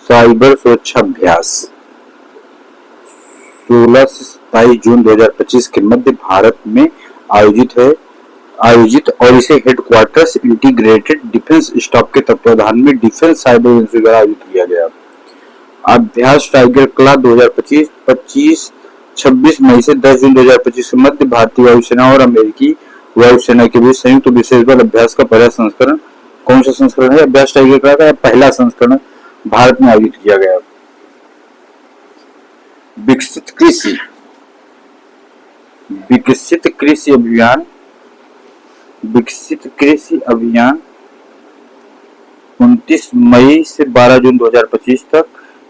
Cyber सुरक्षा अभ्यास 16 से 27 जून 2025 के मध्य भारत में आयोजित और इसे हेडक्वार्टर्स इंटीग्रेटेड डिफेंस स्टाफ के तत्वाधान में डिफेंस साइबर एजेंसी द्वारा आयोजित किया गया। अभ्यास टाइगर क्लास 2025 26 मई से 10 जून 2025 के मध्य भारतीय वायुसेना और अमेरिकी वायुसेना के बीच संयुक्त विशेष बल अभ्यास का पहला संस्करण कौन सा संस्करण है? अभ्यास टाइगर क्लास का पहला संस्करण भारत में आयोजित किया गया। विकसित कृषि अभियान 29 मई से 12 जून 2025 तक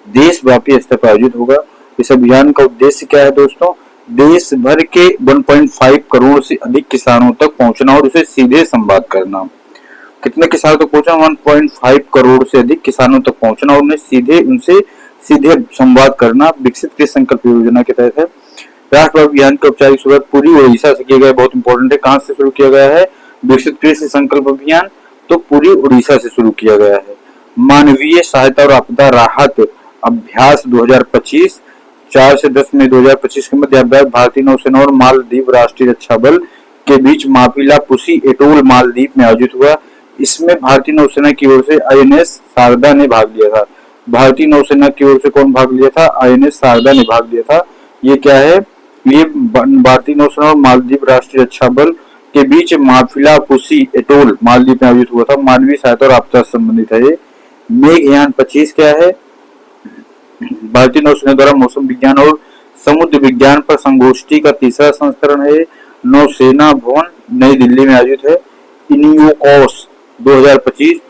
देशव्यापी स्तर पर आयोजित होगा। इस अभियान का उद्देश्य क्या है दोस्तों? देश भर के 1.5 करोड़ से अधिक किसानों तक पहुंचना और उसे सीधे संवाद करना। कितने किसानों तक पहुंचना? 1.5 करोड़ से अधिक किसानों तक पहुंचना और उनसे सीधे संवाद करना विकसित कृषि संकल्प योजना के तहत है। राष्ट्रव्यापी अभियान की औपचारिक शुरुआत पूरी उड़ीसा से किया गया। बहुत इंपॉर्टेंट है, कहां से शुरू किया गया है? विकसित कृषि संकल्प अभियान तो पूरी उड़ीसा से शुरू किया गया है। मानवीय सहायता और आपदा राहत अभ्यास 2025 4 से 10 मई 2025 के मध्य अभ्यास भारतीय नौसेना और मालदीव राष्ट्रीय रक्षा बल के बीच मापिला पुसी एटोल मालदीव में आयोजित हुआ। इसमें भारतीय नौसेना की ओर से आईएनएस शारदा ने भाग लिया था। भारतीय नौसेना की ओर से कौन भाग लिया था? आईएनएस शारदा ने भाग लिया था। ये क्या है? ये भारतीय नौसेना और मालदीव राष्ट्रीय रक्षा बल के बीच मापिला पुसी एटोल मालदीव में आयोजित हुआ था। मानवीय सहायता और आपदा से संबंधित है ये। मेघयान 25 क्या है? भारतीय नौसेना द्वारा मौसम विज्ञान और समुद्र विज्ञान पर संगोष्ठी का तीसरा संस्करण है। नौसेना भवन नई दिल्ली में आयोजित है। इनियोकॉस 2025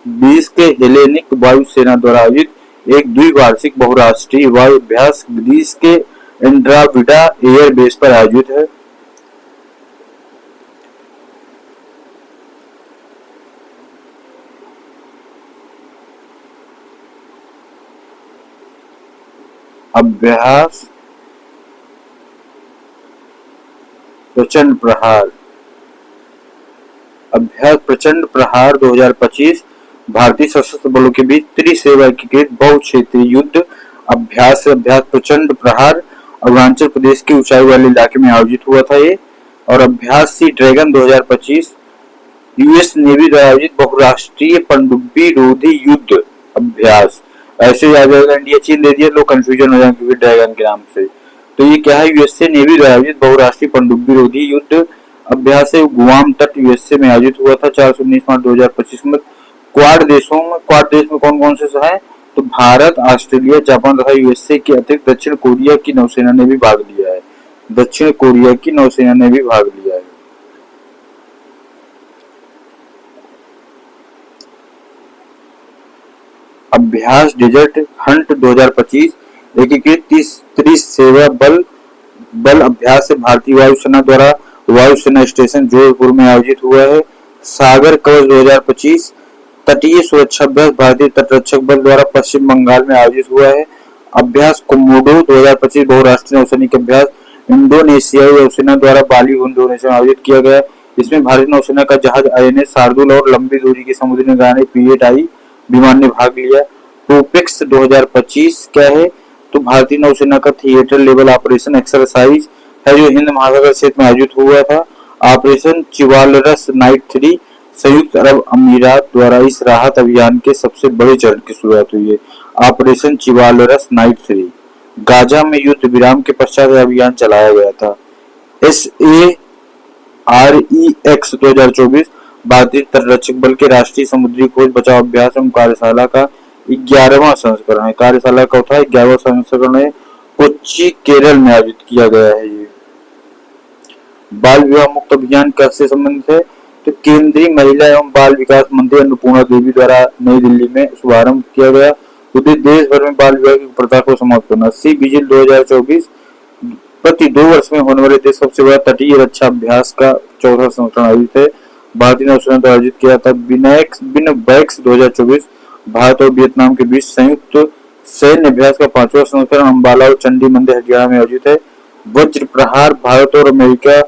20 के हेलेनिक वायुसेना द्वारा आयोजित एक द्विवार्षिक बहुराष्ट्रीय वायु अभ्यास ग्रीस के एंड्राविडा एयर बेस पर आयोजित है। अभ्यास प्रचंड प्रहार 2025 भारतीय सशस्त्र बलों के बीच त्रिसेवा एकीकृत बहुक्षेत्रीय युद्ध अभ्यास प्रचंड प्रहार अरुणाचल प्रदेश के ऊंचाई वाले इलाके में आयोजित हुआ था ये। और अभ्यास सी ड्रैगन 2025 यूएस नेवी द्वारा आयोजित बहुराष्ट्रीय पनडुब्बी रोधी युद्ध अभ्यास। ऐसे याद रहेगा, इंडिया चीन दे दिया, लोग कंफ्यूजन हो जाएंगे ड्रैगन के नाम से। तो ये क्या है? यूएसए नेवी द्वारा आयोजित बहुराष्ट्रीय पनडुब्बी रोधी युद्ध अभ्यास है। गुआम तट यूएसए में आयोजित हुआ था 4 से 19 मार्च 2025 में। क्वाड देश में कौन कौन से है? तो भारत, ऑस्ट्रेलिया, जापान तथा यूएसए के अतिरिक्त दक्षिण कोरिया की नौसेना ने भी भाग लिया है। अभ्यास डेजर्ट हंट 2025 एकीकृत त्रिसेवा बल अभ्यास से भारतीय वायुसेना द्वारा वायुसेना स्टेशन जोधपुर में आयोजित हुआ है। सागर कवच 2025 तटीय सुरक्षा अभ्यास भारतीय तटरक्षक बल द्वारा पश्चिम बंगाल में आयोजित हुआ है। अभ्यास कोमोडो 2025 बहुराष्ट्रीय नौसैनिक अभ्यास इंडोनेशियाई वायुसेना द्वारा बाली इंडोनेशिया में आयोजित किया गया। इसमें भारतीय नौसेना का जहाज आईएनएस शार्दुल और लंबी दूरी की समुद्री निगरानी P-8I विमान ने भाग लिया। टोपिक्स 2025 क्या है? तो भारतीय नौसेना का थिएटर लेवल ऑपरेशन एक्सरसाइज है जो हिंद महासागर क्षेत्र में आयोजित हुआ था। ऑपरेशन चिवालरस नाइट 3 संयुक्त अरब अमीरात द्वारा इस राहत अभियान के सबसे बड़े चरण की शुरुआत हुई है। ऑपरेशन चिवालरस नाइट 3 गाजा में युद्ध विराम के पश्चात अभियान चलाया गया था। SAREX 2024 भारतीय तटरक्षक बल के राष्ट्रीय समुद्री खोज बचाव अभ्यास एवं कार्यशाला का 11वां संस्करण है। कार्यशाला का 11वां संस्करण है। कोच्चि केरल में आयोजित किया गया है। ये बाल विवाह मुक्त अभियान कैसे संबंधित है? तो केंद्रीय महिला एवं बाल विकास मंत्री अन्नपूर्णा देवी द्वारा नई दिल्ली में शुभारंभ किया गया। उद्देश्य देश भर में बाल विवाह की प्रथा को समाप्त करना। सी विजिल 2024 प्रति 2 वर्ष में होने वाले देश सबसे बड़ा तटीय रक्षा अभ्यास का 4था संस्करण आयोजित है। भारतीय नौसेना द्वारा आयोजित किया था। बिनबैक्स 2024 भारत और वियतनाम के बीच संयुक्त सैन्य अभ्यास का 5वां संस्करण अंबाला और चंडी मंदिर हरियाणा में आयोजित है। वज्र प्रहार भारत और अमेरिका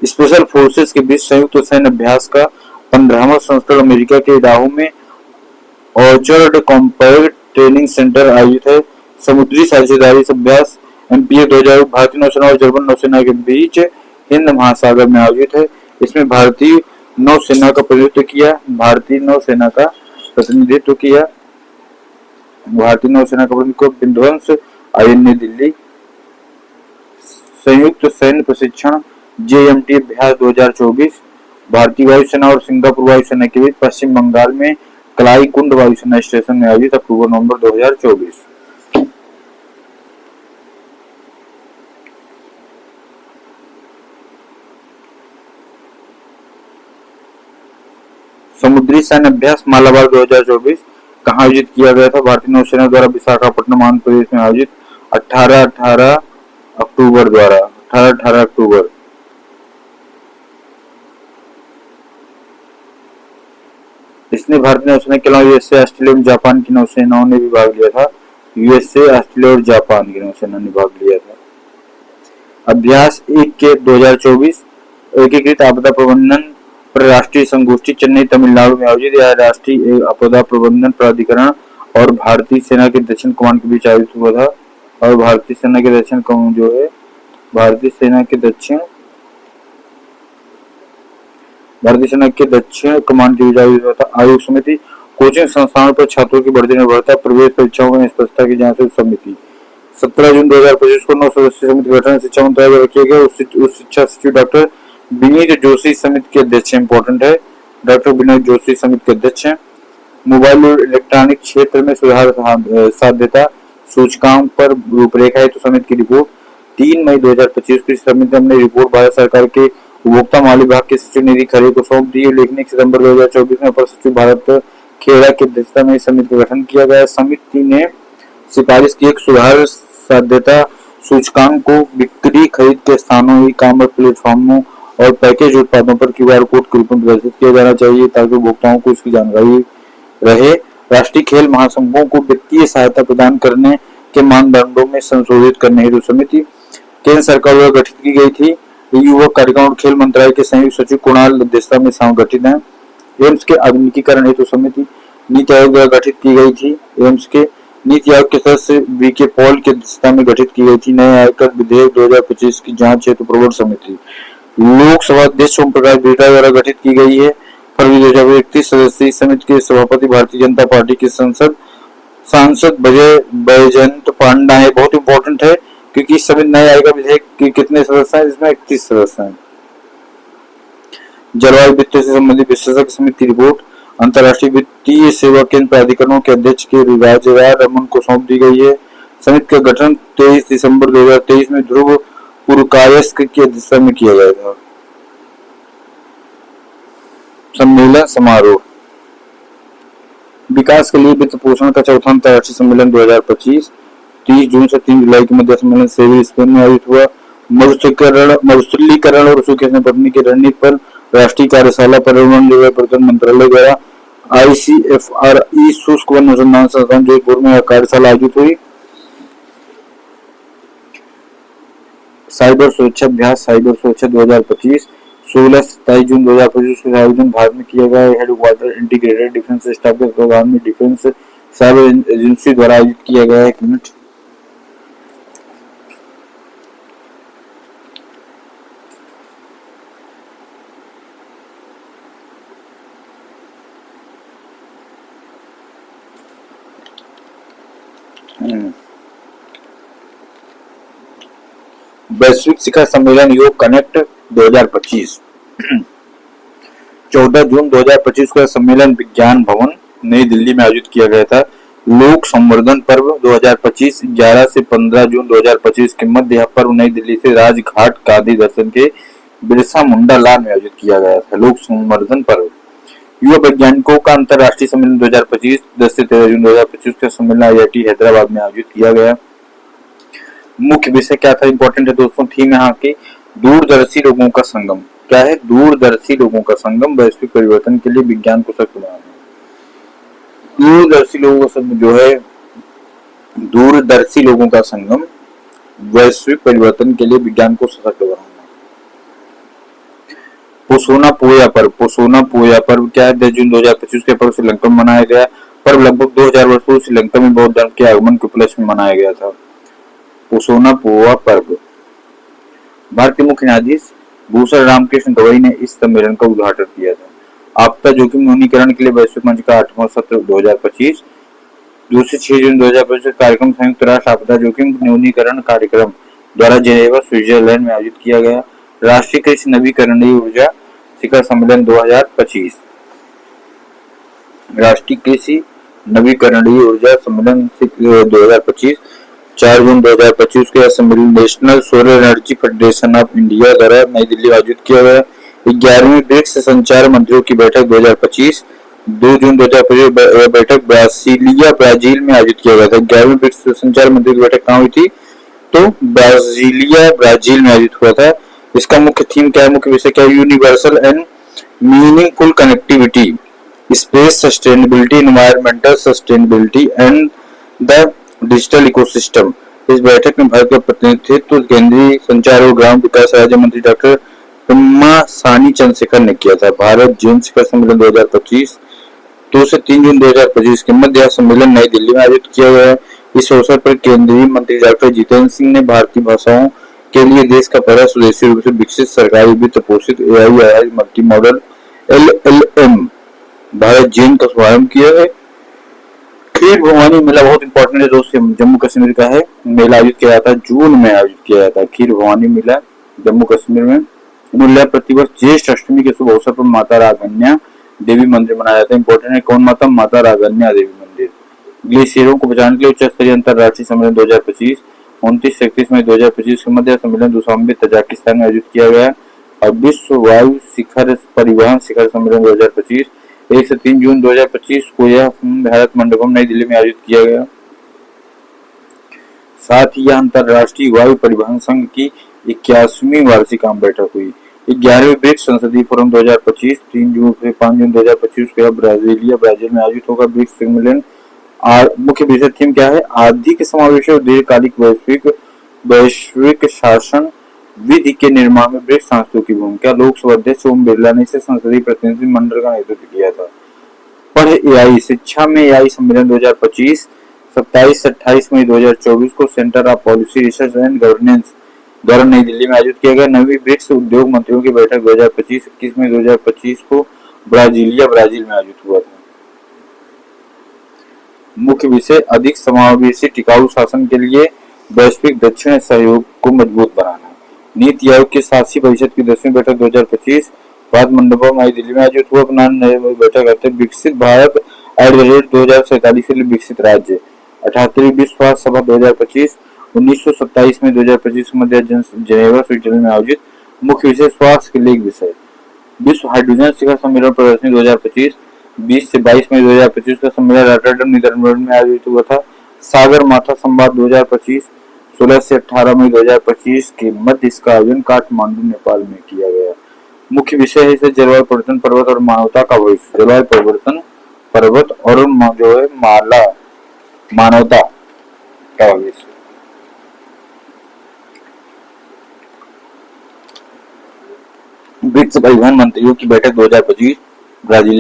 स्पेशल फोर्सेस के बीच संयुक्त सैन्य अभ्यास का 15वां संस्करण अमेरिका के इडाहो में ऑर्चर्ड कॉम्पैक्ट ट्रेनिंग सेंटर आयोजित है। समुद्री साझेदारी अभ्यास MPA 2000 भारतीय नौसेना और जर्मन नौसेना के बीच हिंद महासागर में आयोजित है। इसमें भारतीय नौसेना का प्रतिनिधित्व किया भारतीय नौसेना का विध्वंस INA दिल्ली। संयुक्त सैन्य प्रशिक्षण JMT अभ्यास 2024 भारतीय वायुसेना और सिंगापुर वायुसेना के बीच पश्चिम बंगाल में कलाई कुंड वायुसेना स्टेशन में आयोजित अक्टूबर-नवंबर 2024। समुद्री सैन्य अभ्यास मालाबार 2024 कहाँ आयोजित किया गया था? भारतीय नौसेना द्वारा विशाखापट्टनम आंध्र प्रदेश में आयोजित 18 अक्टूबर। इसमें भारतीय नौसेना के अलावा USA, ऑस्ट्रेलिया और जापान की नौसेनाओं ने भी भाग लिया था। USA, ऑस्ट्रेलिया और जापान की नौसेना ने भाग लिया था। अभ्यास 1 के 2024 एकीकृत आपदा प्रबंधन पर राष्ट्रीय संगोष्ठी चेन्नई तमिलनाडु में आयोजित। यह राष्ट्रीय आपदा प्रबंधन प्राधिकरण और भारतीय सेना के दक्षिण कमान के बीच आयोजित हुआ था। और भारतीय सेना के दक्षिण कमान जो है भारतीय सेना के दक्षिण कमान के बीच आयोजित हुआ था। आयोग समिति कोचिंग संस्थानों पर छात्रों की बढ़ती निर्भरता प्रवेश परीक्षाओं में स्पष्टता की जांच समिति 17 जून 2025 को 9 सदस्यीय समिति का गठन शिक्षा मंत्रालय द्वारा किया गया। उस शिक्षा सचिव डॉक्टर विनीत जोशी समिति के अध्यक्ष इंपॉर्टेंट है। डॉक्टर विनीत जोशी समिति के अध्यक्ष हैं। मोबाइल और इलेक्ट्रॉनिक क्षेत्र में सुधार साध्यता सूचकांक पर रूपरेखा है तो समिति की रिपोर्ट 3 मई 2025 की समिति ने अपनी रिपोर्ट भारत सरकार के उपभोक्ता मामले विभाग के सचिव निधि खरे को सौंप दी। लेखन सितंबर 2024 में अपर सचिव भारत खेड़ा की अध्यक्षता में समिति का गठन किया गया। समिति ने सिफारिश की एक सुधार साध्यता सूचकांक को बिक्री खरीद के स्थानों, ई-कॉमर्स प्लेटफॉर्मों और पैकेज उत्पादों पर QR कोड के रूप में प्रदर्शित किया जाना चाहिए ताकि उपभोक्ताओं को इसकी जानकारी रहे। राष्ट्रीय खेल महासंघों को वित्तीय सहायता प्रदान करने के मानदंडों में संशोधित करने हेतु समिति केंद्र सरकार द्वारा गठित की गई थी। युवा कार्यक्रम और खेल मंत्रालय के संयुक्त सचिव कुणाल अध्यक्षता में संगठित है। एम्स के आधुनिकीकरण हेतु समिति नीति आयोग द्वारा गठित की गई थी। एम्स के नीति आयोग के सदस्य VK पॉल की अध्यक्षता में गठित की गई थी। नए आयकर विधेयक 2025 की जांच हेतु प्रवर समिति लोकसभा अध्यक्ष ओम प्रकाश बिरला द्वारा गठित की गई है। फरवरी 2031 सदस्यीय समिति के सभापति भारतीय जनता पार्टी के सांसद बैजयंत पांडा है। बहुत इंपॉर्टेंट है क्योंकि इस समिति नए आयकर विधेयक के कितने सदस्य हैं? इसमें 31 सदस्य हैं। जलवायु वित्त से संबंधित विशेषज्ञ समिति की रिपोर्ट अंतर्राष्ट्रीय वित्तीय सेवा केंद्र प्राधिकरणों के अध्यक्ष के राजराज रमन को सौंप दी गई है। समिति का गठन 23 दिसंबर 2023 में ध्रुव पुरकायस्क की अध्यक्षता में किया गया था। सम्मेलन समारोह विकास के लिए वित्त पोषण का चौथा अंतर्राष्ट्रीय सम्मेलन 2025 30 जून से 3 जुलाई के मध्य सम्मेलन सेवी स्पेन में आयोजित हुआ। मरुस्थलीकरण और सूखे से निपटने की रणनीति पर राष्ट्रीय कार्यशाला पर्यावरण जलवायु परिवर्तन मंत्रालय द्वारा ICFRE शुष्क वन अनुसंधान संस्थान जोधपुर में कार्यशाला आयोजित हुई। साइबर सुरक्षा अभ्यास साइबर सुरक्षा 2025 16-27 जून 2025 का आयोजन भारत में किया गया। हेडक्वार्टर इंटीग्रेटेड डिफेंस स्टाफ के तत्वाधान में डिफेंस साइबर एजेंसी द्वारा आयोजित किया गया। 1 मिनट वैश्विक शिखर सम्मेलन योग कनेक्ट 2025 14 जून 2025 का सम्मेलन विज्ञान भवन नई दिल्ली में आयोजित किया गया था। लोक संवर्धन पर्व 2025 11 से 15 जून 2025 के मध्य यह पर्व नई दिल्ली से राजघाट गांधी दर्शन के बिरसा मुंडा लान में आयोजित किया गया था। लोक संवर्धन पर्व युवा वैज्ञानिकों का अंतर्राष्ट्रीय सम्मेलन 2025 10 से 13 जून 2025 का सम्मेलन IIT हैदराबाद में आयोजित किया गया। मुख्य विषय क्या था? इंपॉर्टेंट है दोस्तों। थीम यहाँ की दूरदर्शी लोगों का संगम। क्या है? दूरदर्शी लोगों का संगम वैश्विक परिवर्तन के लिए विज्ञान को सशक्त बनाना। दूरदर्शी लोगों का संगम जो है दूरदर्शी लोगों का संगम वैश्विक परिवर्तन के लिए विज्ञान को सशक्त बनाना। पोसोना पोया पर्व क्या है? 10 जून 2025 के पर्व श्रीलंका में मनाया गया। पर्व लगभग 2000 वर्ष पूर्व श्रीलंका में बौद्ध धर्म के आगमन के उपलक्ष्य में मनाया गया था। पुसोना पुआ पर्व। भारतीय मुख्य न्यायाधीश भूषण रामकृष्ण गवई ने इस सम्मेलन का उद्घाटन किया था। आपदा जोखिम न्यूनीकरण के लिए वैश्विक मंच का 8वां सत्र 2025। 2 से 6 जून 2025 कार्यक्रम संयुक्त राष्ट्र आपदा जोखिम न्यूनीकरण कार्यक्रम द्वारा जेनेवा स्विट्जरलैंड में आयोजित किया गया। राष्ट्रीय कृषि नवीकरणीय ऊर्जा शिखर सम्मेलन 2025। राष्ट्रीय कृषि नवीकरणीय ऊर्जा सम्मेलन 2025 4 जून 2025 के सम्मेलन national solar energy federation of India द्वारा नई दिल्ली में आयोजित किया गया। 11वीं ब्रिक्स संचार मंत्रियों की बैठक 2025 2 जून 2025 बैठक ब्राजीलिया ब्राजील में आयोजित किया गया था। 11वीं ब्रिक्स संचार मंत्रियों की बैठक कहाँ हुई थी? तो ब्राजीलिया ब्राजील में आयोजित हुआ था। इसका मुख्य थीम क्या है, मुख्य विषय क्या है? Universal and meaningful connectivity, space sustainability, environmental sustainability and the digital ecosystem. इस बैठक में भारत का प्रतिनिधित्व केंद्रीय संचार और ग्राम विकास राज्य मंत्री डॉक्टर पेम्मा चंद्रशेखर ने किया था। भारत जैन शिखर सम्मेलन 2025 2 से 3 जून 2025 के मध्य सम्मेलन नई दिल्ली में आयोजित किया गया है। इस अवसर पर केंद्रीय मंत्री डॉक्टर जितेंद्र सिंह ने भारतीय भाषाओं के लिए देश का पहला स्वदेशी रूप से विकसित सरकारी वित्त पोषित AI multi modal LLM Bharat Jain का शुभारंभ किया है। खीर भवानी मेला बहुत इंपॉर्टेंट है दोस्तों, जम्मू कश्मीर का है। मेला आयोजित किया जाता है, जून में आयोजित किया जाता है। खीर भवानी मेला जम्मू कश्मीर में। मूल्य प्रतिवर्ष ज्येष्ठ अष्टमी के शुभ अवसर पर माता रागन्या देवी मंदिर मनाया जाता है। इंपॉर्टेंट है, कौन माता? माता रागन्या देवी मंदिर। ग्लेशियरों को बचाने के लिए उच्च स्तरीय अंतर्राष्ट्रीय सम्मेलन 2025 29 से 31 मई 2025 के मध्य सम्मेलन दुशांबे तजाकिस्तान में आयोजित किया गया। और विश्व वायु शिखर परिवहन शिखर सम्मेलन 2025 1 से 3 जून 2025 को यह भारत मंडपम नई दिल्ली में आयोजित किया गया। साथ ही यह अंतर्राष्ट्रीय वायु परिवहन संघ की 81वीं वार्षिक आम बैठक हुई। 11वीं ब्रिक्स संसदीय फोरम 2025 3 जून से 5 जून 2025 को ब्राजीलिया ब्राजील में आयोजित होगा। ब्रिक्स सम्मेलन मुख्य विषय थीम क्या है? आर्थिक समावेश और दीर्घकालिक वैश्विक शासन विधि के निर्माण में ब्रिक्स संस्थाओं की भूमिका। लोकसभा अध्यक्ष ओम बिरला ने इसे संसदीय प्रतिनिधि मंडल का नेतृत्व किया था। पढ़े AI शिक्षा में AI सम्मेलन 2025 27 से 28 मई 2024 को centre of policy research and governance द्वारा नई दिल्ली में आयोजित किया गया। 9वीं ब्रिक्स उद्योग मंत्रियों की बैठक 2025 21 मई 2025 को ब्राजीलिया ब्राजील में आयोजित हुआ था। मुख्य विषय अधिक समावेशी टिकाऊ शासन के लिए वैश्विक दक्षिण सहयोग को मजबूत बनाना। नीति आयोग की 87वीं परिषद की 10वीं बैठक 2025 भारत मंडपम नई दिल्ली में आयोजित हुआ। बैठक करते विकसित भारत @2047 के लिए विकसित राज्य। 78वीं विश्व स्वास्थ्य सभा 2025 1927 में 2025 मध्य जेनेवा स्विट्जरलैंड में आयोजित। मुख्य विषय स्वास्थ्य के लिए विषय। विश्व हाइड्रोजन शिखर सम्मेलन प्रदर्शनी 2025 20 से 22 मई 2025 का सम्मेलन रॉटरडम नीदरलैंड में आयोजित हुआ था। सागर माथा संवाद 2025 16 से 18 मई 2025 के मध्य इसका आयोजन काठमांडू नेपाल में किया गया। मुख्य विषय है जलवायु परिवर्तन, पर्वत और मानवता का भविष्य। जलवायु परिवर्तन, पर्वत और जो है मानवता का भविष्य। ब्रिक्स परिवहन मंत्रियों की बैठक 2025 ब्राजील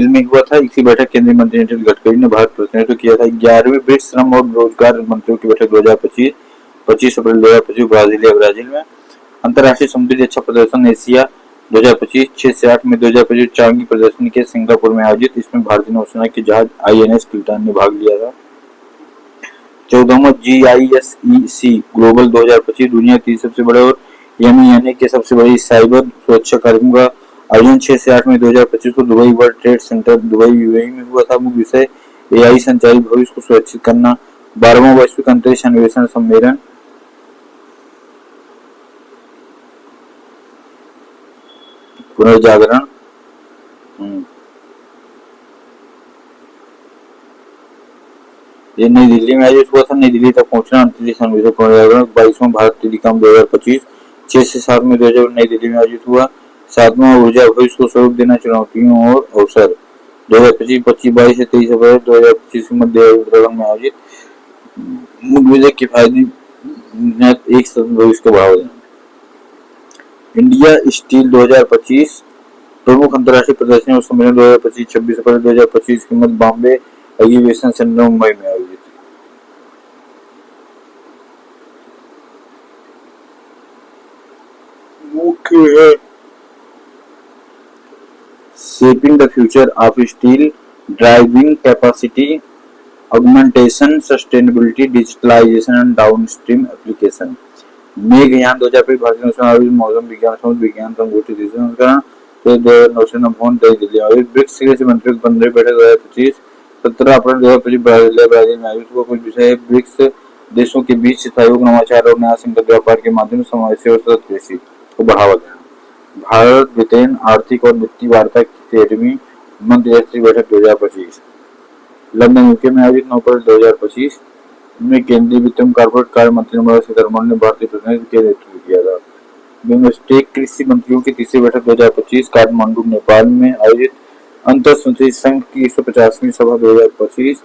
में हुआ था। इसी बैठक केंद्रीय मंत्री नितिन गडकरी ने भारत प्रतिनिधित्व किया था। 11वीं ब्रिक्स श्रम और रोजगार मंत्रियों की बैठक 2025 25 अप्रैल 2025 ब्राजीलिया ब्राजील में। अंतर्राष्ट्रीय समुद्री अच्छा प्रदर्शन एशिया 2025 6 से 8 मई 2025 चांगी प्रदर्शनी के सिंगापुर में आयोजित। इसमें भारतीय नौसेना के जहाज INS किल्टान ने भाग लिया था। 14वां GISEC ग्लोबल 2025 दुनिया की सबसे बड़े और MENA के सबसे बड़ी साइबर सुरक्षा कार्यक्रम का आयोजन 6 से 8 मई 2025 को Dubai world trade centre Dubai UAE में हुआ था। मुख्य विषय AI संचालित भविष्य को सुरक्षित करना। 12वां वैश्विक अंतरिक्ष अन्वेषण सम्मेलन पुनर्जागरण। ये नई दिल्ली में आयोजित हुआ था। नई दिल्ली तक पहुंचना अंतरिक्ष अन्वेषण पुनर्जागरण। 22वां भारत टेलीकॉम 2025 6 से 7 मई 2025 नई दिल्ली में आयोजित हुआ। 7वां ऊर्जा भविष्य को स्वरूप देना, चुनौतियों और अवसर 2025 22 से 23 अप्रैल 2025 के मध्य में आयोजित। मुख्य विषय किफायती एक भविष्य को बढ़ावा देना। इंडिया स्टील 2025 प्रमुख अंतर्राष्ट्रीय प्रदर्शनी और सम्मेलन 2025 26 अप्रैल 2025 की मध्य बॉम्बे एग्जीबिशन सेंटर मुंबई में आयोजित। मुख्य है shaping the future of steel, driving capacity augmentation, sustainability, digitalisation and downstream application. मेघयान 2025 भारतीय नौसेना आयोजित मौसम विज्ञान समुद्र विज्ञान संगोष्ठी संस्करण 2025 भवन नई दिल्ली आयोजित ब्रिक्स कृषि मंत्रियों की 15वीं बैठक 2025 17 अप्रैल 2025 ब्राजील में आयोजित हुआ। कुछ विषय है ब्रिक्स देशों के बीच सहयोग, नवाचार और नया संगत व्यापार के माध्यम से समावेशी और सतत कृषि को बढ़ावा देना। भारत ब्रिटेन आर्थिक और वित्तीय वार्ता की 13वीं मंत्रिस्तरीय बैठक 2025 लंदन यूके में आयोजित 9 अप्रैल 2025 में केंद्रीय वित्त एवं कॉर्पोरेट कार्य मंत्री निर्मला सीतारमण ने भारतीय प्रतिनिधित्व के नेतृत्व किया था। बिम्स्टेक कृषि मंत्रियों की तीसरी बैठक 2025 काठमांडू नेपाल में आयोजित। अंतर संसदीय संघ की 150वीं सभा 2025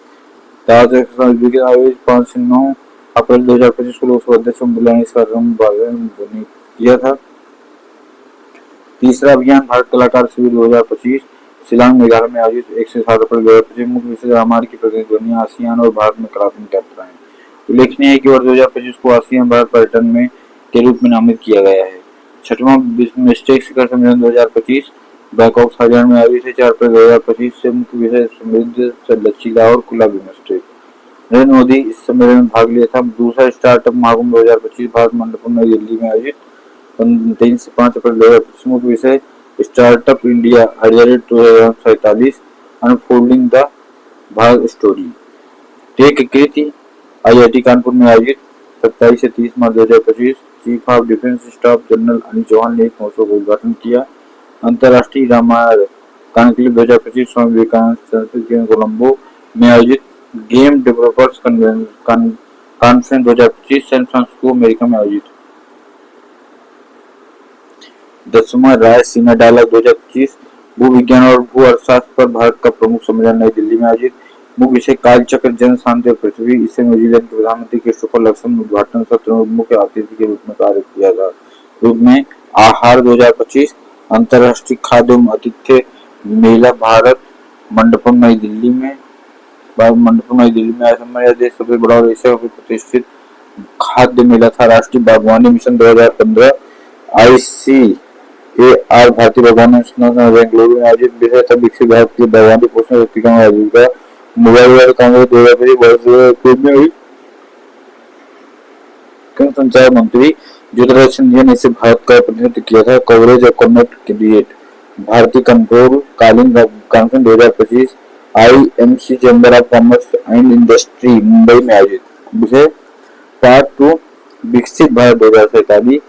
आयोजित 5 से 9 अप्रैल 2025 को लोकसभा अध्यक्ष ओम बिरला ने इस कार्यक्रम में किया था। तीसरा अभियान भारत कलाकार शिविर 2025 शिलांग मेघालय में आयोजित 1 से 7 अप्रैल 2025 मुख्य विषय हमारे की प्रतिनिधि आसियान और भारत में कलात्मक यात्राएं। उल्लेखनीय है कि वर्ष 2025 को आसियान भारत पर्यटन में के रूप में नामित किया गया है। छठवां बिम्स्टेक शिखर सम्मेलन 2025 बैंकॉक थाईलैंड में आयोजित है 4 अप्रैल 2025 से मुख्य विषय समृद्ध, लचीला और खुला बिम्स्टेक। नरेंद्र मोदी इस सम्मेलन में भाग लिया था। दूसरा स्टार्टअप महाकुंभ 2025 भारत मंडपम नई दिल्ली में आयोजित 3 से 5 अप्रैल 2025 मुख्य विषय startup India Haryana 2047 unfolding the Bharat story. Tech Kriti IIT Kanpur में आयोजित 27 से 30 मार्च 2025 chief of defence staff general Anil Chauhan ने इस महोत्सव का उद्घाटन किया। अंतर्राष्ट्रीय रामायण कॉन्क्लेव 2025 स्वामी विवेकानंद संस्कृत कोलंबो में आयोजित game developers conference 2025 San Francisco America में आयोजित। 10वां रायसीना डायलॉग 2025 भू विज्ञान और भू अर्थशास्त्र पर भारत का प्रमुख सम्मेलन नई दिल्ली में आयोजित। मुख्य विषय कालचक्र, जन, शांति और पृथ्वी। इसे न्यूजीलैंड के प्रधानमंत्री क्रिस्टोफर लक्सन उद्घाटन सत्र में मुख्य अतिथि के रूप में कार्य किया था। रूप में आहार 2025 अंतर्राष्ट्रीय खाद्य एवं आतिथ्य मेला भारत मंडपम नई दिल्ली में आया देश सबसे बड़ा और एशिया का प्रतिष्ठित खाद्य मेला था। राष्ट्रीय बागवानी मिशन 2015 ICAR भारतीय बागवानी अनुसंधान बेंगलुरु में आयोजित विषय था विकसित भारत के बागवानी पोषण व्यक्तिगत आजीविका। मोबाइल वर्ल्ड कांग्रेस 2025 में हुई। संचार मंत्री ज्योतिरादित्य सिंधिया ने इसे भारत का प्रतिनिधित्व किया था। कवरेज और कनेक्ट क्रिएट भारतीय control calling conference 2025 IMC chamber of commerce and industry Mumbai में आयोजित। विषय पार्ट 2 विकसित Bharat 2047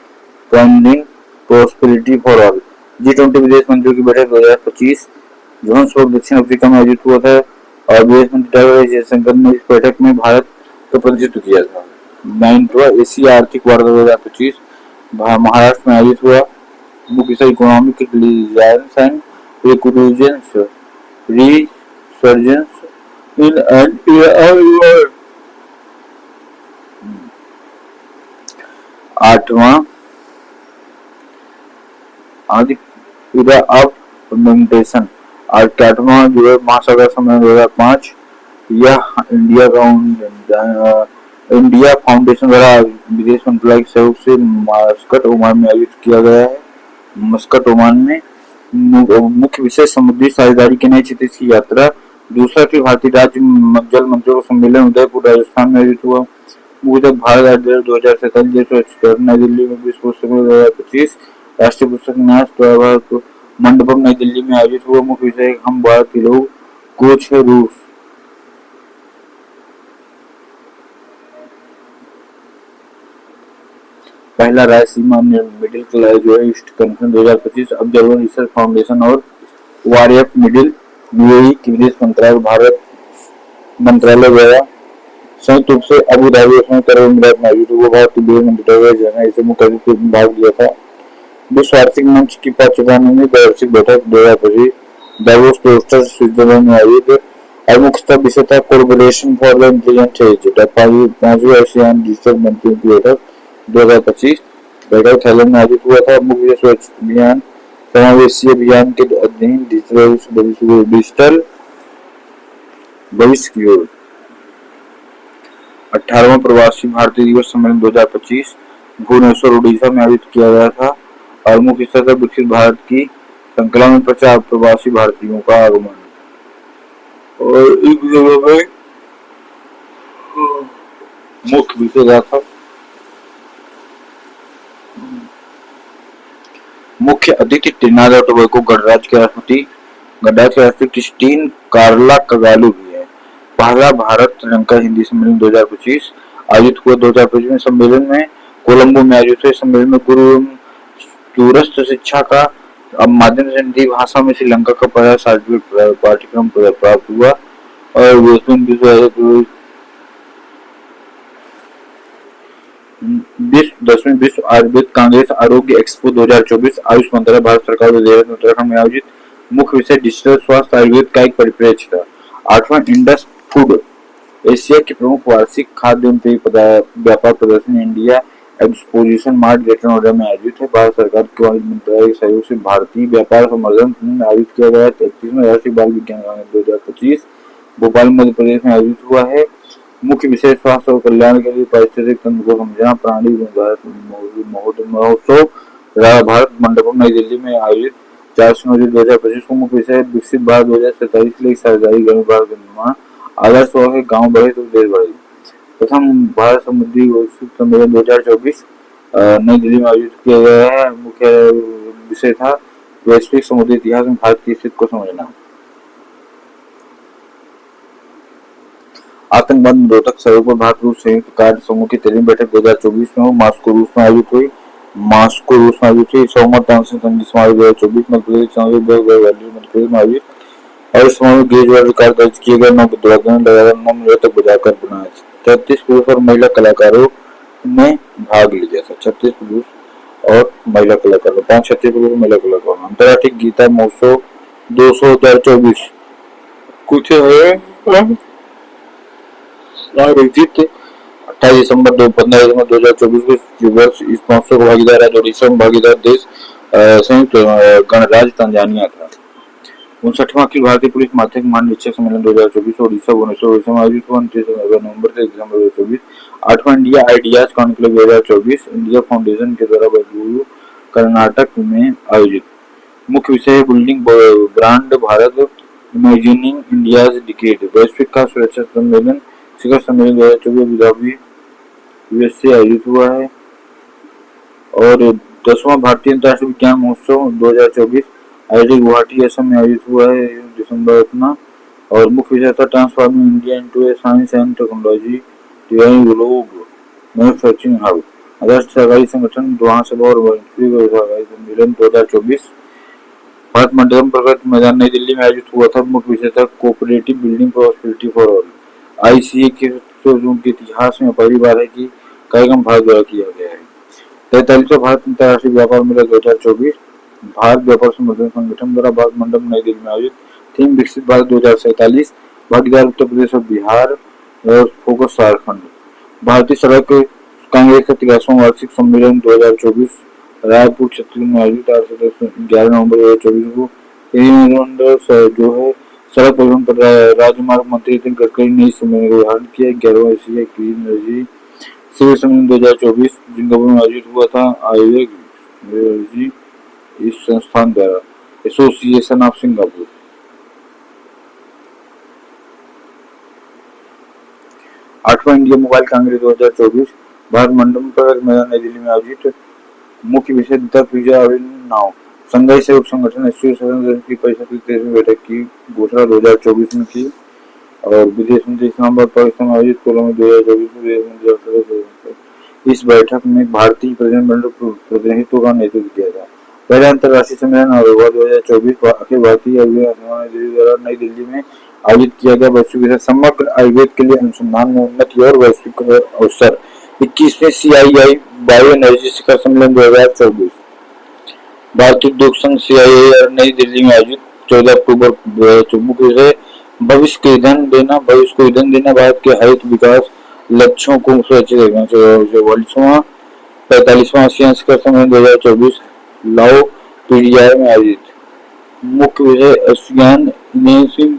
finding prosperity for all. G20 विदेश मंत्रियों की बैठक 2025 जोहान्सबर्ग दक्षिण अफ्रीका में आयोजित हुआ था और विदेश मंत्री डॉ. जयशंकर ने इस बैठक में भारत का प्रतिनिधित्व किया था। 9वां एशिया आर्थिक वार्ता 2025 महाराष्ट्र में आयोजित हुआ। मुख्य विषय economic reliance and resurgence in an year. 8वां आर्थिक era of fermentation और 8वां यूरोप महासागर सम्मेलन 2005 यह इंडिया फाउंडेशन द्वारा विदेश मंत्रालय के सहयोग से मस्कट ओमान में आयोजित किया गया है। मस्कट ओमान में मुख्य विषय समुद्री साझेदारी के नए क्षेत्र की यात्रा। दूसरा कि भारतीय राज्य जल मंत्रियों का सम्मेलन उदयपुर राजस्थान में आयोजित हुआ। भारत 2047 नई दिल्ली में विश्व पुस्तक 2025 राष्ट्रीय पुस्तक न्यास मंडपम नई दिल्ली में आयोजित हुआ। मुख्य विषय हम भारत के लोग कोच है रूस। पहला Raisina middle east conference 2025 observer research foundation और वारएफ मिडिल यूएई की विदेश मंत्रालय भारत मंत्रालय द्वारा संयुक्त रूप से अबू धाबी और संयुक्त अरब अमीरात में आयोजित हुआ। भारत के विदेश मंत्रालय ने इसे मुख्य अतिथि में भाग लिया था। विश्व आर्थिक मंच की 55वीं वार्षिक बैठक 2025 दावोस क्लोस्टर स्विट्जरलैंड में आयोजित और मुख्यतः विषय था collaboration for the intelligent age. 5वीं आसियान डिजिटल मंत्रियों की बैठक 2025 बैठक थाईलैंड में आयोजित हुआ था। मुख्य स्वच्छ अभियान समावेशी अभियान के अधीन डिजिटल भविष्य की ओर। 18वां प्रवासी भारतीय दिवस सम्मेलन 2025 भुवनेश्वर उड़ीसा में आयोजित किया गया था और मुख्य विषय था विकसित भारत की श्रृंखला में 50 प्रवासी भारतीयों का आगमन। और इस जगह में मुख्य विषय था मुख्य अतिथि त्रिनाद टोबैको गणराज्य के राष्ट्रपति क्रिस्टीन कार्ला कगालू भी है। पहला भारत श्रीलंका हिंदी सम्मेलन 2025 आयोजित हुआ। 2025 में सम्मेलन में कोलंबो में आयोजित हुए सम्मेलन में गुरु दूरस्थ शिक्षा का माध्यम से हिंदी भाषा में श्रीलंका का पहला सर्टिफिकेट पाठ्यक्रम प्राप्त हुआ। और 10वीं विश्व आयुर्वेद कांग्रेस आरोग्य एक्सपो 2024 आयुष मंत्रालय भारत सरकार देहरादून उत्तराखंड में आयोजित। मुख्य विषय डिजिटल स्वास्थ्य आयुर्वेद का एक परिप्रेक्ष्य था। 8वां इंडस फूड एशिया की प्रमुख वार्षिक खाद्य एवं पेय व्यापार प्रदर्शनी India exposition mart greater Noida में आयोजित है। भारत सरकार के वाणिज्य मंत्रालय के सहयोग से भारतीय व्यापार संवर्धन में आयोजित किया गया 33वां राष्ट्रीय बाल विज्ञान कांग्रेस 2025 भोपाल मध्य प्रदेश में आयोजित हुआ है। मुख्य विषय स्वास्थ्य और कल्याण के लिए पारिस्थितिक तंत्र को समझना प्राणी महोत्सव भारत मंडपम नई दिल्ली में आयोजित 4 नवंबर 2025 को। मुख्य विषय विकसित भारत 2047 के लिए साझेदारी ग्रामीण भारत का निर्माण आदर्श है गाँव बढ़े तो देश बढ़े। प्रथम भारत समुद्री वैश्विक सम्मेलन 2024 नई दिल्ली में आयोजित किया गया है। मुख्य विषय था वैश्विक समुद्री इतिहास में भारत की स्थिति को समझना। आतंकवाद निरोधक सहयोग पर भारत रूस संयुक्त कार्य समूह की 13वीं बैठक 2024 में मास्को रूस में आयोजित हुई। 100वां संघ समारोह 2024 मध्य प्रदेश में आयोजित और इस समारोह में गृह रिकॉर्ड दर्ज किए गए 9 विद्वान लगातार 9 मिनट तक बजाकर बनाए। 36 पुरुष और महिला कलाकारों ने भाग लिया था। 36 पुरुष और महिला कलाकारों 36 पुरुष और महिला कलाकारों। अंतर्राष्ट्रीय गीता महोत्सव 2024 कुछ आयोजित 28 दिसंबर 2024 को वर्ष इस महोत्सव का भागीदार है। ओडिशा में भागीदार देश संयुक्त गणराज्य तंजानिया था। 59वां अखिल भारतीय पुलिस माध्यमिक महानिरीक्षक सम्मेलन 2024 ओडिशा भुवनेश्वर ओडिशा में आयोजित हुआ 29 नवंबर से दिसंबर 2024। 8वां India ideas conclave 2024 India foundation के द्वारा बेंगलुरु कर्नाटक में आयोजित। मुख्य विषय building brand Bharat imagining India's decade. वैश्विक खाद्य सुरक्षा सम्मेलन शिखर सम्मेलन 2024 अबू धाबी यूएसए आयोजित हुआ है। और 10वां भारतीय अंतर्राष्ट्रीय विज्ञान महोत्सव 2024 आईआईटी गुवाहाटी असम में आयोजित हुआ है दिसंबर अपना। और मुख्य विषय था transforming India into a science and technology globe manufacturing hub. आदर्श सरकारी संगठन महासभा और सम्मेलन 2024 भारत मंडपम प्रगति मैदान नई दिल्ली में आयोजित हुआ था। मुख्य विषय था cooperative building prosperity for all. ICA के इतिहास में पहली बार है कि कार्यक्रम भारत द्वारा किया गया है। 43वां भारत अंतर्राष्ट्रीय व्यापार मेला 2024 भारत व्यापार संवर्धन संगठन द्वारा भारत मंडप नई दिल्ली में आयोजित। थीम विकसित भारत 2047 भागीदार उत्तर प्रदेश और बिहार और फोकस झारखंड। भारतीय सड़क कांग्रेस का 83वां वार्षिक सम्मेलन 2024 रायपुर छत्तीसगढ़ में आयोजित 11 नवंबर 2024 को। जो है सड़क परिवहन पर राजमार्ग मंत्री नितिन गडकरी ने इस सम्मेलन का उद्घाटन किया। 11वां एशिया क्लीन एनर्जी शिविर सम्मेलन 2024 सिंगापुर में आयोजित हुआ था। आयोजक इस संस्थान द्वारा एसोसिएशन ऑफ सिंगापुर। 8वां India mobile congress 2024 Bharat Mandapam पर मैदान नई दिल्ली में आयोजित। मुख्य विषय द फ्यूचर नाउ। संघाई सहयोग संगठन एसोसिएशन की परिषद की 13वीं बैठक की घोषणा 2024 में की। और विदेश मंत्री इस्लामाबाद पाकिस्तान में आयोजित कोलंबो 2024 इस बैठक में भारतीय प्रतिनिधित्व का नेतृत्व किया था। पहला अंतर्राष्ट्रीय सम्मेलन 2024 अखिल भारतीय द्वारा नई दिल्ली में आयोजित किया गया। वैश्विक विषय समग्र आयुर्वेद के लिए अनुसंधान में उन्नति और वैश्विक अवसर। 21वें CII बायो एनर्जी शिखर सम्मेलन 2024 भारतीय उद्योग संघ CII नई दिल्ली में आयोजित 14 अक्टूबर 2024 भविष्य को ईंधन देना भारत के हरित विकास लक्ष्यों को सुरक्षित रखना। 45वां आसियान शिखर सम्मेलन 2024 लाओ पीडीआई में आयोजित मुख्य विषय आसियान इन्वेस्टिंग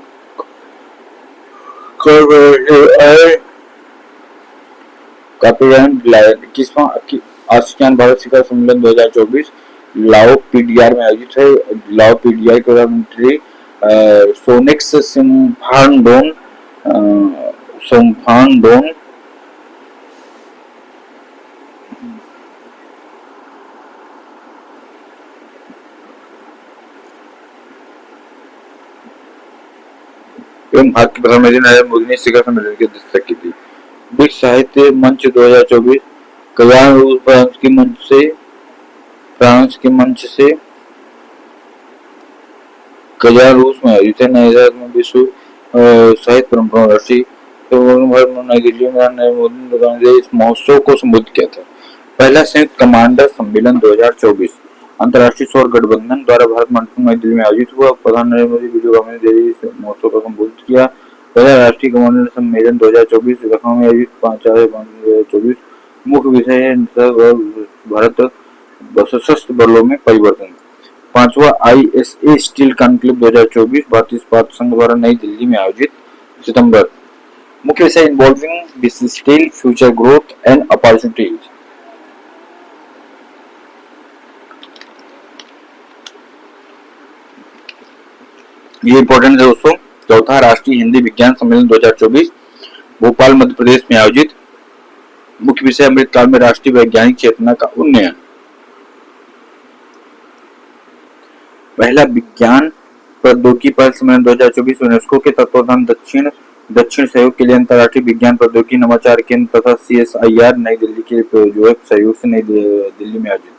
इक्कीसवां आसियान भारत शिखर सम्मेलन 2024 लाओ पीडीआर में आयोजित है। लाओ पीडीआई के प्रधानमंत्री सोनेक्स सिम्फांडोन एवं भारत के प्रधानमंत्री नरेंद्र मोदी ने शिखर सम्मेलन की अध्यक्षता की थी। विश्व साहित्य मंच 2024 कल्याण रूस फ्रांस के मंच से कल्याण रूस में आयोजित है। नए भारत में विश्व साहित्य परंपरा राष्ट्रीय भारत में नई दिल्ली में नरेंद्र मोदी ने इस महोत्सव को संबोधित किया था। पहला संयुक्त कमांडर सम्मेलन 2024 अंतर्राष्ट्रीय सौर गठबंधन द्वारा भारत मंडप नई दिल्ली में आयोजित हुआ। प्रधानमंत्री नरेंद्र मोदी वीडियो कॉन्फ्रेंस के जरिए इस महोत्सव को संबोधित किया। पहला राष्ट्रीय कमांडर सम्मेलन 2024 लखनऊ में आयोजित 2024 मुख्य विषय है भारत सशस्त्र बलों में परिवर्तन। पांचवा ISA स्टील कॉन्क्लेव 2024 भारतीय इस्पात संघ द्वारा नई दिल्ली में आयोजित सितंबर। मुख्य विषय involving steel future growth and opportunities. ये इंपॉर्टेंट है दोस्तों। चौथा राष्ट्रीय हिंदी विज्ञान सम्मेलन 2024 भोपाल मध्य प्रदेश में आयोजित। मुख्य विषय अमृतकाल में राष्ट्रीय वैज्ञानिक चेतना का उन्नयन। पहला विज्ञान प्रौद्योगिकी पहल सम्मेलन 2024 यूनेस्को के तत्वावधान दक्षिण सहयोग के लिए अंतर्राष्ट्रीय विज्ञान प्रौद्योगिकी नवाचार केंद्र तथा CSIR नई दिल्ली के प्रयोजक सहयोग से नई दिल्ली में आयोजित।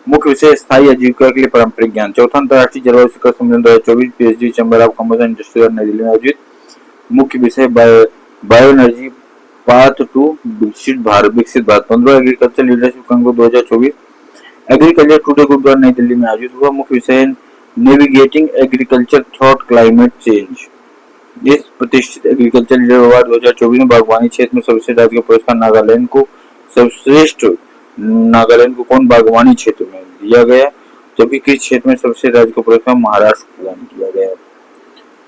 मुख्य विषय स्थायी आजीविका के लिए पारंपरिक ज्ञान। चौथा अंतर्राष्ट्रीय जलवायु शिखर सम्मेलन 2024 PhD chamber of commerce and industry नई दिल्ली में आयोजित। मुख्य विषय बायो एनर्जी पाथ टू विकसित Bharat. 15 agriculture leadership Congress 2024 agriculture today group द्वारा नई दिल्ली में आयोजित हुआ। मुख्य विषय navigating agriculture through climate change. इस प्रतिष्ठित एग्रीकल्चर लीडर अवार्ड 2024 में बागवानी क्षेत्र में सर्वश्रेष्ठ राज्य का पुरस्कार नागालैंड को कौन बागवानी क्षेत्र में दिया गया, जबकि कृषि क्षेत्र में सर्वश्रेष्ठ राज्य का पुरस्कार महाराष्ट्र को प्रदान किया गया।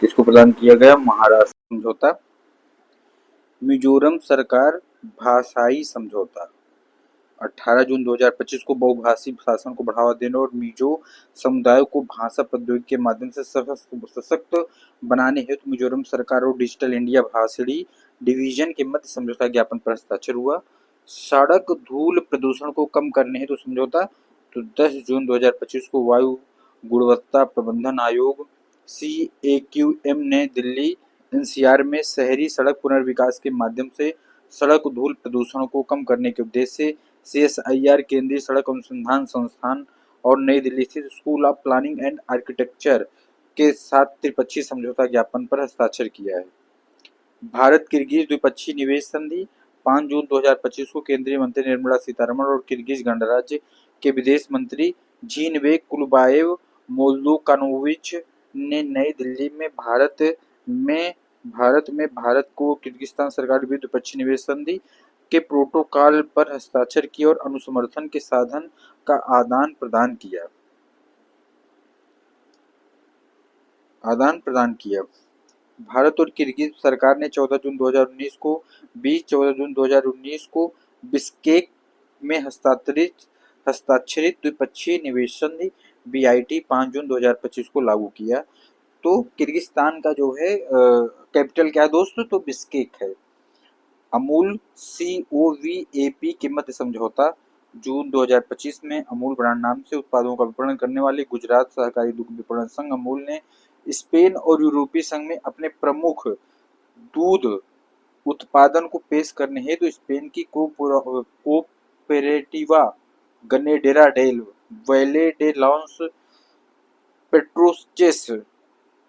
किसको प्रदान किया गया? महाराष्ट्र। समझौता मिजोरम सरकार भाषाई समझौता 18 जून 2025 को बहुभाषी शासन को बढ़ावा देने और मिजो समुदाय को भाषा प्रौद्योगिकी के माध्यम से सशक्त बनाने हेतु मिजोरम सरकार और डिजिटल इंडिया भाषणी डिवीजन के मध्य समझौता ज्ञापन पर हस्ताक्षर हुआ। सड़क धूल प्रदूषण को कम करने हेतु समझौता 10 जून 2025 को वायु गुणवत्ता प्रबंधन आयोग CAQM ने दिल्ली NCR में शहरी सड़क पुनर्विकास के माध्यम से सड़क धूल प्रदूषण को कम करने के उद्देश्य से CSIR केंद्रीय सड़क अनुसंधान संस्थान और नई दिल्ली स्थित school of planning and architecture के साथ त्रिपक्षीय समझौता ज्ञापन पर हस्ताक्षर किया है। भारत किर्गिज द्विपक्षीय निवेश संधि 5 जून 2025 को केंद्रीय मंत्री निर्मला सीतारमण और किर्गिज गणराज्य के विदेश मंत्री जीनबेक कुलबाएव मोल्दोकानोविच ने नई दिल्ली में भारत को किर्गिस्तान सरकार के बीच द्विपक्षीय निवेश संधि के प्रोटोकॉल पर हस्ताक्षर किए और अनुसमर्थन के साधन का आदान प्रदान किया। भारत और किर्गिज सरकार ने 14 जून 2019 को बिश्केक में हस्ताक्षरित द्विपक्षीय निवेश संधि BIT 5 जून 2025 को लागू किया। तो किर्गिस्तान का जो है कैपिटल क्या है दोस्तों? तो बिश्केक है। अमूल COVAP के मध्य समझौता जून 2025 में अमूल ब्रांड नाम से उत्पादों का विपणन करने वाले गुजरात सहकारी दुग्ध विपणन संघ अमूल ने स्पेन और यूरोपीय संघ में अपने प्रमुख दूध उत्पादन को पेश करने हेतु स्पेन की कोऑपरेटिवा गनेडेरा डेल वैले डे लॉस पेट्रोचेस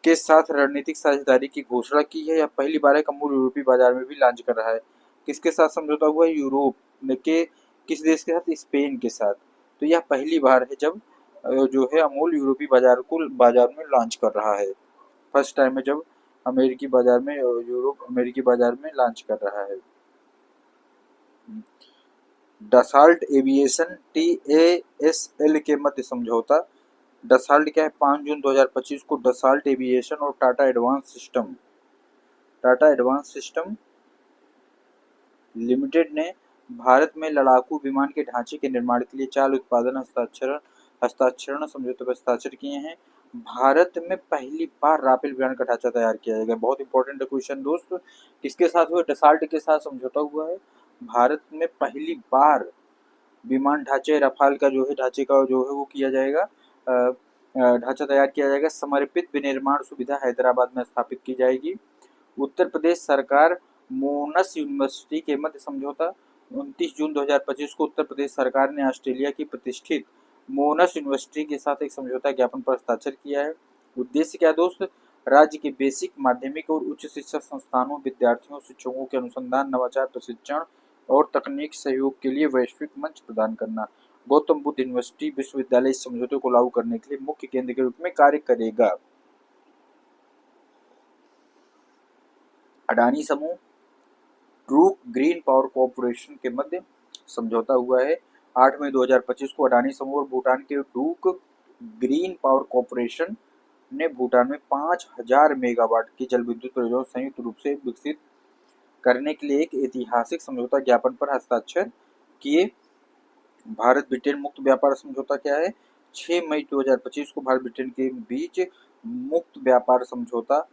के साथ रणनीतिक साझेदारी की घोषणा की है। यह पहली बार है कि अमूल यूरोपीय बाजार में भी लॉन्च कर रहा है। किसके साथ समझौता हुआ है? यूरोप के किस देश के साथ? स्पेन के साथ। तो यह पहली बार है जब जो है अमूल यूरोपीय बाजार में लॉन्च कर रहा है। फर्स्ट टाइम है जब अमेरिकी बाजार में लॉन्च कर रहा है। डसाल्ट एविएशन TASL के मध्य समझौता डसाल्ट क्या है, 5 जून 2025 को डसाल्ट एविएशन और टाटा एडवांस सिस्टम लिमिटेड ने भारत में लड़ाकू विमान के ढांचे के निर्माण के लिए 4 उत्पादन हस्ताक्षरण समझौते पर हस्ताक्षर किए हैं। भारत में पहली बार राफेल विमान का ढांचा तैयार किया जाएगा। बहुत इंपॉर्टेंट क्वेश्चन दोस्त, किसके साथ हुआ, डसाल्ट के साथ समझौता हुआ है। भारत में पहली बार विमान ढांचे रफाल का जो है ढांचे का जो है वो किया जाएगा, ढांचा तैयार किया जाएगा। समर्पित विनिर्माण सुविधा हैदराबाद में स्थापित की जाएगी। उत्तर प्रदेश सरकार मोनस यूनिवर्सिटी के मध्य समझौता, 29 जून 2025 को उत्तर प्रदेश सरकार ने ऑस्ट्रेलिया की प्रतिष्ठित मोनस यूनिवर्सिटी के साथ एक समझौता ज्ञापन पर हस्ताक्षर किया है। उद्देश्य क्या दोस्त, राज्य के बेसिक, माध्यमिक और उच्च शिक्षा संस्थानों, विद्यार्थियों, शिक्षकों के अनुसंधान, नवाचार, प्रशिक्षण और तकनीक सहयोग के लिए वैश्विक मंच प्रदान करना। गौतम बुद्ध यूनिवर्सिटी विश्वविद्यालय इस समझौते को लागू करने के लिए मुख्य केंद्र के रूप में कार्य करेगा। अडानी समूह ड्रूक ग्रीन पावर कॉर्पोरेशन के मध्य समझौता हुआ है। 8 मई 2025 को अडानी समूह और भूटान के ड्रूक ग्रीन पावर कॉर्पोरेशन ने भूटान में 5000 मेगावाट की जल विद्युत परियोजना संयुक्त रूप से विकसित करने के लिए एक ऐतिहासिक समझौता ज्ञापन पर हस्ताक्षर किए। भारत ब्रिटेन मुक्त व्यापार समझौता क्या है, 6 मई 2025 को भारत ब्रिटेन के बीच मुक्त व्यापार समझौता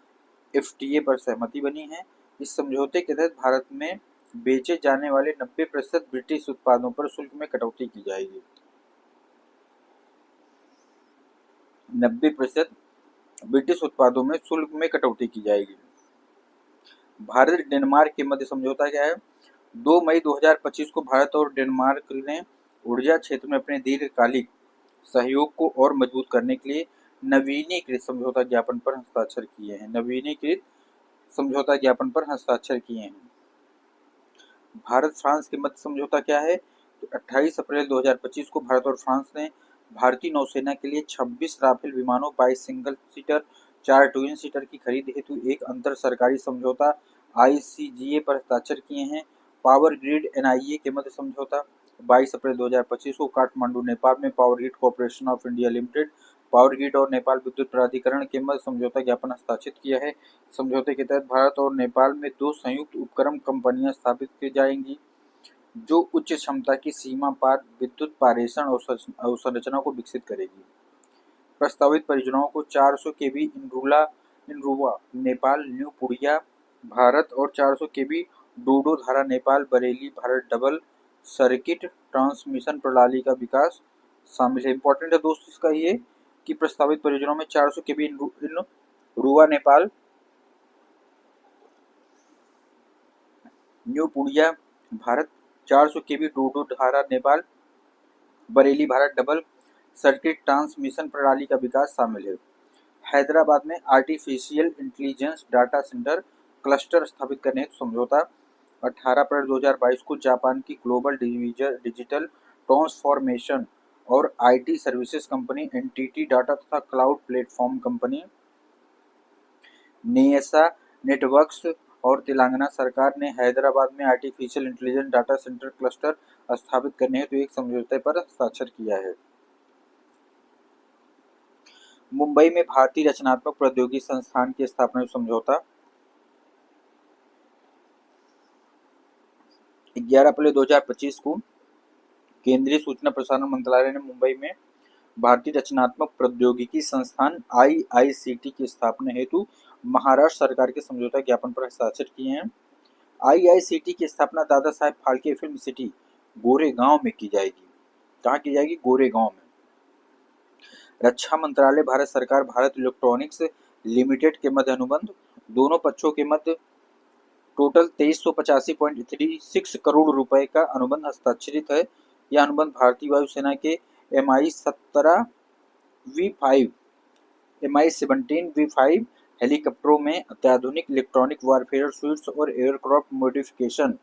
FTA पर सहमति बनी है। इस समझौते के तहत भारत में बेचे जाने वाले 90% ब्रिटिश उत्पादों पर शुल्क में कटौती की जाएगी। 90% ब्रिटिश उत्पादों में शुल्क में कटौती की जाएगी। भारत डेनमार्क के मध्य समझौता क्या है, 2 मई 2025 को भारत और डेनमार्क ने ऊर्जा क्षेत्र में अपने दीर्घकालिक सहयोग को और मजबूत करने के लिए नवीनीकृत समझौता ज्ञापन पर हस्ताक्षर किए हैं। नवीनीकृत समझौता ज्ञापन पर हस्ताक्षर किए हैं। भारत फ्रांस के मध्य समझौता क्या है, तो 28 अप्रैल 2025 को भारत और फ्रांस ने भारतीय नौसेना के लिए 26 राफेल विमानों, 22 सिंगल सीटर, 4 ट्विन सीटर की खरीद हेतु एक अंतर सरकारी समझौता ICGA पर हस्ताक्षर किए हैं। पावर ग्रिड NIA के मध्य समझौता 22 अप्रैल 2025 को काठमांडू नेपाल में power grid corporation of India limited, power grid और नेपाल विद्युत प्राधिकरण के मध्य समझौता ज्ञापन हस्ताक्षरित किया है। समझौते के तहत भारत और नेपाल में 2 संयुक्त उपक्रम कंपनियां स्थापित की जाएंगी जो उच्च क्षमता की सीमा पार विद्युत पारेषण अवसंरचना को विकसित करेगी। प्रस्तावित परियोजनाओं को 400 kV इनरुवा नेपाल न्यू पुड़िया भारत और 400 kV डोडो धारा Nepal Bareilly Bharat double circuit transmission प्रणाली का विकास शामिल है। इंपॉर्टेंट है दोस्त इसका ये कि प्रस्तावित परियोजनाओं में 400 kV इनरुवा नेपाल न्यू पुड़िया भारत, 400 kV डोडो धारा Nepal Bareilly Bharat double circuit transmission प्रणाली का विकास शामिल है। हैदराबाद में artificial intelligence data centre cluster स्थापित करने हेतु समझौता 18 अप्रैल 2022 को जापान की ग्लोबल डिजिटल ट्रांसफॉर्मेशन और IT services company NTT data तथा क्लाउड प्लेटफॉर्म कंपनी नेएसा नेटवर्क्स और तेलंगाना सरकार ने हैदराबाद में artificial intelligence data centre cluster स्थापित करने हेतु एक समझौते पर हस्ताक्षर किया है। मुंबई में भारतीय रचनात्मक प्रौद्योगिकी संस्थान की स्थापना समझौता 11 अप्रैल 2025 को केंद्रीय सूचना प्रसारण मंत्रालय ने मुंबई में भारतीय रचनात्मक प्रौद्योगिकी संस्थान IICT की स्थापना हेतु महाराष्ट्र सरकार के समझौता ज्ञापन पर हस्ताक्षर किए हैं। IICT की स्थापना दादा साहेब फाल्के फिल्म सिटी गोरेगांव में की जाएगी। कहाँ की जाएगी, गोरेगांव में। रक्षा मंत्रालय भारत सरकार भारत इलेक्ट्रॉनिक्स लिमिटेड के मध्य अनुबंध, दोनों पक्षों के मध्य टोटल 2385.36 करोड़ रुपए का अनुबंध हस्ताक्षरित है। यह अनुबंध भारतीय वायुसेना के MI-17 V5 MI-17 V5 हेलीकॉप्टरों में अत्याधुनिक इलेक्ट्रॉनिक वारफेयर स्यूट्स और एयरक्राफ्ट मॉडिफिकेशन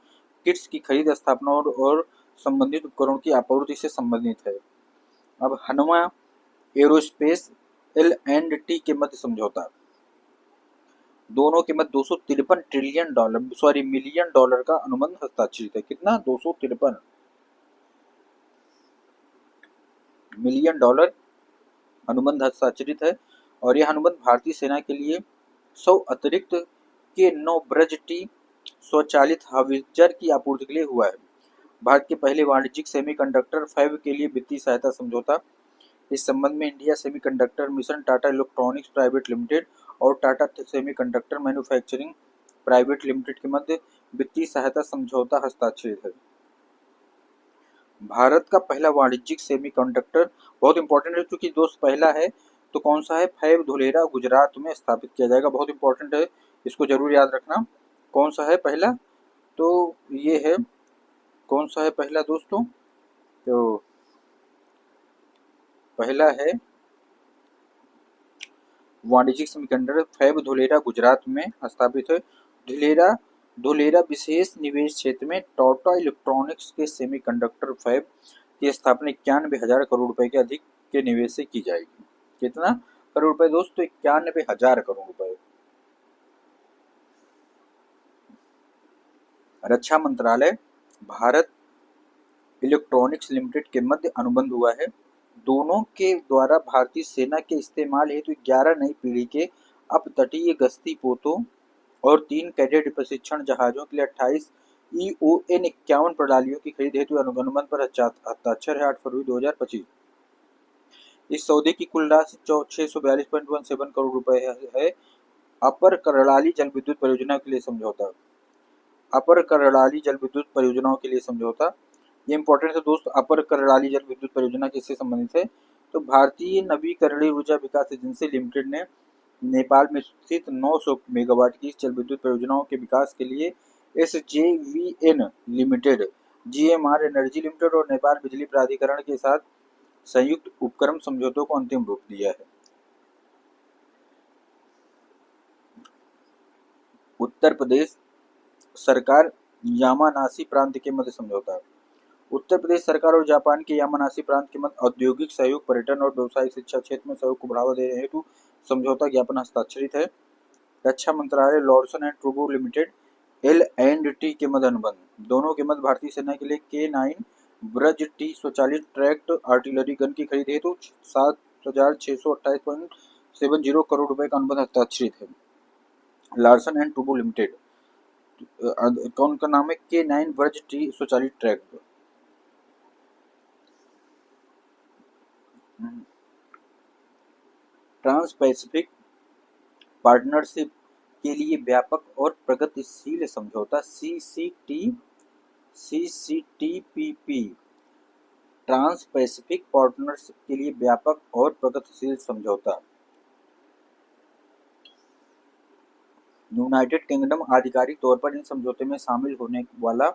किट्स की खरीद, स्थापना और संबंधित उपकरणों की आपूर्ति से संबंधित है। अब हनुमा एरोस्पेस L&T के मध्य समझौता, दोनों के मध्य 253 मिलियन डॉलर का अनुबंध हस्ताक्षरित है। कितना, 253 मिलियन डॉलर अनुबंध हस्ताक्षरित है और यह अनुबंध भारतीय सेना के लिए 100 अतिरिक्त के 9 ब्रज टी स्वचालित हावित्जर की आपूर्ति के लिए हुआ है। भारत के पहले वाणिज्यिक सेमीकंडक्टर फैब के लिए वित्तीय सहायता समझौता। इस संबंध में India semiconductor mission, Tata electronics private limited और Tata semiconductor manufacturing private limited के मध्य वित्तीय सहायता समझौता हस्ताक्षरित है। भारत का पहला वाणिज्यिक सेमीकंडक्टर बहुत इंपॉर्टेंट है, क्योंकि दोस्त पहला है तो कौन सा है, फैब धुलेरा गुजरात में स्थापित किया जाएगा। बहुत इंपॉर्टेंट है, इसको जरूर याद रखना। कौन सा है पहला, तो ये है, कौन सा है पहला दोस्तों, तो पहला है वाणिज्यिक सेमीकंडक्टर फैब धुलेरा गुजरात में स्थापित है। धुलेरा विशेष निवेश क्षेत्र में टाटा इलेक्ट्रॉनिक्स के सेमीकंडक्टर फैब की स्थापना 91,000 करोड़ रुपए के अधिक के निवेश से की जाएगी। कितना करोड़ रुपए दोस्तों, 91,000 करोड़ रुपए। रक्षा मंत्रालय भारत इलेक्ट्रॉनिक्स लिमिटेड के मध्य अनुबंध हुआ है। दोनों के द्वारा भारतीय सेना के इस्तेमाल हेतु 11 नई पीढ़ी के अपतटीय गश्ती पोतों और 3 कैडेट प्रशिक्षण जहाजों के लिए 28 EON 51 प्रणालियों की खरीद हेतु अनुबंध पर हस्ताक्षर है 8 फरवरी 2025। इस सौदे की कुल राशि 642.17 करोड़ रुपए है। अपर करड़ाली जल विद्युत परियोजना के लिए समझौता। अपर करड़ाली जल विद्युत परियोजनाओं के लिए समझौता, ये इंपॉर्टेंट है दोस्त। अपर करड़ाली जल विद्युत परियोजना किससे संबंधित है, तो भारतीय नवीकरणीय ऊर्जा विकास एजेंसी लिमिटेड ने नेपाल में स्थित 900 मेगावाट की जल विद्युत परियोजनाओं के विकास के लिए SJVN limited, GMR energy limited और नेपाल बिजली प्राधिकरण के साथ संयुक्त उपक्रम समझौतों को अंतिम रूप दिया है। उत्तर प्रदेश सरकार यामानासी प्रांत के मध्य समझौता। उत्तर प्रदेश सरकार और जापान के यामानासी प्रांत के मध्य औद्योगिक सहयोग, पर्यटन और व्यावसायिक शिक्षा क्षेत्र में सहयोग को बढ़ावा देने हेतु समझौता ज्ञापन हस्ताक्षरित है। रक्षा मंत्रालय Larsen and Toubro limited L&T के मध्य अनुबंध। दोनों के मध्य भारतीय सेना के लिए K9 ब्रज टी स्वचालित ट्रैक्ड आर्टिलरी गन की खरीद हेतु 7,628.70 करोड़ रुपए का अनुबंध हस्ताक्षरित है। लार्सन एंड टूब्रो लिमिटेड, कौन का नाम है, K9 ब्रज टी स्वचालित ट्रैक्ड। ट्रांस पैसिफिक पार्टनरशिप के लिए व्यापक और प्रगतिशील समझौता CCTPP। ट्रांस पैसिफिक पार्टनरशिप के लिए व्यापक और प्रगतिशील समझौता। यूनाइटेड किंगडम आधिकारिक तौर पर इन समझौते में शामिल होने वाला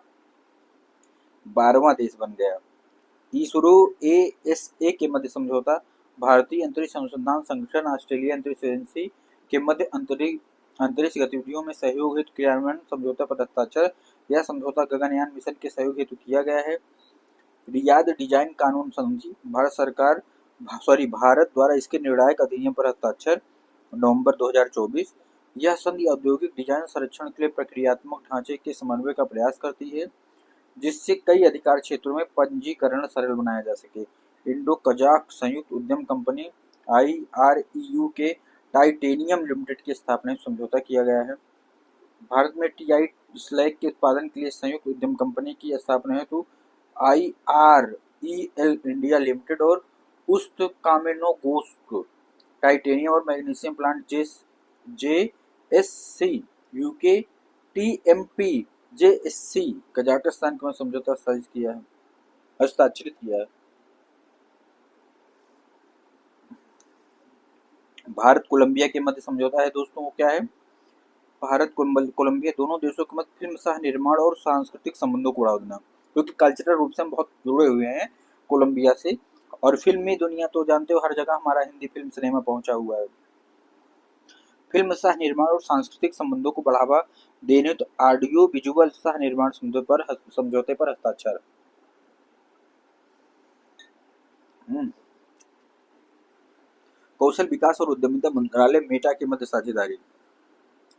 12वां देश बन गया। इसरो ASA के मध्य समझौता। भारतीय अंतरिक्ष अनुसंधान संगठन, ऑस्ट्रेलिया अंतरिक्ष एजेंसी के मध्य अंतरिक्ष गतिविधियों में सहयोग हेतु क्रियान्वयन समझौता पर हस्ताक्षर। यह समझौता गगनयान मिशन के सहयोग हेतु किया गया है। रियाद डिजाइन कानून संधि भारत द्वारा इसके निर्णायक अधिनियम पर हस्ताक्षर नवंबर 2024। यह संधि औद्योगिक डिजाइन संरक्षण के लिए प्रक्रियात्मक ढांचे के समन्वय का प्रयास करती है, जिससे कई अधिकार क्षेत्रों में पंजीकरण सरल बनाया जा सके। इंडो कजाक संयुक्त उद्यम कंपनी IREU के टाइटेनियम लिमिटेड की स्थापना में समझौता किया गया है। भारत में TI स्लैग के उत्पादन के लिए संयुक्त उद्यम कंपनी की स्थापना हेतु IREL इंडिया लिमिटेड और उस्त कामेनोगोस्क टाइटेनियम और magnesium plant JSC UK TMP JSC Kazakhstan के समझौता हस्ताक्षरित किया है। भारत कोलंबिया के मध्य समझौता है दोस्तों, वो क्या है, भारत कोलंबिया दोनों देशों के मध्य फिल्म सह निर्माण और सांस्कृतिक संबंधों को बढ़ावा देना, क्योंकि कल्चरल रूप से हम बहुत जुड़े हुए हैं कोलंबिया से। और फिल्मी दुनिया तो जानते हो, हर जगह हमारा हिंदी फिल्म सिनेमा पहुंचा हुआ है। फिल्म सह निर्माण और सांस्कृतिक संबंधों को बढ़ावा देने तो ऑडियो विजुअल सह निर्माण समझौते पर हस्ताक्षर। कौशल विकास और उद्यमिता मंत्रालय मेटा के मध्य साझेदारी।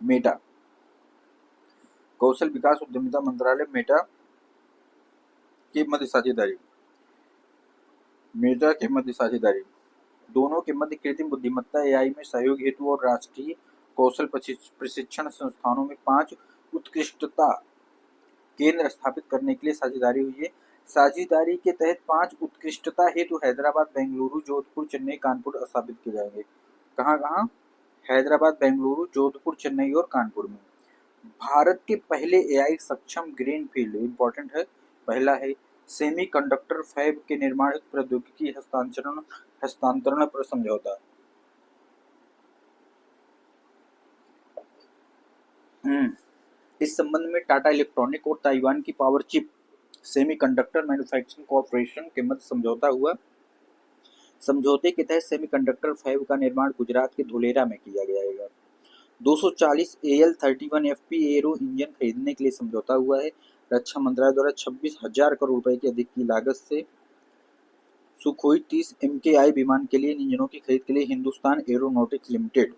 मेटा, कौशल विकास उद्यमिता मंत्रालय मेटा के मध्य साझेदारी। मेटा के मध्य साझेदारी दोनों के मध्य कृत्रिम बुद्धिमत्ता एआई में सहयोग हेतु और राष्ट्रीय कौशल प्रशिक्षण संस्थानों में 5 उत्कृष्टता केंद्र स्थापित करने के लिए साझेदारी हुई है। साझेदारी के तहत 5 उत्कृष्टता हेतु हैदराबाद, बेंगलुरु, जोधपुर, चेन्नई, कानपुर स्थापित किए जाएंगे। कहाँ कहाँ? हैदराबाद, बेंगलुरु, जोधपुर, चेन्नई और कानपुर में। भारत के पहले एआई सक्षम ग्रीनफील्ड, इंपॉर्टेंट है, पहला है सेमीकंडक्टर फैब के निर्माण हेतु प्रौद्योगिकी हस्तांतरण पर समझौता। इस संबंध में टाटा इलेक्ट्रॉनिक और ताइवान की power chip semiconductor manufacturing corporation के मध्य समझौता हुआ। समझौते के तहत सेमीकंडक्टर फैब का निर्माण गुजरात के धुलेरा में किया जाएगा। 240 AL-31 FP एरो इंजन खरीदने के लिए समझौता हुआ है। रक्षा मंत्रालय द्वारा 26,000 करोड़ रुपए की अधिक की लागत से सुखोई 30 MKI विमान के लिए इन इंजनों की खरीद के लिए हिंदुस्तान एरोनॉटिक्स लिमिटेड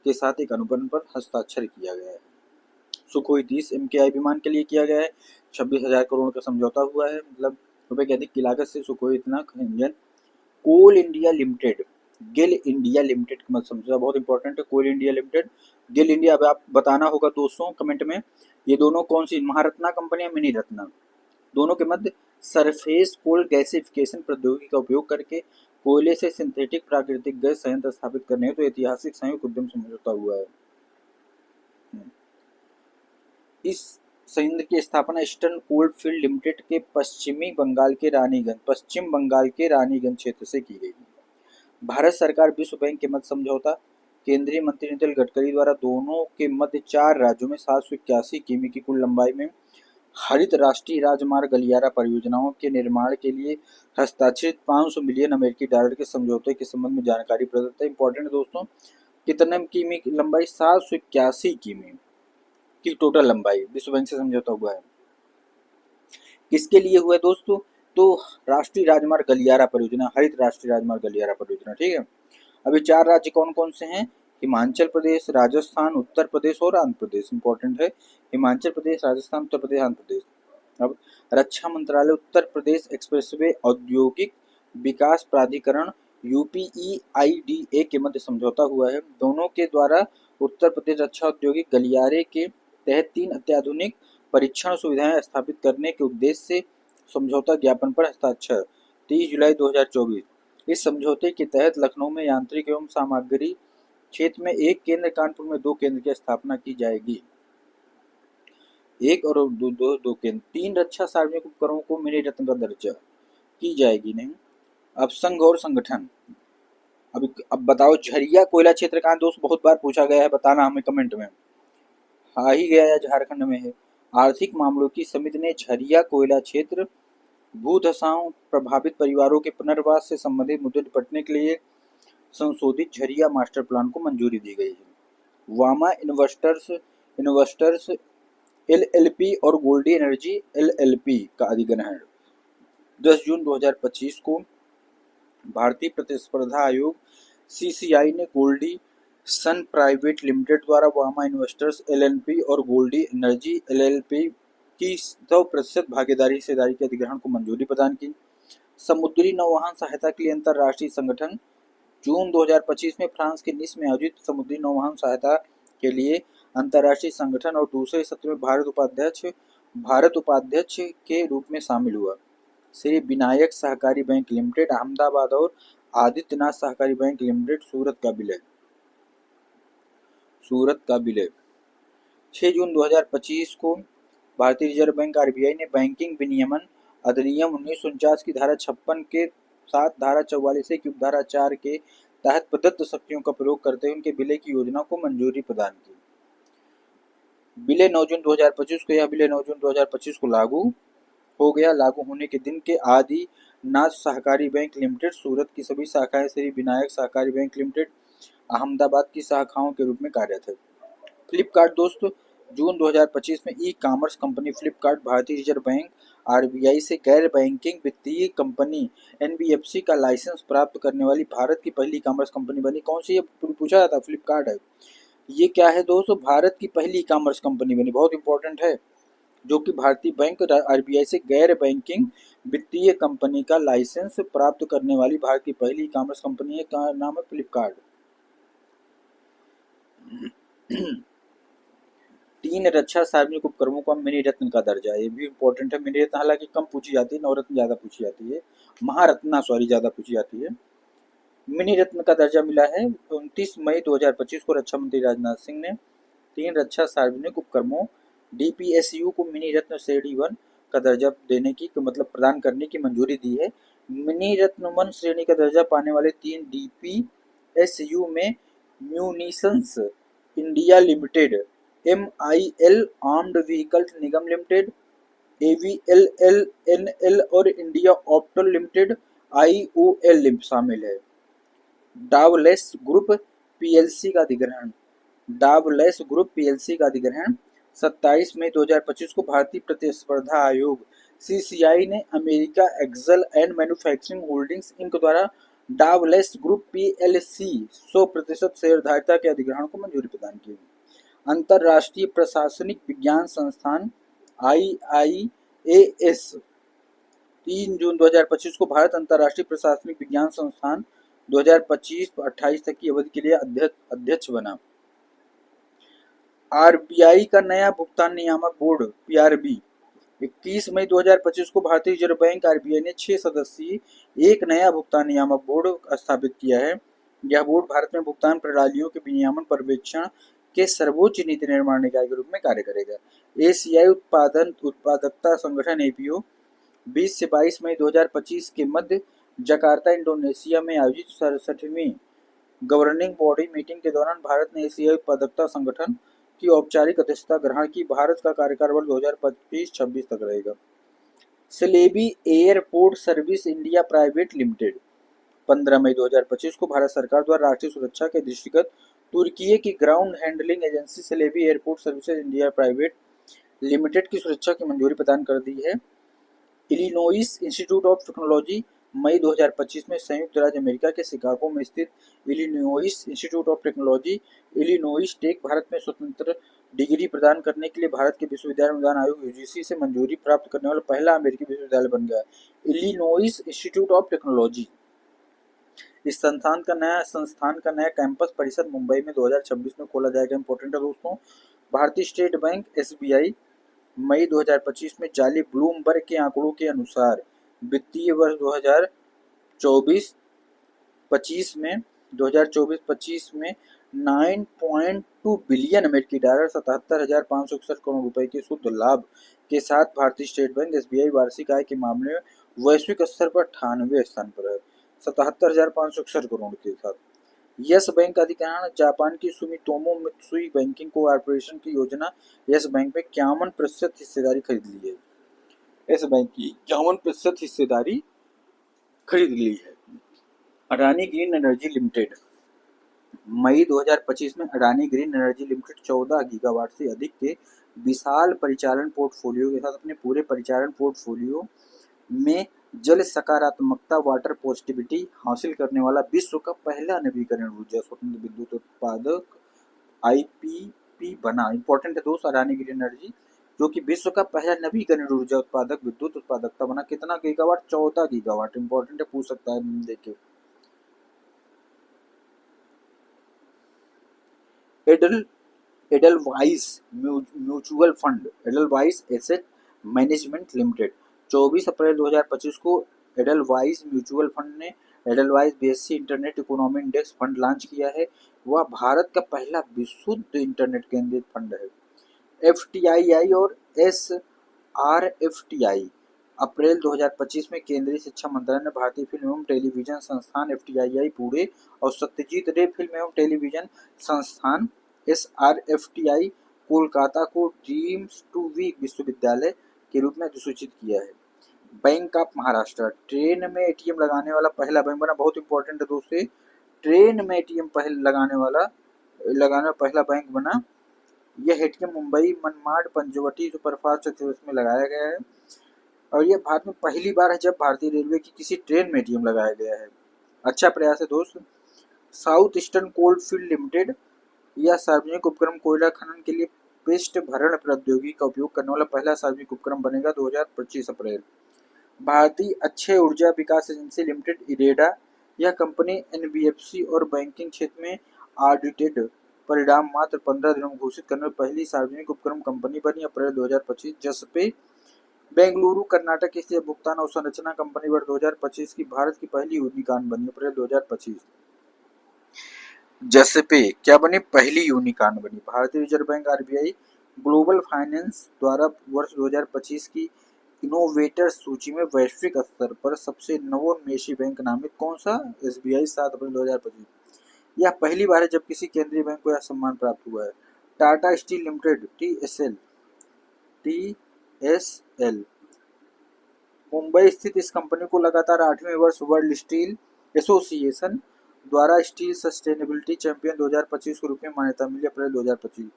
के साथ एक अनुबंध पर हस्ताक्षर किया गया है। सुखोई 30 MKI विमान के लिए किया गया है। 26,000 करोड़ का समझौता हुआ है, मतलब रुपए की अधिक की लागत से सुखोई इतना इंजन। कोल इंडिया लिमिटेड, गेल इंडिया लिमिटेड का मत समझना, बहुत इंपॉर्टेंट है। कोल इंडिया लिमिटेड, गेल इंडिया, अब आप बताना होगा दोस्तों कमेंट में, ये दोनों कौन सी महारत्ना कंपनी है, मिनी रत्ना। दोनों के मध्य सरफेस कोल गैसिफिकेशन प्रौद्योगिकी का उपयोग करके कोयले से सिंथेटिक प्राकृतिक गैस संयंत्र स्थापित करने हेतु तो ऐतिहासिक संयुक्त उद्यम समझौता हुआ है। इस संयंत्र की स्थापना ईस्टर्न कोल फील्ड लिमिटेड के पश्चिम बंगाल के रानीगंज क्षेत्र से की गई। भारत सरकार विश्व बैंक के मध्य समझौता। केंद्रीय मंत्री नितिन गडकरी द्वारा दोनों के मध्य 4 राज्यों में 781 किमी की कुल लंबाई में हरित राष्ट्रीय राजमार्ग गलियारा परियोजनाओं के निर्माण के लिए हस्ताक्षरित 500 मिलियन अमेरिकी डॉलर के समझौते के संबंध में जानकारी प्रदत्त है। इंपॉर्टेंट दोस्तों, कितने किमी की लंबाई? 781 किमी की टोटल लंबाई विश्व बैंक से समझौता हुआ है। किसके लिए हुआ है दोस्तों? तो राष्ट्रीय राजमार्ग गलियारा परियोजना, हरित राष्ट्रीय राजमार्ग गलियारा परियोजना, ठीक है। अभी 4 राज्य कौन कौन से हैं? हिमाचल प्रदेश, राजस्थान, उत्तर प्रदेश और आंध्र प्रदेश। इंपॉर्टेंट है, हिमाचल प्रदेश, राजस्थान, उत्तर प्रदेश, आंध्र प्रदेश। अब रक्षा मंत्रालय उत्तर प्रदेश एक्सप्रेसवे औद्योगिक विकास प्राधिकरण UPEIDA के मध्य समझौता हुआ है। दोनों के द्वारा उत्तर प्रदेश रक्षा औद्योगिक गलियारे के तहत 3 अत्याधुनिक परीक्षण सुविधाएं स्थापित करने के उद्देश्य से समझौता ज्ञापन पर हस्ताक्षर 30 जुलाई 2024। इस समझौते के तहत लखनऊ में यांत्रिक एवं सामग्री क्षेत्र में 1 केंद्र, कानपुर में 2 केंद्र की स्थापना की जाएगी। 1 और 2 केंद्र। 3 रक्षा सार्वजनिक उपकरणों को मिनी रत्न का दर्जा की जाएगी। नहीं, अब संघ और संगठन। अब बताओ झरिया कोयला क्षेत्र कहाँ दोस्त? बहुत बार पूछा गया है, बताना हमें कमेंट में। आ ही गया या झारखंड में है। आर्थिक मामलों की समिति ने झरिया कोयला क्षेत्र भूधसाओं प्रभावित परिवारों के पुनर्वास से संबंधित मुद्दे निपटने के लिए संशोधित झरिया मास्टर प्लान को मंजूरी दी गई है। वामा इन्वेस्टर्स LLP और गोल्डी एनर्जी LLP का अधिग्रहण 10 जून 2025 को भारतीय प्रतिस्पर्धा आयोग CCI ने गोल्डी सन प्राइवेट लिमिटेड द्वारा वामा इन्वेस्टर्स LLP और गोल्डी एनर्जी LLP की 100% भागीदारी हिस्सेदारी के अधिग्रहण को मंजूरी प्रदान की। समुद्री नौवहन सहायता के लिए अंतर्राष्ट्रीय संगठन जून 2025 में फ्रांस के निस में आयोजित समुद्री नौवहन सहायता के लिए अंतर्राष्ट्रीय संगठन और दूसरे सत्र में भारत उपाध्यक्ष के रूप में शामिल हुआ। श्री विनायक सहकारी बैंक लिमिटेड अहमदाबाद और आदित्यनाथ सहकारी बैंक लिमिटेड सूरत का विलय 6 जून 2025 को भारतीय रिजर्व बैंक RBI ने बैंकिंग विनियमन अधिनियम 1949 की धारा 56 के साथ धारा 44 की उपधारा 4 के तहत प्रदत्त शक्तियों का प्रयोग करते हुए उनके विलय की योजना को मंजूरी प्रदान की। विलय 9 जून 2025 को, यह विलय 9 जून 2025 को लागू हो गया। लागू होने के दिन के आदिनाथ सहकारी बैंक लिमिटेड सूरत की सभी शाखाएं श्री विनायक सहकारी बैंक लिमिटेड अहमदाबाद की शाखाओं के रूप में कार्यरत है। फ्लिपकार्ट दोस्तों, जून 2025 में ई-कॉमर्स कंपनी फ्लिपकार्ट भारतीय रिजर्व बैंक RBI से गैर बैंकिंग वित्तीय कंपनी NBFC का लाइसेंस प्राप्त करने वाली भारत की पहली ई-कॉमर्स कंपनी बनी। कौन सी? ये पूछा जाता, फ्लिपकार्ट है। ये क्या है दोस्तों? भारत की पहली ई-कॉमर्स कंपनी बनी, बहुत इंपॉर्टेंट है। जो कि भारतीय बैंक आरबीआई से गैर बैंकिंग वित्तीय कंपनी का लाइसेंस प्राप्त करने वाली भारत की पहली ई कॉमर्स कंपनी है। का नाम है फ्लिपकार्ट। 3 रक्षा सार्वजनिक उपक्रमों का मिनी रत्न का दर्जा, ये भी इंपॉर्टेंट है। मिनी रत्न हालांकि कम पूछी जाती है, नवरत्न ज्यादा पूछी जाती है, महारत्ना सॉरी ज्यादा पूछी जाती है। मिनी रत्न का दर्जा मिला है 29 मई 2025 को रक्षा मंत्री राजनाथ सिंह ने 3 रक्षा सार्वजनिक उपक्रमों डीपीएसयू को मिनी रत्न श्रेणी 1 का दर्जा देने की मतलब प्रदान करने की मंजूरी दी है। मिनी रत्न 1 श्रेणी का दर्जा पाने वाले 3 डीपीएसयू में munitions India limited, MIL armoured vehicles Nigam limited, AVLLNL और इंडिया ऑप्टल लिमिटेड IOL शामिल है। डावलेस ग्रुप पीएलसी का अधिग्रहण, डावलेस ग्रुप पीएलसी का अधिग्रहण 27 मई 2025 को भारतीय प्रतिस्पर्धा आयोग CCI ने America Excel and manufacturing holdings Inc द्वारा डावलेस ग्रुप पीएलसी 100% शेयरधारिता के अधिग्रहण को मंजूरी प्रदान की। अंतरराष्ट्रीय प्रशासनिक विज्ञान संस्थान IIAS 3 जून 2025 को भारत अंतरराष्ट्रीय प्रशासनिक विज्ञान संस्थान 2025-28 तक की अवधि के लिए अध्यक्ष बना। आरबीआई का नया भुगतान नियामक बोर्ड PRB 21 मई 2025 को भारतीय रिजर्व बैंक आरबीआई ने 6 सदस्यीय एक नया भुगतान नियामक बोर्ड स्थापित किया है। यह बोर्ड भारत में भुगतान प्रणालियों के विनियमन पर्यवेक्षण के सर्वोच्च नीति निर्माण निकाय के रूप में कार्य करेगा। एशियाई उत्पादकता संगठन APO 20 से 22 मई 2025 के मध्य जकार्ता इंडोनेशिया में आयोजित 67वीं गवर्निंग बॉडी मीटिंग के दौरान भारत ने एशियाई उत्पादकता संगठन की औपचारिक अध्यक्षता ग्रहण की। भारत का कार्यकाल 2025-26 तक रहेगा। Syllable airport service India private limited 15 मई 2025 को भारत सरकार द्वारा राष्ट्रीय सुरक्षा के दृष्टिगत तुर्की की ground handling agency Celebi airport services India private limited की सुरक्षा की मंजूरी प्रदान कर दी है। इलिनोइस इंस्टीट्यूट ऑफ टेक्नोलॉजी मई 2025 में संयुक्त राज्य अमेरिका के शिकागो में स्थित Illinois Institute of Technology Illinois Tech Bharat में स्वतंत्र डिग्री प्रदान करने के लिए भारत के विश्वविद्यालय अनुदान आयोग UGC से मंजूरी प्राप्त करने वाला पहला अमेरिकी विश्वविद्यालय बन गया। इलिनोइस इंस्टीट्यूट ऑफ टेक्नोलॉजी इस संस्थान का नया कैंपस परिसर मुंबई में 2026 में खोला जाएगा। इंपॉर्टेंट है दोस्तों। भारतीय स्टेट बैंक SBI मई 2025 में जाली ब्लूमबर्ग के आंकड़ों के अनुसार वित्तीय वर्ष 2024-25 में 9.2 बिलियन अमेरिकी डॉलर 77,561 करोड़ रुपए के शुद्ध लाभ के साथ भारतीय स्टेट बैंक SBI वार्षिक आय के मामले में वैश्विक स्तर पर 98वें स्थान पर है 77,561 करोड़ के साथ। यस बैंक का अधिग्रहण, जापान की सुमितोमो मित्सुई बैंकिंग कॉर्पोरेशन की योजना यस बैंक में 51% हिस्सेदारी खरीद ली है। यस बैंक की 51% हिस्सेदारी खरीद ली है। अडानी ग्रीन एनर्जी लिमिटेड मई 2025 में Adani green energy limited 14 gigawatt से अधिक के विशाल परिचालन पोर्टफोलियो के साथ अपने पूरे परिचालन पोर्टफोलियो में जल सकारात्मकता वाटर पॉजिटिविटी हासिल करने वाला विश्व का पहला नवीकरण ऊर्जा स्वतंत्र विद्युत उत्पादक IPP बना। इंपॉर्टेंट है दोस्त, अडानी ग्रीन एनर्जी जो कि विश्व का पहला नवीकरण ऊर्जा उत्पादक विद्युत उत्पादकता बना। कितना गीगावाट? 14 गीगावाट। इंपॉर्टेंट है, पूछ सकता है। देखिए Edelweiss mutual fund Edelweiss asset management limited 24 अप्रैल 2025 को एडलवाइस म्यूचुअल फंड ने Edelweiss BSE internet economy index fund launch किया है। वह भारत का पहला विशुद्ध इंटरनेट केंद्रित फंड है। FTII और SRFTI अप्रैल 2025 में केंद्रीय शिक्षा मंत्रालय ने भारतीय फिल्म एवं टेलीविजन संस्थान FTII पुणे और सत्यजीत रे फिल्म एवं टेलीविजन संस्थान SRFTI कोलकाता को ड्रीम्स टू वीक विश्वविद्यालय के रूप में अधिसूचित किया है। बैंक ऑफ महाराष्ट्र ट्रेन में ATM लगाने वाला पहला बैंक बना। बहुत इंपॉर्टेंट है दोस्तों, ट्रेन में ATM लगाने वाला पहला बैंक बना। यह ATM Mumbai Manmad Panchavati superfast express में लगाया गया है और यह भारत में पहली बार है जब भारतीय रेलवे की किसी ट्रेन में ATM लगाया गया है। अच्छा प्रयास है दोस्त। South Eastern coal field limited यह सार्वजनिक उपक्रम कोयला खनन के लिए पृष्ठ भरण प्रौद्योगिकी का उपयोग करने वाला पहला सार्वजनिक उपक्रम बनेगा 2025 अप्रैल। भारतीय अक्षय ऊर्जा विकास एजेंसी लिमिटेड इरेडा, यह कंपनी एनबीएफसी और बैंकिंग क्षेत्र में ऑडिटेड परिणाम मात्र 15 दिनों में घोषित करने वाली पहली सार्वजनिक उपक्रम कंपनी बनी अप्रैल 2025। जसपे बेंगलुरु कर्नाटक स्थित भुगतान अवसंरचना कंपनी वर्ष 2025 की भारत की पहली यूनिकॉर्न बनी अप्रैल 2025। जसपे क्या बनी? पहली यूनिकॉर्न बनी। भारतीय reserve bank RBI global finance द्वारा वर्ष 2025 की इनोवेटर्स सूची में वैश्विक स्तर पर सबसे नवोन्मेषी बैंक नामित कौन सा? एसबीआई 7 अप्रैल 2025। यह पहली बार है जब किसी केंद्रीय बैंक को यह सम्मान प्राप्त हुआ है। Tata steel limited TSL Mumbai स्थित इस कंपनी को लगातार 8वें वर्ष वर्ल्ड स्टील एसोसिएशन द्वारा स्टील सस्टेनेबिलिटी चैंपियन 2025 के रूप में मान्यता मिली अप्रैल 2025।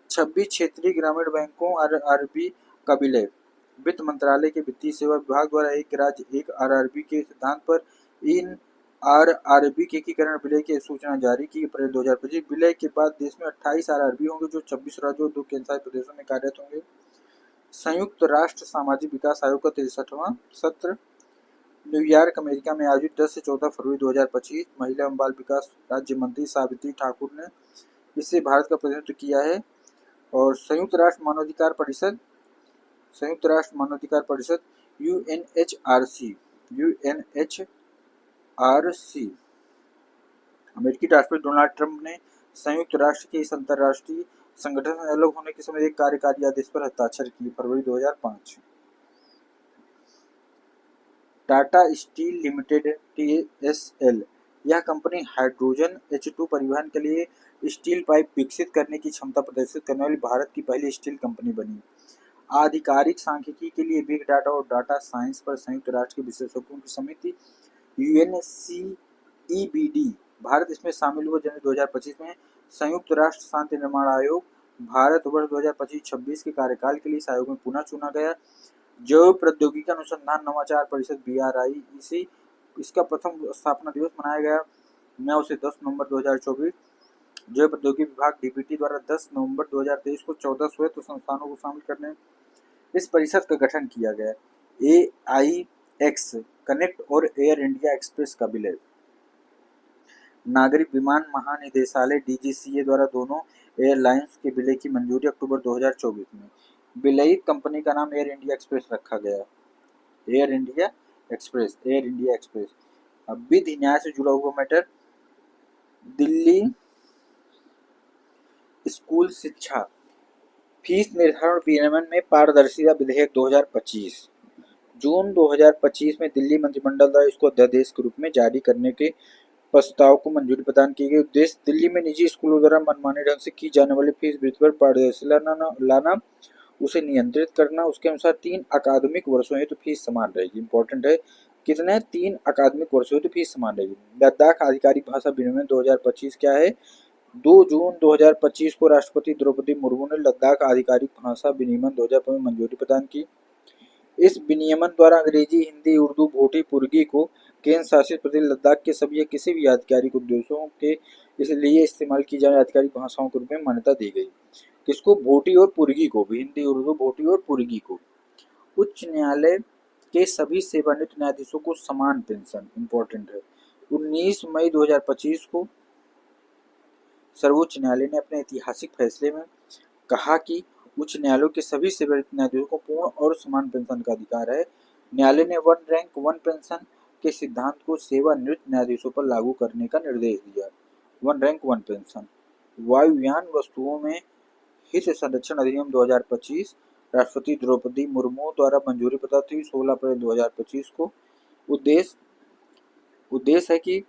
26 क्षेत्रीय ग्रामीण बैंकों आरआरबी का विलय। वित्त मंत्रालय के वित्तीय सेवा विभाग द्वारा एक राज्य एक आरआरबी के सिद्धांत पर इन आरआरबी के एकीकरण विलय की सूचना जारी की अप्रैल 2025। विलय के बाद देश में 28 आरआरबी होंगे जो 26 राज्यों और 2 केंद्रशासित प्रदेशों में कार्यरत होंगे। संयुक्त राष्ट्र सामाजिक विकास आयोग का 63वां सत्र न्यूयॉर्क अमेरिका में आयोजित 10 से 14 फरवरी 2025। महिला एवं बाल विकास राज्य मंत्री सावित्री ठाकुर ने इससे भारत का प्रतिनिधित्व किया है। और संयुक्त राष्ट्र मानवाधिकार परिषद यूएनएचआरसी अमेरिकी राष्ट्रपति डोनाल्ड ट्रंप ने संयुक्त राष्ट्र के इस अंतर्राष्ट्रीय संगठन से अलग होने के समय एक कार्यकारी आदेश पर हस्ताक्षर किए फरवरी 2005। टाटा स्टील लिमिटेड टीएसएल, यह कंपनी हाइड्रोजन H2 परिवहन के लिए स्टील पाइप विकसित करने की क्षमता प्रदर्शित करने वाली भारत की पहली स्टील कंपनी बनी। आधिकारिक सांख्यिकी के लिए बिग डाटा और डाटा साइंस पर संयुक्त राष्ट्र के विशेषज्ञों की समिति यूएनसीईबीडी भारत इसमें शामिल हुआ। जनवरी 2025 में संयुक्त राष्ट्र शांति निर्माण आयोग भारत वर्ष 2025-26 के कार्यकाल के लिए इस आयोग में पुनः चुना गया। जैव प्रौद्योगिकी अनुसंधान नवाचार परिषद BRIEC, इसका प्रथम स्थापना दिवस मनाया गया 9 से 10 नवंबर 2024। जैव प्रौद्योगिकी विभाग DPT द्वारा 10 नवंबर 2023 को 14 स्वायत्त संस्थानों को शामिल करने इस परिषद का गठन किया गया। AIX कनेक्ट और एयर इंडिया एक्सप्रेस का विलय। नागरिक विमान महानिदेशालय DGCA द्वारा दोनों एयरलाइंस के विलय की मंजूरी अक्टूबर 2024 में। विलयित कंपनी का नाम एयर इंडिया एक्सप्रेस रखा गया। Air India express. अब विधि न्याय से जुड़ा हुआ मैटर, दिल्ली स्कूल शिक्षा फीस निर्धारण विनियमन में पारदर्शिता विधेयक 2025। जून 2025 में दिल्ली मंत्रिमंडल द्वारा इसको अध्यादेश के रूप में जारी करने के प्रस्ताव को मंजूरी प्रदान की गई। उद्देश्य दिल्ली में निजी स्कूलों द्वारा मनमाने ढंग से की जाने वाली फीस वृद्धि पर पारदर्शिता लाना, उसे नियंत्रित करना। उसके अनुसार 3 अकादमिक वर्षों हेतु फीस समान रहेगी। इंपॉर्टेंट है, कितने? 3 अकादमिक वर्षों हेतु फीस समान रहेगी। लद्दाख आधिकारिक भाषा विनियमन 2025 क्या है? 2 जून 2025 को राष्ट्रपति द्रौपदी मुर्मू ने लद्दाख आधिकारिक भाषा विनियमन 2025 में मंजूरी प्रदान की। इस विनियमन द्वारा अंग्रेजी, हिंदी, उर्दू, भोटी, पुर्गी को केंद्र शासित प्रदेश लद्दाख के सभी या किसी भी आधिकारिक उद्देश्यों के इसलिए इस्तेमाल की जाने आधिकारिक भाषाओं के रूप में मान्यता दी गई। किसको? भोटी और पुर्गी को भी, हिंदी, उर्दू, भोटी और पुर्गी को। उच्च न्यायालय के सभी सेवानिवृत्त न्यायाधीशों को समान पेंशन। इंपॉर्टेंट है। 19 मई 2025 को सर्वोच्च न्यायालय ने अपने ऐतिहासिक फैसले में कहा कि उच्च न्यायालयों के सभी सेवानिवृत्त न्यायाधीशों को पूर्ण और समान पेंशन का अधिकार है। न्यायालय ने 1 रैंक 1 पेंशन के सिद्धांत को सेवानिवृत्त न्यायाधीशों पर लागू करने का निर्देश दिया। 1 रैंक 1 पेंशन। वायुयान वस्तुओं में हित संरक्षण अधिनियम 2025 राष्ट्रपति द्रौपदी मुर्मू द्वारा मंजूरी प्रदान हुई 16 अप्रैल 2025 को। उद्देश्य है कि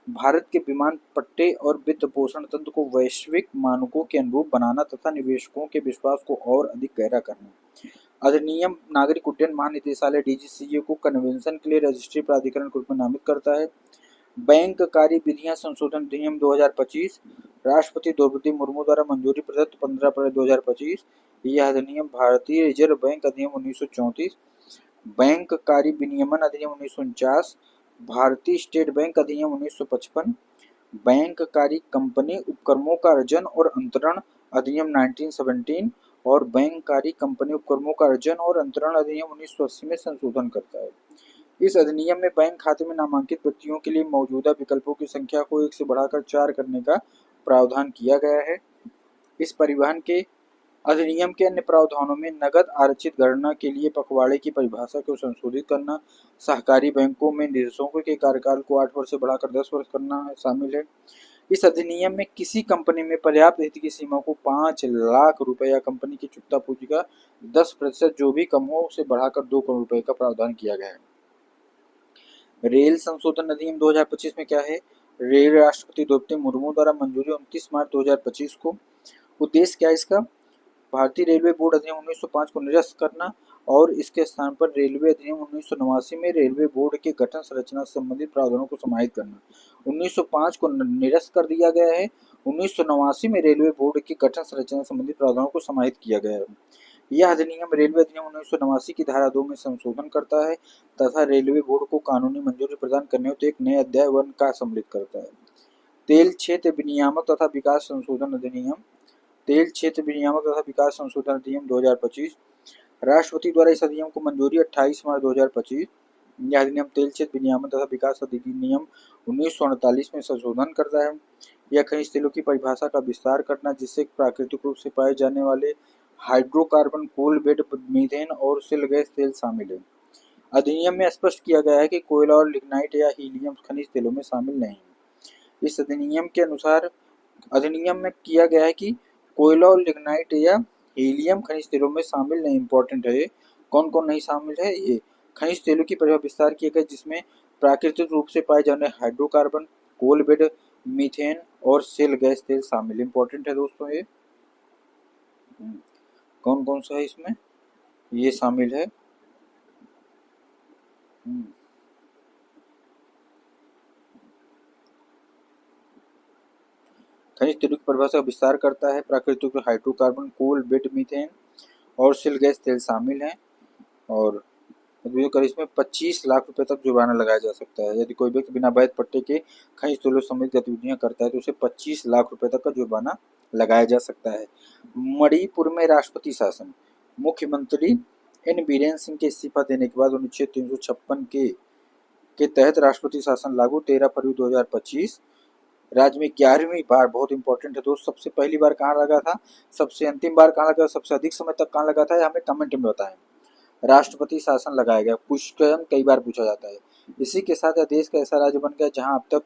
भारत के विमान पट्टे और वित्त पोषण तंत्र को वैश्विक मानकों के अनुरूप बनाना तथा निवेशकों के विश्वास को और अधिक गहरा करना। अधिनियम नागरिक उड्डयन महानिदेशालय DGCA को कन्वेंशन के लिए रजिस्ट्री प्राधिकरण के रूप में नामित करता है। बैंक कार्य विधियां संशोधन अधिनियम 2025 राष्ट्रपति द्रौपदी मुर्मू द्वारा मंजूरी प्रदत्त 15 अप्रैल 2025। यह अधिनियम भारतीय रिजर्व बैंक अधिनियम 1934, बैंक कार्य विनियमन अधिनियम 1949, भारतीय स्टेट बैंक अधिनियम 1955, बैंक कार्य कंपनी उपक्रमों का अर्जन और अंतरण अधिनियम 1917 और बैंककारी कंपनी उपक्रमों का अर्जन और अंतरण अधिनियम 1980 में संशोधन करता है। इस अधिनियम में बैंक खाते में नामांकित व्यक्तियों के लिए मौजूदा विकल्पों की संख्या को 1 से बढ़ाकर 4 करने का प्रावधान किया गया है। इस परिवहन के अधिनियम के अन्य प्रावधानों में नकद आरक्षित गणना के लिए पखवाड़े की परिभाषा को संशोधित करना, सहकारी बैंकों में निदेशकों के कार्यकाल को 8 वर्ष से बढ़ाकर 10 वर्ष करना शामिल है। इस अधिनियम में किसी कंपनी में पर्याप्त हित की सीमा को 5 लाख रुपए या कंपनी की चुकता पूंजी का 10% जो भी कम हो उसे बढ़ाकर 2 करोड़ रुपए का प्रावधान किया गया है। रेल संशोधन अधिनियम 2025 में क्या है? रेल राष्ट्रपति द्रौपदी मुर्मू द्वारा मंजूरी 29 मार्च 2025 को। उद्देश्य क्या है इसका? भारतीय रेलवे बोर्ड अधिनियम 1905 को निरस्त करना और इसके स्थान पर रेलवे अधिनियम 1989 में रेलवे बोर्ड के गठन संरचना से संबंधित प्रावधानों को समाहित करना। 1905 को निरस्त कर दिया गया है, 1989 में रेलवे बोर्ड के गठन संरचना से संबंधित प्रावधानों को समाहित किया गया है। यह अधिनियम रेलवे अधिनियम 1989 की धारा 2 में संशोधन करता है तथा रेलवे बोर्ड को कानूनी मंजूरी प्रदान करने हेतु एक नए अध्याय 1 का सम्मिलित करता है। तेल क्षेत्र विनियामक तथा विकास संशोधन अधिनियम, तेल क्षेत्र विनियामक तथा विकास संशोधन अधिनियम 2025। राष्ट्रपति द्वारा इस अधिनियम को मंजूरी 28 मार्च 2025। यह अधिनियम तेल क्षेत्र विनियामक तथा विकास अधिनियम 1948 में संशोधन करता है। यह खनिज तेलों की परिभाषा का विस्तार करना जिससे प्राकृतिक रूप से पाए जाने वाले हाइड्रोकार्बन, कोल बेड मीथेन और शिल गैस तेल शामिल है। अधिनियम में स्पष्ट किया गया है कि कोयला और लिग्नाइट या हीलियम खनिज तेलों में शामिल नहीं है। इस अधिनियम के अनुसार अधिनियम में किया गया है कि कोयला और लिग्नाइट या हीलियम खनिज तेलों में शामिल नहीं। इंपॉर्टेंट है, कौन कौन नहीं शामिल है? ये खनिज तेलों की परिभाषा विस्तार किया गया जिसमें प्राकृतिक रूप से पाए जाने हाइड्रोकार्बन, कोल बेड मीथेन और शेल गैस तेल शामिल। इंपॉर्टेंट है दोस्तों ये। कौन कौन सा है इसमें? ये शामिल है। खनिज तेलों की परिभाषा का विस्तार करता है। प्राकृतिक हाइड्रोकार्बन, कोल बेड मीथेन और शेल गैस तेल शामिल हैं और इसमें 25 लाख रुपए तक जुर्माना लगाया जा सकता है। यदि कोई व्यक्ति बिना वैध पट्टे के खनिज तेलों संबंधित गतिविधियां करता है तो उसे 25 लाख रुपए तक का जुर्माना लगाया जा सकता है। मणिपुर में राष्ट्रपति शासन, मुख्यमंत्री एन बीरेन सिंह के इस्तीफा देने के बाद अनुच्छेद 356 के तहत राष्ट्रपति शासन लागू 13 फरवरी 2025। राज्य में 11वीं बार, बहुत इंपॉर्टेंट है दोस्त, सबसे पहली बार कहाँ लगा था, सबसे अंतिम बार कहाँ लगा, सबसे अधिक समय तक कहाँ लगा था, हमें कमेंट में बताएं। राष्ट्रपति शासन लगाया गया। क्वेश्चन कई बार पूछा जाता है। इसी के साथ देश का ऐसा राज्य बन गया जहां अब तक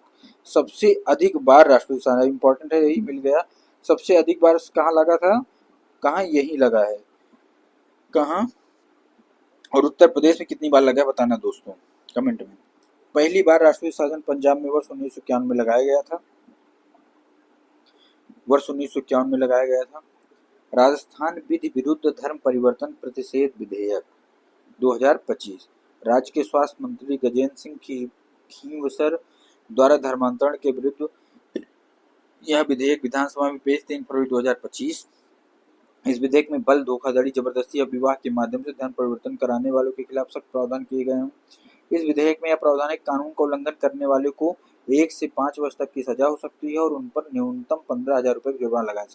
सबसे अधिक बार राष्ट्रपति शासन, इंपॉर्टेंट है, यही मिल गया। सबसे अधिक बार कहाँ लगा था, कहाँ, यही लगा है, कहाँ, और उत्तर प्रदेश में कितनी बार लगा बताना दोस्तों कमेंट में। पहली बार राष्ट्रपति शासन पंजाब में वर्ष 1951 में लगाया गया था, वर्ष 1951 में लगाया गया था। राजस्थान विधि विरुद्ध धर्म परिवर्तन प्रतिषेध विधेयक 2025, राज्य के स्वास्थ्य मंत्री गजेंद्र सिंह खींवसर द्वारा धर्मांतरण के विरुद्ध यह विधेयक विधानसभा में पेश 3 फरवरी 2025। इस विधेयक में बल, धोखाधड़ी, जबरदस्ती या विवाह के माध्यम से धर्म परिवर्तन कराने वालों के खिलाफ सख्त प्रावधान किए गए हैं। इस विधेयक में यह प्रावधान है कानून का उल्लंघन करने वाले को 1 से 5 वर्ष तक की सजा हो सकती है और उन पर न्यूनतम 15,000 रुपए का जुर्माना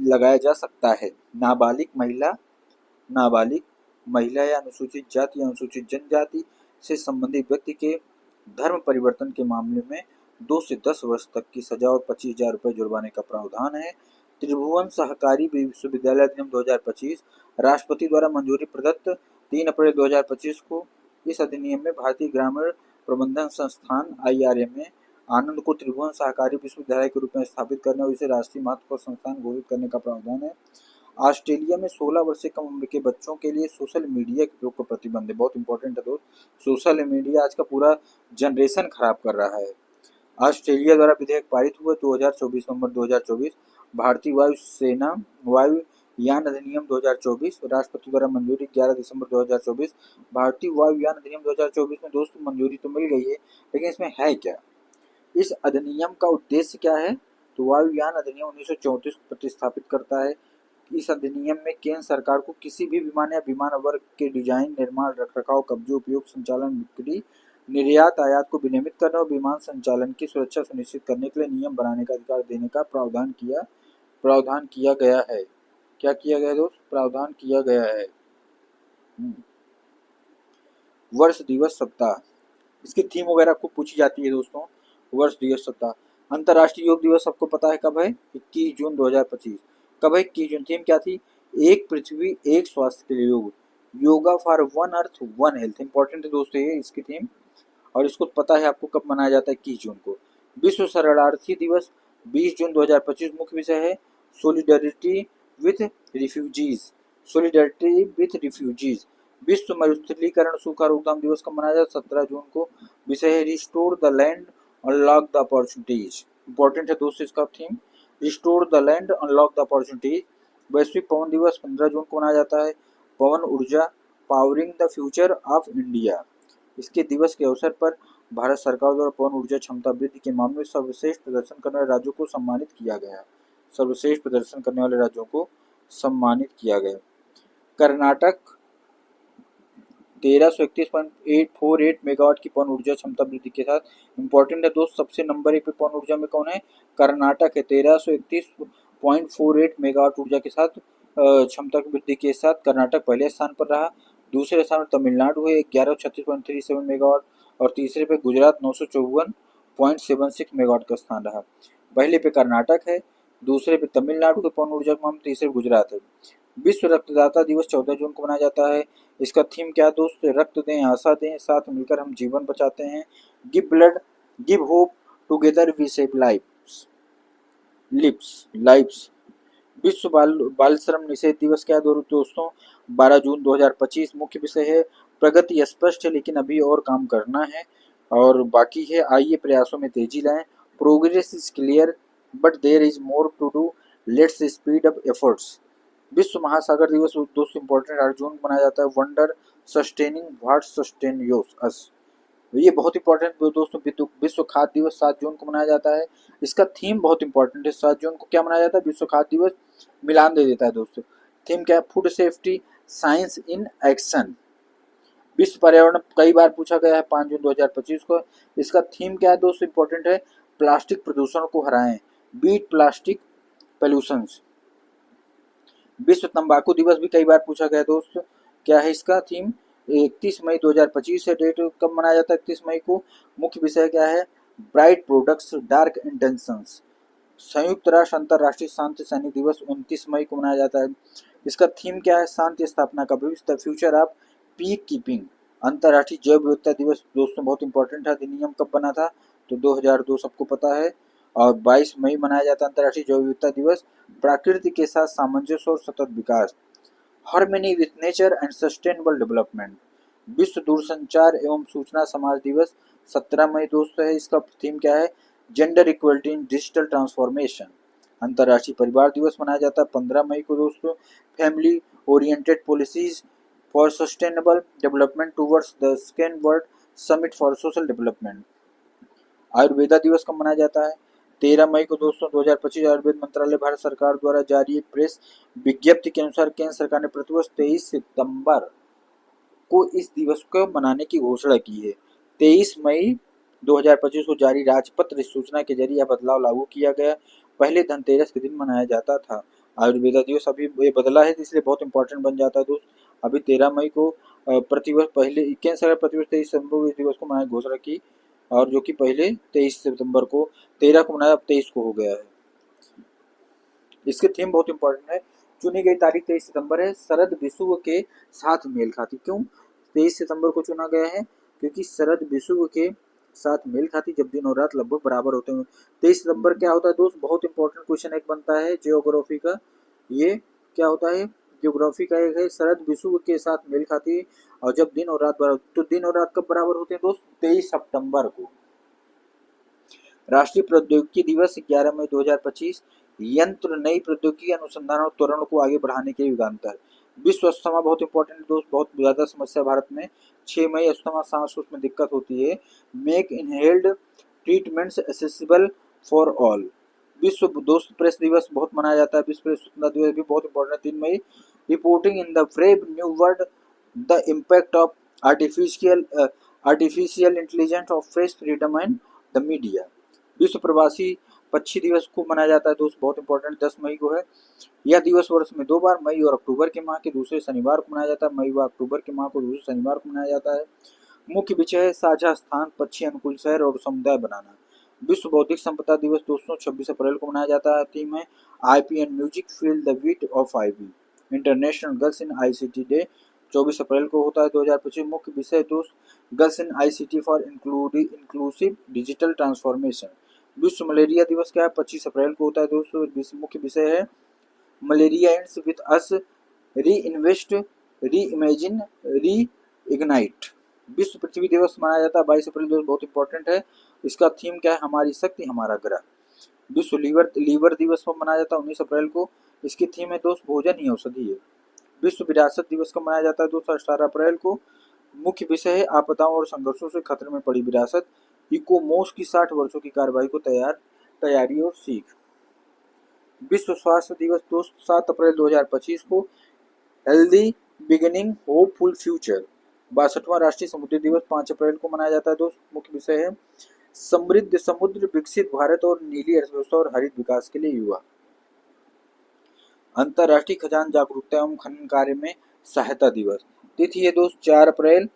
लगाया जा सकता है। नाबालिग महिला या अनुसूचित जाति या अनुसूचित जनजाति से संबंधित व्यक्ति के धर्म परिवर्तन के मामले में 2 से 10 वर्ष तक की सजा और 25,000 रुपए जुर्माने का प्रावधान है। त्रिभुवन सहकारी विश्वविद्यालय अधिनियम 2025, राष्ट्रपति द्वारा मंजूरी प्रदत्त 3 अप्रैल 2025 को। इस अधिनियम में भारतीय ग्रामीण प्रबंधन संस्थान IRM में आनंद को त्रिभुवन सहकारी विश्वविद्यालय के रूप में स्थापित करने और इसे राष्ट्रीय महत्व का संस्थान घोषित करने का प्रावधान है। ऑस्ट्रेलिया में 16 वर्ष से कम उम्र के बच्चों के लिए सोशल मीडिया के उपयोग पर प्रतिबंध है। बहुत इंपॉर्टेंट है दोस्त, सोशल मीडिया आज का पूरा जनरेशन खराब कर रहा है। ऑस्ट्रेलिया द्वारा विधेयक पारित हुआ 2024 नवंबर 2024। भारतीय वायुसेना वायुयान अधिनियम 2024, राष्ट्रपति द्वारा मंजूरी 11 दिसंबर 2024। भारतीय वायुयान अधिनियम 2024 में दोस्तों मंजूरी तो मिल गई है, लेकिन इसमें है क्या, इस अधिनियम का उद्देश्य क्या है? तो वायुयान अधिनियम 1934 को प्रतिस्थापित करता है। इस अधिनियम में केंद्र सरकार को किसी भी विमान या विमान वर्ग के डिजाइन, निर्माण, रखरखाव, कब्जे, उपयोग, संचालन, बिक्री, निर्यात, आयात को विनियमित करने और विमान संचालन की सुरक्षा सुनिश्चित करने के लिए नियम बनाने का अधिकार देने का प्रावधान किया गया है। क्या किया गया दोस्त, प्रावधान किया गया है। वर्ष दिवस सप्ताह, इसकी थीम वगैरह खूब पूछी जाती है दोस्तों। वर्ष दिवस सप्ताह, अंतर्राष्ट्रीय योग दिवस सबको पता है कब है, 21 जून 2025। कब है 21 जून, थीम क्या थी, एक पृथ्वी एक स्वास्थ्य के लिए योग, yoga for one earth one health, important है दोस्तों ये इसकी थीम। और इसको पता है आपको कब मनाया जाता है, 21 जून को। विश्व शरणार्थी दिवस 20 जून 2025, मुख्य विषय है solidarity with refugees, solidarity with refugees. विश्व मरुस्थलीकरण सूखा रोकथाम दिवस कब मनाया जाता है, 17 जून को, विषय है restore the land unlock the opportunities, important है दोस्तों इसका theme, restore the land unlock the opportunities. वैश्विक पवन दिवस 15 जून को मनाया जाता है, पवन ऊर्जा powering the future of India. इसके दिवस के अवसर पर भारत सरकार द्वारा पवन ऊर्जा क्षमता वृद्धि के मामले में सर्वश्रेष्ठ प्रदर्शन करने वाले राज्यों को सम्मानित किया गया, सर्वश्रेष्ठ प्रदर्शन करने वाले राज्यों को सम्मानित किया गया। कर्नाटक 1331.848 मेगावाट की पवन ऊर्जा क्षमता वृद्धि के साथ, इंपॉर्टेंट है दोस्त, सबसे नंबर 1 पे पवन ऊर्जा में कौन है, कर्नाटक है, 1331.48 मेगावाट ऊर्जा के साथ क्षमता की वृद्धि के साथ कर्नाटक पहले स्थान पर रहा। दूसरे स्थान पर तमिलनाडु है 1136.37 मेगावाट, और तीसरे पे गुजरात 954.76 मेगावाट का स्थान रहा। पहले पे कर्नाटक है, दूसरे पे तमिलनाडु के पवन ऊर्जा के मामले, तीसरे गुजरात है। विश्व रक्तदाता दिवस 14 जून को मनाया जाता है। इसका थीम क्या है दोस्त, रक्त दें आशा दें, साथ मिलकर हम जीवन बचाते हैं, give blood give hope together we save lives. विश्व बाल श्रम निषेध दिवस क्या है दोस्तों, 12 जून 2025, मुख्य विषय है प्रगति स्पष्ट है लेकिन अभी और काम करना है, और बाकी है आइए प्रयासों में तेजी लाएं, progress is clear but there is more to do, let's speed up efforts. विश्व महासागर दिवस दोस्तों इंपॉर्टेंट 8 जून को मनाया जाता है, वंडर सस्टेनिंग व्हाट सस्टेन योस अस, ये बहुत इंपॉर्टेंट दोस्तों। विश्व खाद्य दिवस 7 जून को मनाया जाता है, इसका थीम बहुत इंपॉर्टेंट है। 7 जून को क्या मनाया जाता है, विश्व खाद्य दिवस, मिलान दे देता है दोस्तों। थीम क्या है, food safety science in action. विश्व पर्यावरण कई बार पूछा गया है 5 जून 2025 को, इसका थीम क्या है दोस्तों, इंपॉर्टेंट है प्लास्टिक प्रदूषण को हराएं, बीट प्लास्टिक पोल्यूशंस। विश्व तंबाकू दिवस भी कई बार पूछा गया दोस्तों, क्या है इसका थीम, 31 मई 2025 है डेट, कब मनाया जाता है 31 मई को, मुख्य विषय क्या है ब्राइट प्रोडक्ट्स डार्क इंटेंशंस। संयुक्त राष्ट्र अंतर्राष्ट्रीय शांति सैनिक दिवस 29 मई को मनाया जाता है, इसका थीम क्या है शांति स्थापना का भविष्य, the future of peace keeping. अंतर्राष्ट्रीय जैव विविधता दिवस दोस्तों बहुत इंपॉर्टेंट है, अधिनियम कब बना था, तो 2002 सबको पता है, और 22 मई मनाया जाता है अंतर्राष्ट्रीय जैव विविधता दिवस, प्रकृति के साथ सामंजस्य और सतत विकास, harmony with nature and sustainable development. विश्व दूरसंचार एवं सूचना समाज दिवस 17 मई दोस्तों है, इसका थीम क्या है जेंडर इक्वलिटी इन डिजिटल ट्रांसफॉर्मेशन। अंतर्राष्ट्रीय परिवार दिवस मनाया जाता है 15 मई को दोस्तों, family oriented policies for sustainable development towards the second world summit for social development. Ayurveda दिवस कब मनाया जाता है, 13 मई को दोस्तों 2025, आयुर्वेद मंत्रालय भारत सरकार द्वारा जारी एक प्रेस विज्ञप्ति के अनुसार केंद्र सरकार ने प्रतिवर्ष 23 सितंबर को इस दिवस को मनाने की घोषणा की है। 23 मई 2025 को जारी राजपत्र सूचना के जरिए यह बदलाव लागू किया गया, पहले धनतेरस के दिन मनाया जाता था। आयुर्वेदा दिवस अभी ये बदला है इसलिए बहुत इंपॉर्टेंट बन जाता है दोस्त, अभी 13 मई को प्रतिवर्ष पहले केंद्र सरकार प्रतिवर्ष 23 सितंबर को इस दिवस को मनाने की घोषणा की, और जो कि पहले 23 सितंबर को 13 को मनाया, अब 23 को हो गया है। इसके थीम बहुत इंपॉर्टेंट है, चुनी गई तारीख 23 सितंबर है, शरद विषुव के साथ मेल खाती। क्यों 23 सितंबर को चुना गया है, क्योंकि शरद विषुव के साथ मेल खाती, जब दिन और रात लगभग बराबर होते हैं। 23 सितंबर क्या होता है दोस्त, बहुत इंपॉर्टेंट क्वेश्चन एक बनता है जियोग्राफी का, ये क्या होता है जियोग्राफी का एक है, शरद विषुव के साथ मेल खाती है, और जब दिन और रात बराबर, तो दिन और रात कब बराबर होते हैं दोस्त, 23 सितंबर को। राष्ट्रीय प्रौद्योगिकी दिवस 11 मई 2025, यंत्र नई प्रौद्योगिकी अनुसंधान और त्वरण को आगे बढ़ाने के लिए युगांतर। विश्व अस्थमा बहुत इंपॉर्टेंट दोस्त, बहुत ज्यादा समस्या भारत में, 6 मई अस्थमा सांस में दिक्कत होती है, make inhaled treatments accessible for all. विश्व दोस्त प्रेस दिवस बहुत मनाया जाता है, विश्व प्रेस स्वतंत्रता दिवस भी बहुत इंपॉर्टेंट है 3 मई, reporting in the brave new world the impact of artificial intelligence of press freedom and the media. विश्व प्रवासी पक्षी दिवस को मनाया जाता है दोस्त, बहुत इंपॉर्टेंट, 10 मई को है। यह दिवस वर्ष में 2 बार, मई और अक्टूबर के माह के दूसरे शनिवार को मनाया जाता है। मई व अक्टूबर के माह को दूसरे शनिवार को मनाया जाता है। मुख्य विषय है साझा स्थान, पक्षी अनुकूल शहर और समुदाय बनाना। विश्व बौद्धिक संपदा दिवस दोस्तों 26 अप्रैल को मनाया जाता है। थीम है IP and music feel the beat of IP. International Girls in ICT Day 24 अप्रैल को होता है 2025। मुख्य विषय दोस्त girls in ICT for inclusive digital transformation. विश्व मलेरिया दिवस क्या है, 25 अप्रैल को होता है दोस्तों। मुख्य विषय है मलेरिया एंड्स विद अस, री इन्वेस्ट, री इमेजिन, री इग्नाइट। विश्व पृथ्वी दिवस मनाया जाता है 22 अप्रैल दोस्तों, बहुत इंपॉर्टेंट है। इसका थीम क्या है, हमारी शक्ति हमारा ग्रह। विश्व लीवर दिवस को मनाया जाता है 19 अप्रैल को। इसकी थीम है दोस्त भोजन ही औषधि है। विश्व विरासत दिवस को मनाया जाता है दोस्तों 18 अप्रैल को। मुख्य विषय है आपदाओं और संघर्षों से खतरे में पड़ी विरासत। इकोमोस की 60 वर्षों की कार्रवाई को तैयारी और सीख। विश्व स्वास्थ्य दिवस दोस्त 7 अप्रैल 2025 को। Healthy beginning hopeful future. 62वां राष्ट्रीय समुद्री दिवस 5 अप्रैल को मनाया जाता है दोस्त। मुख्य विषय है समृद्ध समुद्र, विकसित भारत और नीली अर्थव्यवस्था और हरित विकास के लिए युवा। अंतर्राष्ट्रीय खजान जागरूकता एवं खनन कार्य में सहायता दिवस। तिथि है दोस्त 4 अप्रैल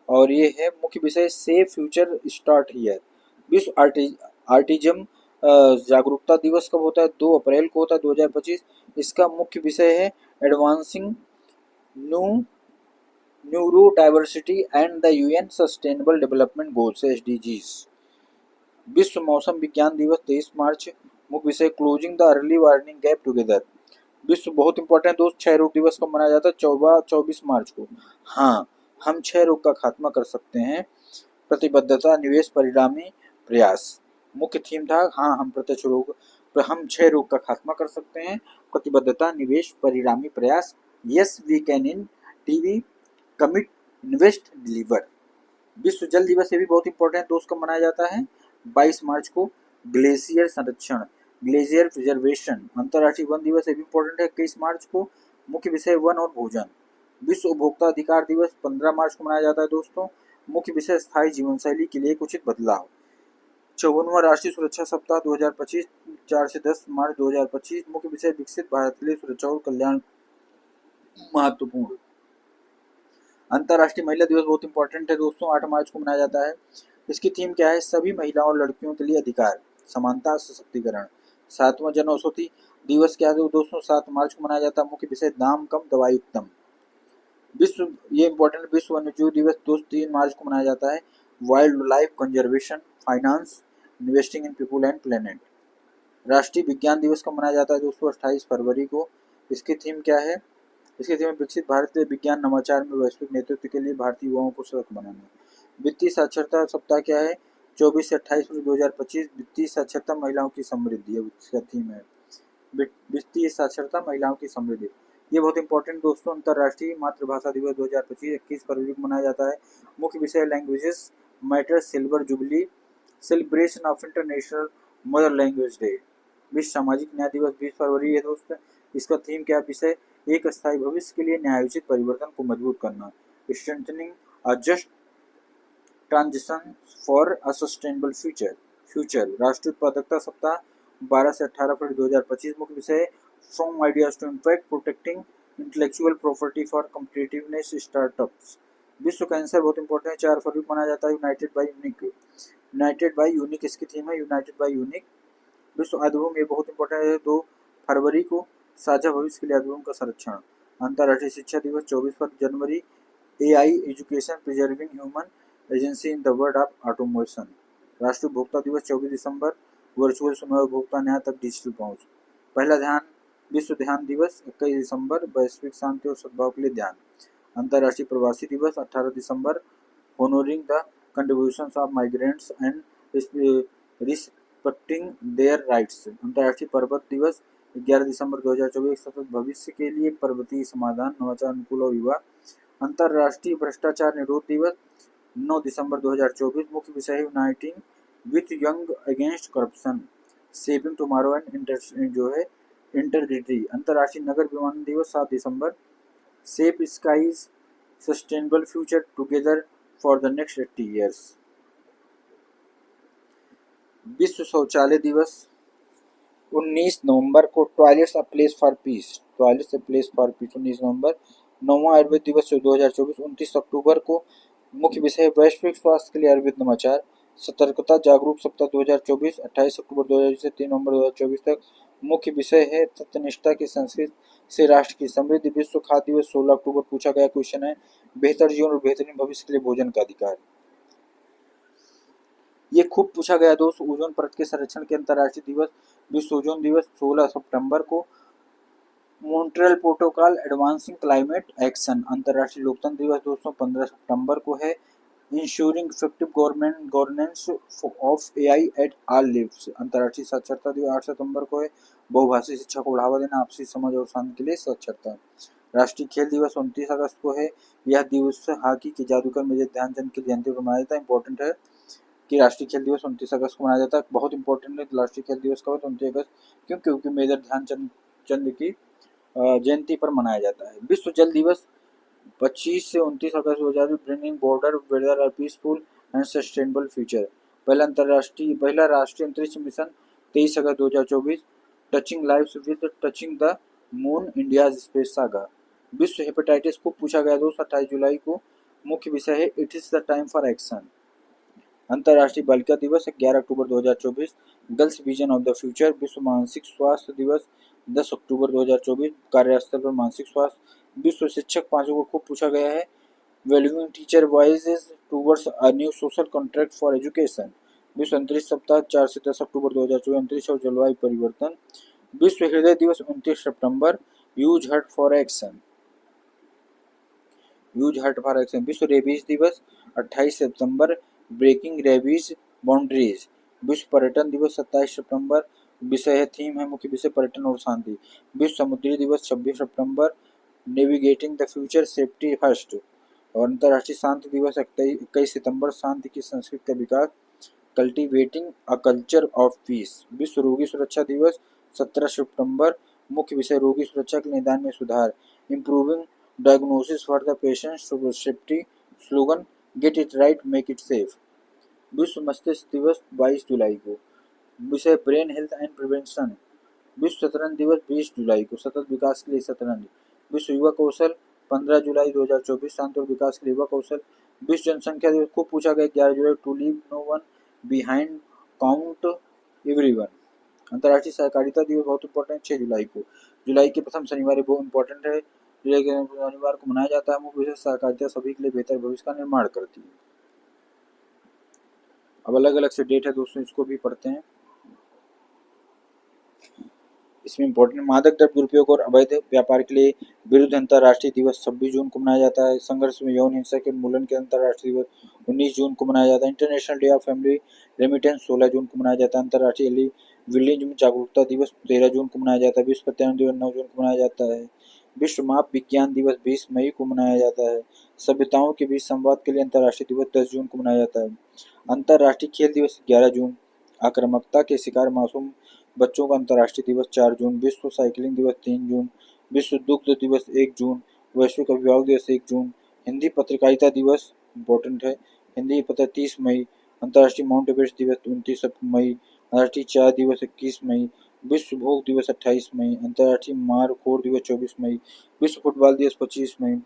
और ये है मुख्य विषय सेफ फ्यूचर स्टार्ट हियर। विश्व आर्टिजम जागरूकता दिवस कब होता है, 2 अप्रैल को होता है 2025। इसका मुख्य विषय है advancing neuro diversity and the UN sustainable development goals SDGs. विश्व मौसम विज्ञान दिवस 23 मार्च। मुख्य विषय closing the early warning gap together. विश्व बहुत इंपॉर्टेंट दोस्त क्षय रोग दिवस को मनाया जाता है 24 मार्च को। हाँ, हम क्षय रोग का खात्मा कर सकते हैं, प्रतिबद्धता निवेश परिणामी प्रयास। मुख्य थीम था हाँ हम क्षय रोग का खात्मा कर सकते हैं, प्रतिबद्धता निवेश परिणामी प्रयास। Yes we can end TB commit invest deliver. विश्व जल दिवस ये भी बहुत इंपॉर्टेंट दोस्त कब मनाया जाता है, 22 मार्च को। ग्लेशियर संरक्षण, ग्लेशियर प्रिजर्वेशन। अंतर्राष्ट्रीय वन दिवस ये भी इंपॉर्टेंट है 21 मार्च को। मुख्य विषय वन और भोजन। विश्व उपभोक्ता अधिकार दिवस 15 मार्च को मनाया जाता है दोस्तों। मुख्य विषय स्थायी जीवन शैली के लिए उचित बदलाव। 54वां राष्ट्रीय सुरक्षा सप्ताह 2025 4 से 10 मार्च 2025। मुख्य विषय विकसित भारत के लिए सुरक्षा और कल्याण महत्वपूर्ण। अंतर्राष्ट्रीय महिला दिवस बहुत इंपॉर्टेंट है दोस्तों, 8 मार्च को मनाया जाता है। इसकी थीम क्या है, सभी महिलाओं और लड़कियों के लिए अधिकार, समानता, सशक्तिकरण। 7वां जन औषधि दिवस क्या है दोस्तों, 7 मार्च को मनाया जाता है। मुख्य विषय दाम कम दवाई उत्तम। विश्व ये इंपॉर्टेंट विश्व वन्यजीव दिवस दोस्त 3 मार्च को मनाया जाता है। Wild life conservation, finance, investing in people and planet. राष्ट्रीय विज्ञान दिवस को मनाया जाता है दोस्तों 28 फरवरी को। इसकी थीम क्या है, इसके थीम विकसित भारत के विज्ञान नवाचार में वैश्विक नेतृत्व के लिए भारतीय युवाओं को सशक्त बनाना। वित्तीय साक्षरता सप्ताह क्या है, 24 से 28 फरवरी 2025। वित्तीय साक्षरता महिलाओं की समृद्धि है, इसका थीम है वित्तीय साक्षरता महिलाओं की समृद्धि। ये बहुत इंपॉर्टेंट दोस्तों। अंतर्राष्ट्रीय मातृभाषा दिवस 2025 21 फरवरी को मनाया जाता है। मुख्य विषय languages matter silver jubilee, celebration of international mother language day. विश्व सामाजिक न्याय दिवस 20 फरवरी है दोस्त। इसका थीम क्या विषय, एक स्थायी भविष्य के लिए न्यायोचित परिवर्तन को मजबूत करना, strengthening a just transition for a sustainable future. राष्ट्रीय उत्पादकता सप्ताह 12 से 18 फरवरी 2025। मुख्य विषय from ideas to impact, protecting intellectual property for competitiveness startups. विश्व कैंसर बहुत इंपॉर्टेंट है, 4 फरवरी को मनाया जाता है। यूनाइटेड बाय यूनिक इसकी थीम है, यूनाइटेड बाय यूनिक। विश्व आयुर्वेद ये बहुत इंपॉर्टेंट है, 2 फरवरी को। साझा भविष्य के लिए आयुर्वेद का संरक्षण। अंतर्राष्ट्रीय शिक्षा दिवस 24 जनवरी। AI education preserving human agency in the world of automation. राष्ट्रीय उपभोक्ता दिवस 24 दिसंबर। वर्चुअल सुनवाई उपभोक्ता न्याय तक डिजिटल पहुंच। पहला ध्यान विश्व ध्यान दिवस 21 दिसंबर, वैश्विक शांति और सद्भाव के लिए ध्यान। अंतर्राष्ट्रीय प्रवासी दिवस 18 दिसंबर, honouring the contributions of migrants and respecting their rights. अंतर्राष्ट्रीय पर्वत दिवस 11 दिसंबर 2024, सतत भविष्य के लिए पर्वतीय समाधान, नवाचार अनुकूल और युवा। अंतर्राष्ट्रीय भ्रष्टाचार निरोध दिवस 9 दिसंबर 2024। मुख्य विषय uniting with young against corruption, saving tomorrow and जो है इंटरग्रिटी। अंतर्राष्ट्रीय नगर विमानन दिवस 7 दिसंबर। Safe skies sustainable future together for the next 80 years. विश्व शौचालय दिवस 19 नवंबर को toilets a place for peace, toilets a place for peace 19 नवंबर। नौवां आयुर्वेद दिवस 2024 29 अक्टूबर को। मुख्य विषय वैश्विक स्वास्थ्य के लिए आयुर्वेद नवाचार। सतर्कता जागरूक सप्ताह 2024 28 अक्टूबर 2024 से 3 नवंबर 2024 तक। मुख्य विषय है तत्वनिष्ठा की संस्कृत से राष्ट्र की समृद्धि। विश्व खाद्य दिवस 16 अक्टूबर। पूछा गया क्वेश्चन है बेहतर जीवन और बेहतरीन भविष्य के लिए भोजन का अधिकार। ये खूब पूछा गया दोस्त। ओजोन परत के संरक्षण के अंतर्राष्ट्रीय दिवस। विश्व ओजोन दिवस 16 सितंबर को। Montreal protocol advancing climate action. अंतर्राष्ट्रीय लोकतंत्र दिवस दोस्तों 15 सितंबर को है। Ensuring effective government governance of AI at all levels. अंतर्राष्ट्रीय साक्षरता दिवस 8 सितंबर को है। बहुभाषी शिक्षा को बढ़ावा देना, आपसी समझ और शांति के लिए साक्षरता। राष्ट्रीय खेल दिवस 29 अगस्त को है। यह दिवस हॉकी के जादूगर मेजर ध्यानचंद की जयंती पर मनाया जाता है। इंपॉर्टेंट है कि राष्ट्रीय खेल दिवस 29 अगस्त को मनाया जाता है। बहुत इंपॉर्टेंट है राष्ट्रीय खेल दिवस कब है 29 अगस्त, क्योंकि मेजर ध्यानचंद की जयंती पर मनाया जाता है। विश्व जल दिवस 25 से 29 अगस्त 2020। Bringing border weather are peaceful and sustainable future. पहला राष्ट्रीय अंतरिक्ष मिशन 23 अगस्त 2024। Touching lives with touching the moon India space saga. विश्व हेपेटाइटिस को पूछा गया दोस्त 28 जुलाई को। मुख्य विषय है it is the time for action. अंतर्राष्ट्रीय बालिका दिवस 11 अक्टूबर 2024। Girls vision of the future. विश्व मानसिक स्वास्थ्य दिवस 10 अक्टूबर 2024। कार्यस्थल पर मानसिक स्वास्थ्य। विश्व शिक्षक 5 को खूब पूछा गया है। Valuing teacher voices towards a new social contract for education. विश्व अंतरिक्ष सप्ताह 4 से 10 अक्टूबर 2024। अंतरिक्ष और जलवायु परिवर्तन। विश्व हृदय दिवस 29 सितंबर। Use heart for action. विश्व रेबीज दिवस 28 सितंबर। Breaking rabies boundaries. विश्व पर्यटन दिवस 27 सितंबर। विषय है थीम है मुख्य विषय पर्यटन और शांति। विश्व समुद्री दिवस 26 सितंबर। Navigating the future safety first. और अंतर्राष्ट्रीय शांति दिवस 21 सितंबर। शांति की संस्कृति का विकास। Cultivating a culture of peace. विश्व रोगी सुरक्षा दिवस 17 सितंबर। मुख्य विषय रोगी सुरक्षा के निदान में सुधार। Improving diagnosis for the patient safety. Slogan get it right make it safe. विश्व मस्तिष्क दिवस 22 जुलाई को। विषय ब्रेन हेल्थ एंड प्रिवेंशन। विश्व शतरंज दिवस 20 जुलाई को। सतत विकास के लिए शतरंज। विश्व युवा कौशल 15 जुलाई 2024। शांति और विकास के लिए युवा कौशल। विश्व जनसंख्या दिवस को पूछा गया 11 जुलाई। To leave no one behind count everyone. अंतर्राष्ट्रीय सहकारिता दिवस बहुत इंपॉर्टेंट 6 जुलाई को। जुलाई के प्रथम शनिवार बहुत इंपॉर्टेंट है। जुलाई के शनिवार को मनाया जाता है। मुख्य विशेष सहकारिता सभी के लिए बेहतर भविष्य का निर्माण करती है। अब अलग अलग से डेट है दोस्तों, इसको भी पढ़ते हैं। इसमें इंपॉर्टेंट मादक द्रव्य दुरुपयोग और अवैध व्यापार के लिए विरुद्ध अंतर्राष्ट्रीय दिवस 26 जून को मनाया जाता है। संघर्ष में यौन हिंसा के उन्मूलन के अंतर्राष्ट्रीय दिवस 19 जून को मनाया जाता है। International day of family remittance 16 जून को मनाया जाता है। अंतर्राष्ट्रीय विलियम जागरूकता दिवस 13 जून को मनाया जाता है। विश्व पर्यावरण दिवस 9 जून को मनाया जाता है। विश्व माप विज्ञान दिवस 20 मई को मनाया जाता है। सभ्यताओं के बीच संवाद के लिए अंतर्राष्ट्रीय दिवस 10 जून को मनाया जाता है। अंतर्राष्ट्रीय खेल दिवस 11 जून। आक्रामकता के शिकार मासूम बच्चों का अंतर्राष्ट्रीय दिवस 4 जून। विश्व साइकिलिंग दिवस 3 जून। विश्व दुग्ध दिवस 1 जून। वैश्विक अभिभावक दिवस 1 जून। हिंदी पत्रकारिता दिवस इम्पोर्टेंट है। हिंदी पत्र 30 मई। अंतर्राष्ट्रीय माउंट एवरेस्ट दिवस 29 मई। अंतर्राष्ट्रीय चाय दिवस 21 मई। विश्व भोग दिवस 28 मई। अंतर्राष्ट्रीय मारखोर दिवस 24 मई। विश्व फुटबॉल दिवस 25 मई।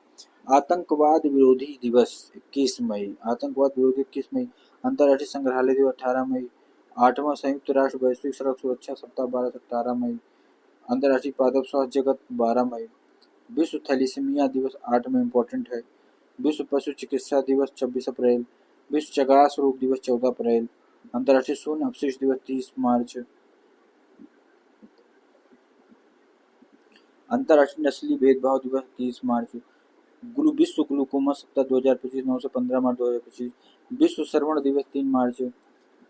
आतंकवाद विरोधी दिवस 21 मई। आतंकवाद विरोधी 21 मई। अंतर्राष्ट्रीय संग्रहालय दिवस 18 मई। 8वां संयुक्त राष्ट्र वैश्विक सड़क सुरक्षा सप्ताह 12 से 18 मई। अंतर्राष्ट्रीय पादप स्वास्थ्य जगत 12 मई। विश्व थैलीसीमिया दिवस 8 में इम्पोर्टेंट है। विश्व पशु चिकित्सा दिवस 26 अप्रैल। विश्व चगास रोग दिवस 14 अप्रैल। अंतर्राष्ट्रीय शून्य अपशिष्ट दिवस 30 मार्च। अंतर्राष्ट्रीय नस्ली भेदभाव दिवस 30 मार्च। विश्व ग्लूकोमा सप्ताह 2025 9 से 15 मार्च 2025। विश्व श्रवण दिवस 3 मार्च।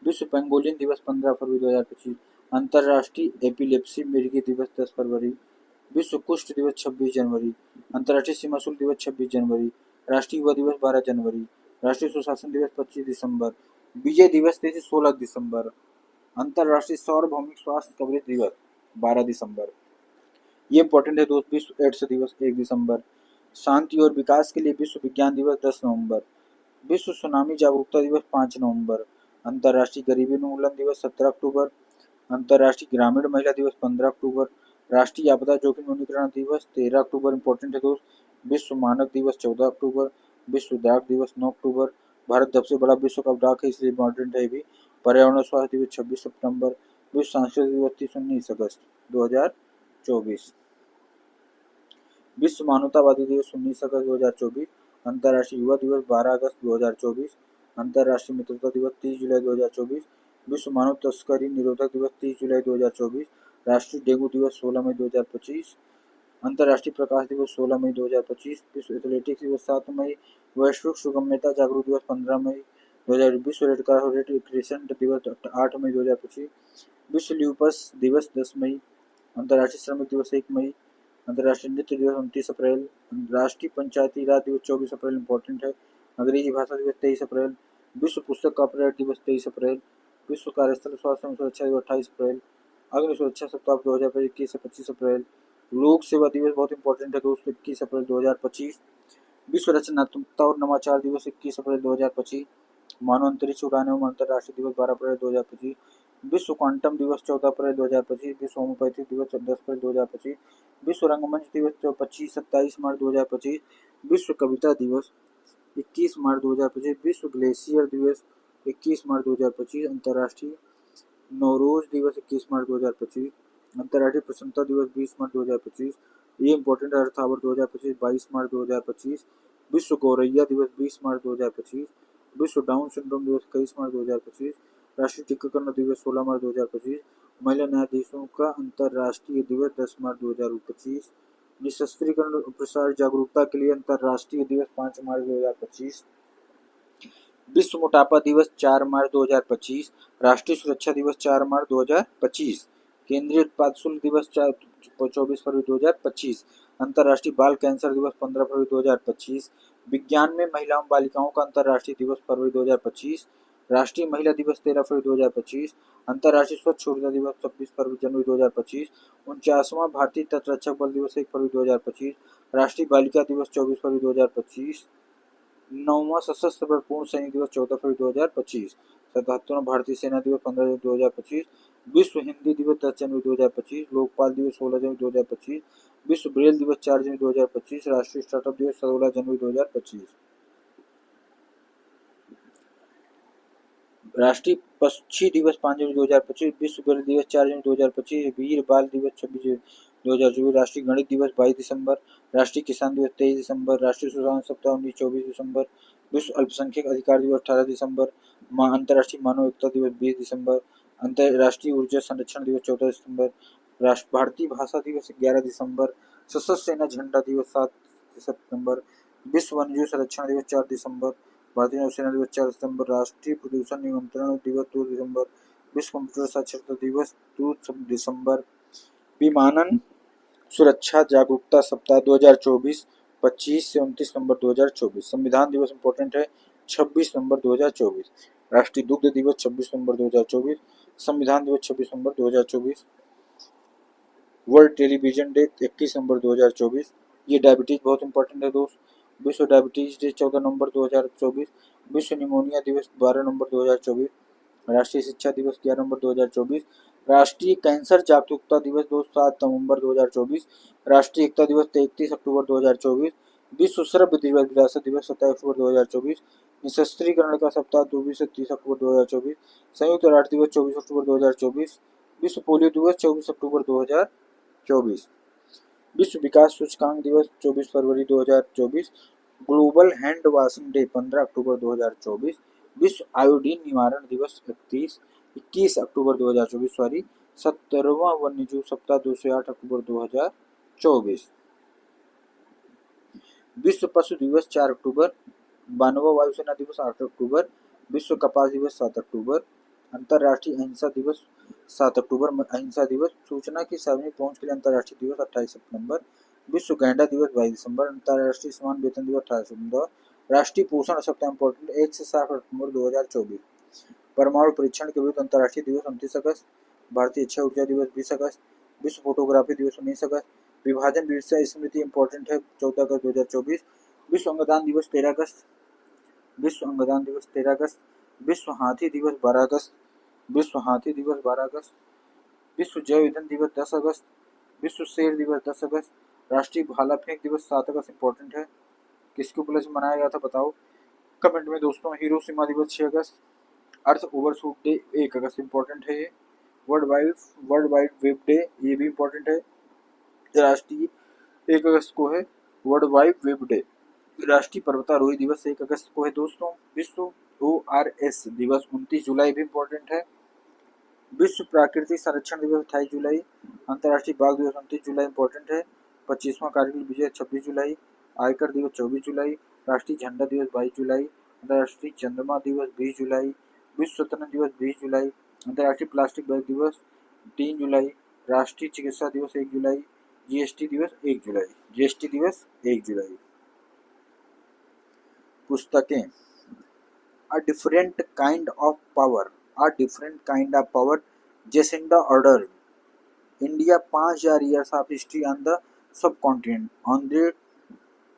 विश्व पेंगोलिन दिवस 15 फरवरी 2025। अंतर्राष्ट्रीय एपिलेप्सी मिर्गी दिवस 10 फरवरी। विश्व कुष्ठ दिवस 26 जनवरी। अंतर्राष्ट्रीय सीमा शुल्क दिवस 26 जनवरी। राष्ट्रीय युवा दिवस 12 जनवरी। राष्ट्रीय सुशासन दिवस 25 दिसंबर। विजय दिवस 16 दिसंबर। अंतर्राष्ट्रीय सार्वभौमिक स्वास्थ्य कवरेज दिवस 12 दिसंबर। ये इंपॉर्टेंट है दोस्त। विश्व एड्स दिवस 1 दिसंबर। शांति और विकास के लिए विश्व विज्ञान दिवस 10 नवंबर। विश्व सुनामी जागरूकता दिवस 5 नवंबर। अंतर्राष्ट्रीय गरीबी उन्मूलन दिवस 17 अक्टूबर। अंतर्राष्ट्रीय ग्रामीण महिला दिवस 15 अक्टूबर। राष्ट्रीय आपदा जोखिम न्यूनीकरण दिवस 13 अक्टूबर इंपॉर्टेंट है दोस्त। विश्व मानक दिवस 14 अक्टूबर। विश्व डाक दिवस 9 अक्टूबर। भारत सबसे बड़ा विश्व का डाक है इसलिए इंपॉर्टेंट है भी। पर्यावरण स्वास्थ्य दिवस 26 सितंबर। विश्व सांस्कृतिक दिवस 19 अगस्त 2024। विश्व मानवतावादी दिवस 19 अगस्त 2024। अंतर्राष्ट्रीय युवा दिवस 12 अगस्त 2024। अंतर्राष्ट्रीय मित्रता दिवस 30 जुलाई 2024। विश्व मानव तस्करी निरोधक दिवस 30 जुलाई 2024। राष्ट्रीय डेंगू दिवस 16 मई 2025। अंतर्राष्ट्रीय प्रकाश दिवस 16 मई 2025। विश्व एथलेटिक्स दिवस 7 मई। वैश्विक सुगम्यता जागरूक दिवस 15 मई 2000। विश्व रेड क्रिसेंट दिवस 8 मई 2025। विश्व ल्यूपस दिवस 10 मई। अंतर्राष्ट्रीय श्रमिक दिवस 1 मई। अंतर्राष्ट्रीय नृत्य दिवस 29 अप्रैल। राष्ट्रीय पंचायती राज दिवस 24 अप्रैल इंपॉर्टेंट है। अंग्रेजी भाषा दिवस 23 अप्रैल। विश्व पुस्तक कॉपीराइट दिवस 23 अप्रैल। विश्व कार्यस्थल स्वास्थ्य एवं सुरक्षा दिवस 28 अप्रैल। अग्नि सुरक्षा सप्ताह 2025 21 से 25 अप्रैल। लोक सेवा दिवस बहुत इंपॉर्टेंट है दोस्तों 21 अप्रैल 2025। विश्व रचनात्मकता और नवाचार दिवस 21 अप्रैल 2025। मानव अंतरिक्ष उड़ान एवं अंतर्राष्ट्रीय दिवस 12 अप्रैल 2025। विश्व क्वांटम दिवस 14 अप्रैल 2025। विश्व होम्योपैथी दिवस 10 अप्रैल 2025। विश्व रंगमंच दिवस 27 मार्च 2025। विश्व कविता दिवस 21 मार्च 2025। विश्व ग्लेशियर दिवस 21 मार्च 2025। अंतर्राष्ट्रीय नौरोज दिवस 21 मार्च 2025। अंतर्राष्ट्रीय प्रसन्नता दिवस 20 मार्च 2025। ये इंपॉर्टेंट अर्थ आवर 2025 22 मार्च 2025। विश्व गौरैया दिवस 20 मार्च 2025। विश्व डाउन सिंड्रोम दिवस 21 मार्च 2025। राष्ट्रीय टीकाकरण दिवस 16 मार्च 2025। महिला न्यायाधीशों का अंतर्राष्ट्रीय दिवस 10 मार्च 2025। निशस्त्रीकरण और प्रसार जागरूकता के लिए अंतर्राष्ट्रीय दिवस 5 मार्च 2025। विश्व मोटापा दिवस 4 मार्च 2025। राष्ट्रीय सुरक्षा दिवस 4 मार्च 2025। केंद्रीय उत्पाद शुल्क दिवस 24 फरवरी 2025। अंतर्राष्ट्रीय बाल कैंसर दिवस 15 फरवरी 2025। विज्ञान में महिलाओं बालिकाओं का अंतर्राष्ट्रीय दिवस फरवरी 2025। राष्ट्रीय महिला दिवस 13 फरवरी 2025। अंतर्राष्ट्रीय स्वच्छ ऊर्जा दिवस 26 फरवरी जनवरी 2025। 49वां भारतीय तटरक्षक बल दिवस 1 फरवरी 2025। राष्ट्रीय बालिका दिवस 24 फरवरी 2025। 9वां सशस्त्र बल पूर्ण सैनिक दिवस 14 फरवरी 2025। 77वां भारतीय सेना दिवस 15 जनवरी 2025। विश्व हिंदी दिवस 10 जनवरी 2025। लोकपाल दिवस 16 जनवरी 2025। विश्व ब्रेल दिवस 4 जनवरी 2025। राष्ट्रीय स्टार्टअप दिवस 16 जनवरी 2025। राष्ट्रीय पक्षी दिवस 5 जनवरी 2025। विश्व ब्रेल दिवस 4 जनवरी 2025। वीर बाल दिवस 26 जनवरी 2024। राष्ट्रीय गणित दिवस 22 दिसंबर। राष्ट्रीय किसान दिवस 23 दिसंबर। राष्ट्रीय सुशासन सप्ताह 19-24 दिसंबर। विश्व अल्पसंख्यक अधिकार दिवस 18 दिसंबर। अंतर्राष्ट्रीय मानव एकता दिवस 20 दिसंबर। अंतर्राष्ट्रीय ऊर्जा संरक्षण दिवस 14 दिसंबर। भारतीय भाषा दिवस 11 दिसंबर। सशस्त्र सेना झंडा दिवस 7 सितंबर। विश्व वन्यजीव संरक्षण दिवस 4 दिसंबर। भारतीय नौसेना दिवस 4 दिसंबर। राष्ट्रीय प्रदूषण नियंत्रण दिवस 2 दिसंबर। विश्व कंप्यूटर साक्षरता दिवस 2 दिसंबर। विमानन सुरक्षा जागरूकता सप्ताह 2024 25 से 29 नवंबर 2024। संविधान दिवस इंपॉर्टेंट है 26 नवंबर 2024। राष्ट्रीय दुग्ध दिवस 26 नवंबर 2024। संविधान दिवस 26 नवंबर 2024। वर्ल्ड टेलीविजन डे 21 नवंबर 2024। ये डायबिटीज बहुत इंपॉर्टेंट है दोस्त। विश्व डायबिटीज डे 14 नवंबर 2024। विश्व निमोनिया दिवस 12 नवंबर 2024। राष्ट्रीय शिक्षा दिवस 11 नवंबर 2024। राष्ट्रीय कैंसर जागरूकता दिवस 7 नवंबर 2024। राष्ट्रीय एकता दिवस 31 अक्टूबर 2024। विश्व श्रव्य विरासत दिवस 27 अक्टूबर 2024। निशस्त्रीकरण का सप्ताह 24 से 30 अक्टूबर 2024। संयुक्त राष्ट्र दिवस 24 अक्टूबर 2024। विश्व पोलियो दिवस 24 अक्टूबर 2024। विश्व विकास सूचकांक दिवस 24 फरवरी 2024। ग्लोबल हैंड वॉशिंग डे 15 अक्टूबर 2024। विश्व आयोडीन निवारण दिवस 21 अक्टूबर 2024। 17वां वन्यजीव सप्ताह 2 से 8 अक्टूबर 2024। विश्व पशु दिवस 4 अक्टूबर। 92वां वायुसेना दिवस 8 अक्टूबर। विश्व कपास दिवस 7 अक्टूबर। अंतर्राष्ट्रीय अहिंसा दिवस 7 अक्टूबर। अहिंसा दिवस सूचना की सार्वजनिक पहुंच के लिए अंतर्राष्ट्रीय दिवस 28 सितंबर। विश्व गैंडा दिवस 22 दिसंबर। अंतर्राष्ट्रीय समान वेतन दिवस 18 सितंबर। राष्ट्रीय पोषण सप्ताह इंपॉर्टेंट 1 से 7 अक्टूबर 2024। परमाणु परीक्षण के विरुद्ध अंतर्राष्ट्रीय दिवस 29 अगस्त। भारतीय अक्षय ऊर्जा दिवस 20 अगस्त। विश्व फोटोग्राफी दिवस 19 अगस्त। विभाजन विषय स्मृति इंपॉर्टेंट है 14 अगस्त 2024। विश्व अंगदान दिवस 13 अगस्त। विश्व अंगदान दिवस 13 अगस्त। विश्व हाथी दिवस 12 अगस्त। विश्व हाथी दिवस 12 अगस्त। विश्व जैव ईंधन दिवस 10 अगस्त, विश्व शेर दिवस 10 अगस्त, राष्ट्रीय भाला फेंक दिवस 7 अगस्त इंपॉर्टेंट है। किसके उपलक्ष्य में मनाया गया था बताओ कमेंट में दोस्तों। हिरोशिमा दिवस 6 अगस्त, अर्थ ओवरशूट डे 1 अगस्त इंपॉर्टेंट है ये। वर्ल्ड वाइड वेब डे ये भी इंपॉर्टेंट है। राष्ट्रीय 1 अगस्त को है वर्ल्ड वाइड वेब डे। राष्ट्रीय पर्वतारोही दिवस 1 अगस्त को है दोस्तों। विश्व ORS दिवस 29 जुलाई भी इंपॉर्टेंट है। विश्व प्राकृतिक संरक्षण दिवस 28 जुलाई। अंतर्राष्ट्रीय बाघ दिवस 29 जुलाई इंपॉर्टेंट है। 25वां कारगिल विजय 26 जुलाई। आयकर दिवस 24 जुलाई। राष्ट्रीय झंडा दिवस 22 जुलाई। अंतर्राष्ट्रीय चंद्रमा दिवस 20 जुलाई। विश्व स्वतंत्रता दिवस 20 जुलाई। अंतर्राष्ट्रीय प्लास्टिक बैग दिवस 3 जुलाई। राष्ट्रीय चिकित्सा दिवस 1 जुलाई। जीएसटी दिवस 1 जुलाई। पुस्तकें A different kind of power, Jacinda Ardern. India 5,000 years of history on the subcontinent. Andre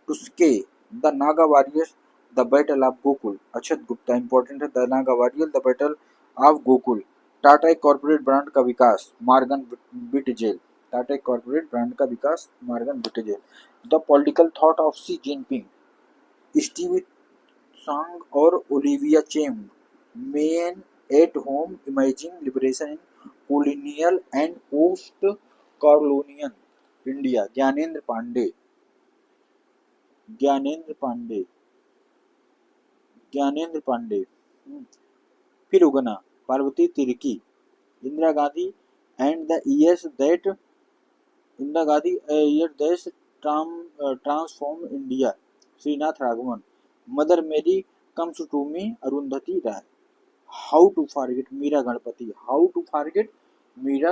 Tuskegee, The Naga Warriors, The Battle of Gokul. Achat Gupta important है The Naga Warriors, The Battle of Gokul. Tata corporate brand का विकास Morgen Witzel. Tata corporate brand का विकास Morgen Witzel. The political thought of Xi Jinping. Stevie Tsang और Olivia Cheung. Men at home imagining liberation in colonial and post colonial India. Gyanendra Pandey. Phir Ugna Parvati Tirkey. Indira Gandhi and the years that transform India. Srinath Raghavan. Mother Mary comes to me Arundhati Roy. How to forget Meera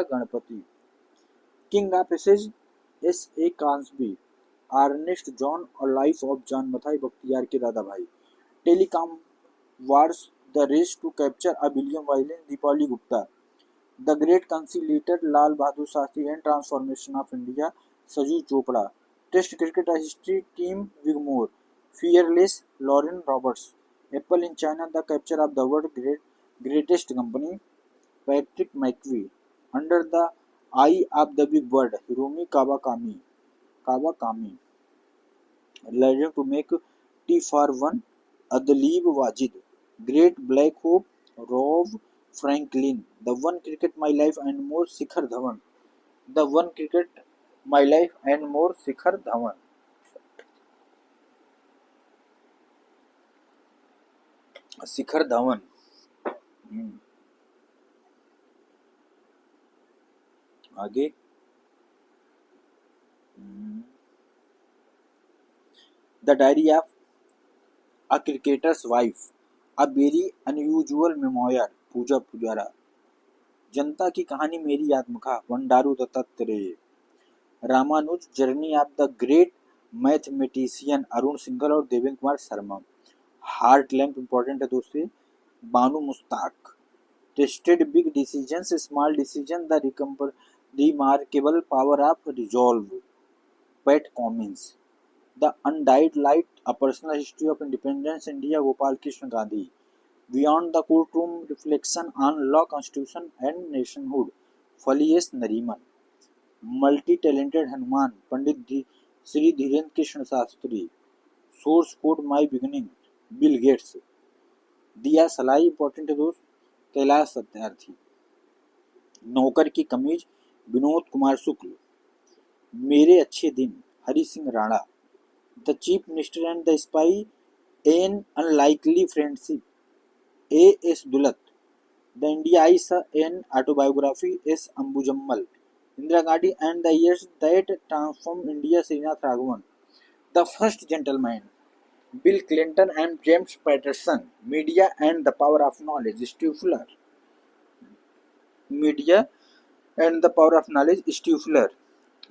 Ganapathi. King of essays S.A. कांसबी। Ernest John और life of John Mathai Bakhtiar K Dadabhoy. Telecom wars the race to capture a billion violence Deepawali Gupta. The great conciliator Lal Bahadur Shastri and transformation of India Saju Chopra. Test cricket history Tim Wigmore. Fearless Lauren Roberts. Apple in China the capture of the world greatest company Patrick McGee. Under the eye of the big world Hiromi Kawakami. Learning to make tea for one Adlib Wajid. Great Black Hope Rob Franklin. The One Cricket My Life and More Shikhar Dhawan. The One Cricket My Life and More Shikhar Dhawan. Shikhar Dhawan. आगे the diary of a cricketer's wife, a very unusual memoir Pooja Pujara. जनता की कहानी मेरी आत्मकथा Bandaru Dattatreya. Ramanuja journey of the great mathematician Arun Singhal और Devendra Kumar Sharma. Heart lamp important है दोस्तों Banu Mushtaq. Tested big decisions small decision the remarkable power of resolve Pat Cummins. The undying light a personal history of independence India Gopal Krishna Gandhi. Beyond the courtroom reflection on law constitution and nationhood Fali S Nariman. Multi talented Hanuman Pandit Shri Dhirendra Krishna Shastri. Source code my beginning Bill Gates. दिया सलाई important है दोस्त कैलाश सत्यार्थी। नौकर की कमीज विनोद कुमार शुक्ल। मेरे अच्छे दिन Hari Singh Rana. The chief minister and the spy an unlikely friendship A.S. Dulat. The India I saw an autobiography S. Ambujammal. Indira Gandhi and the years that transform India Srinath Raghavan. The first gentleman Bill Clinton and James Patterson. Media and the power of knowledge Steve Fuller.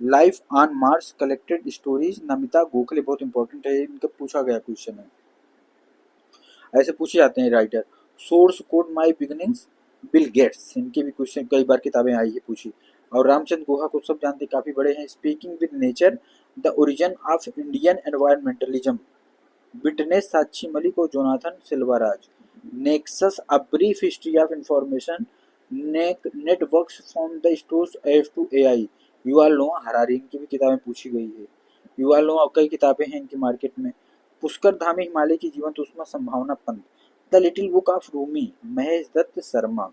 Life on Mars collected stories Namita Gokhale. बहुत important है इनका पूछा गया question है ऐसे पूछे जाते हैं राइटर। सोर्स कोड माई बिगनिंग्स बिल गेट्स इनके भी क्वेश्चन कई बार किताबें आई है पूछी। और रामचंद्र गुहा को सब जानते काफी बड़े हैं। Speaking with nature the origin of Indian environmentalism. Witness Sakshi Malik और Jonathan Silvaraj. Nexus a brief history of information networks from the stone age to AI. Yuval Noah Harari, इनकी भी किताबें पूछी गई है। युval नोआ कई किताबें हैं इनकी मार्केट में। पुष्कर धामी, हिमालय की जीवंत उष्मा संभावना पंथ। The little book of Rumi, Mahesh Dutt Sharma.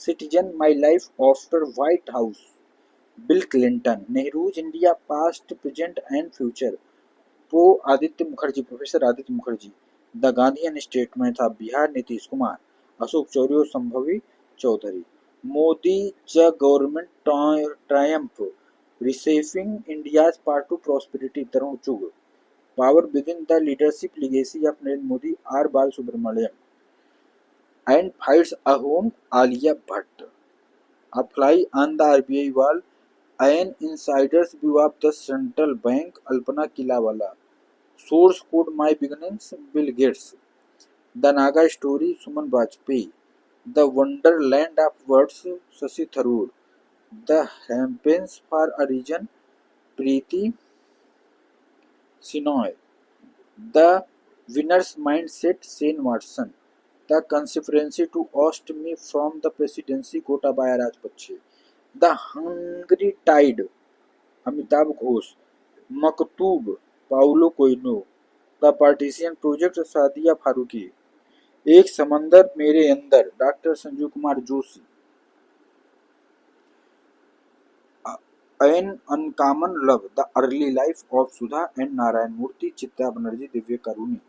Citizen, my life after White House, Bill Clinton. Nehru's India, past present and future, Aditya Mukherjee, professor Aditya Mukherjee. The Gandhian statement of Bihar, Nitish Kumar. Ashok Chauri और संभवी चौधरी। मोदी ज government triumph, receiving India's part to prosperity, Tarun Chugh. Power within the leadership legacy of Narendra Modi, R Bal Subramaniam. And fights a home, Alia Bhatt. A fly on the RBI wall, an insider's view of the central bank, Alpana Kilawala. Source code, My Beginnings, Bill Gates. The Naga Story, Suman Bajpayee. The Wonderland of Words, Shashi Tharoor. The Hampens for a Region, Preeti Sinoy. The Winner's Mindset, Shane Watson. The Conspiracy to oust me from the presidency, Gotabaya Rajapakse. The Hungry Tide, Amitabh Ghosh. मकतूब, Paulo Coelho. The partition project, Sadia Farooqui. एक समंदर मेरे अंदर, doctor Sanjeev Kumar Joshi. An uncommon love, the early life of Sudha and Narayana Murthy, Chitra Banerjee, Divakaruni.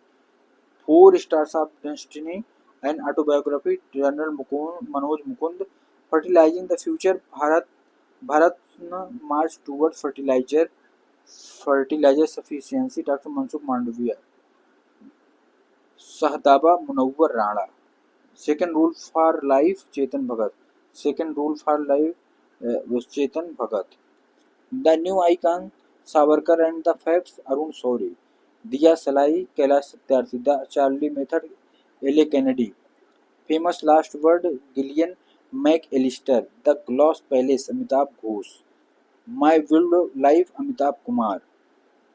4 stars of destiny, an autobiography, general Manoj Mukund. Fertilising the future, Bharat march toward fertiliser sufficiency, doctor Mansukh Mandaviya. Shahdaba Munawwar Rana. Second rule for life, Chetan Bhagat. Second rule for life, Chetan Bhagat. The new icon, Savarkar and the facts, Arun Shourie. Diya Salai, Kailash Satyarthi. The Charlie method, Elle Kennedy. Famous last words, Gillian McAllister. The glass palace, Amitabh Ghosh. My wild life, Amitabh Kumar.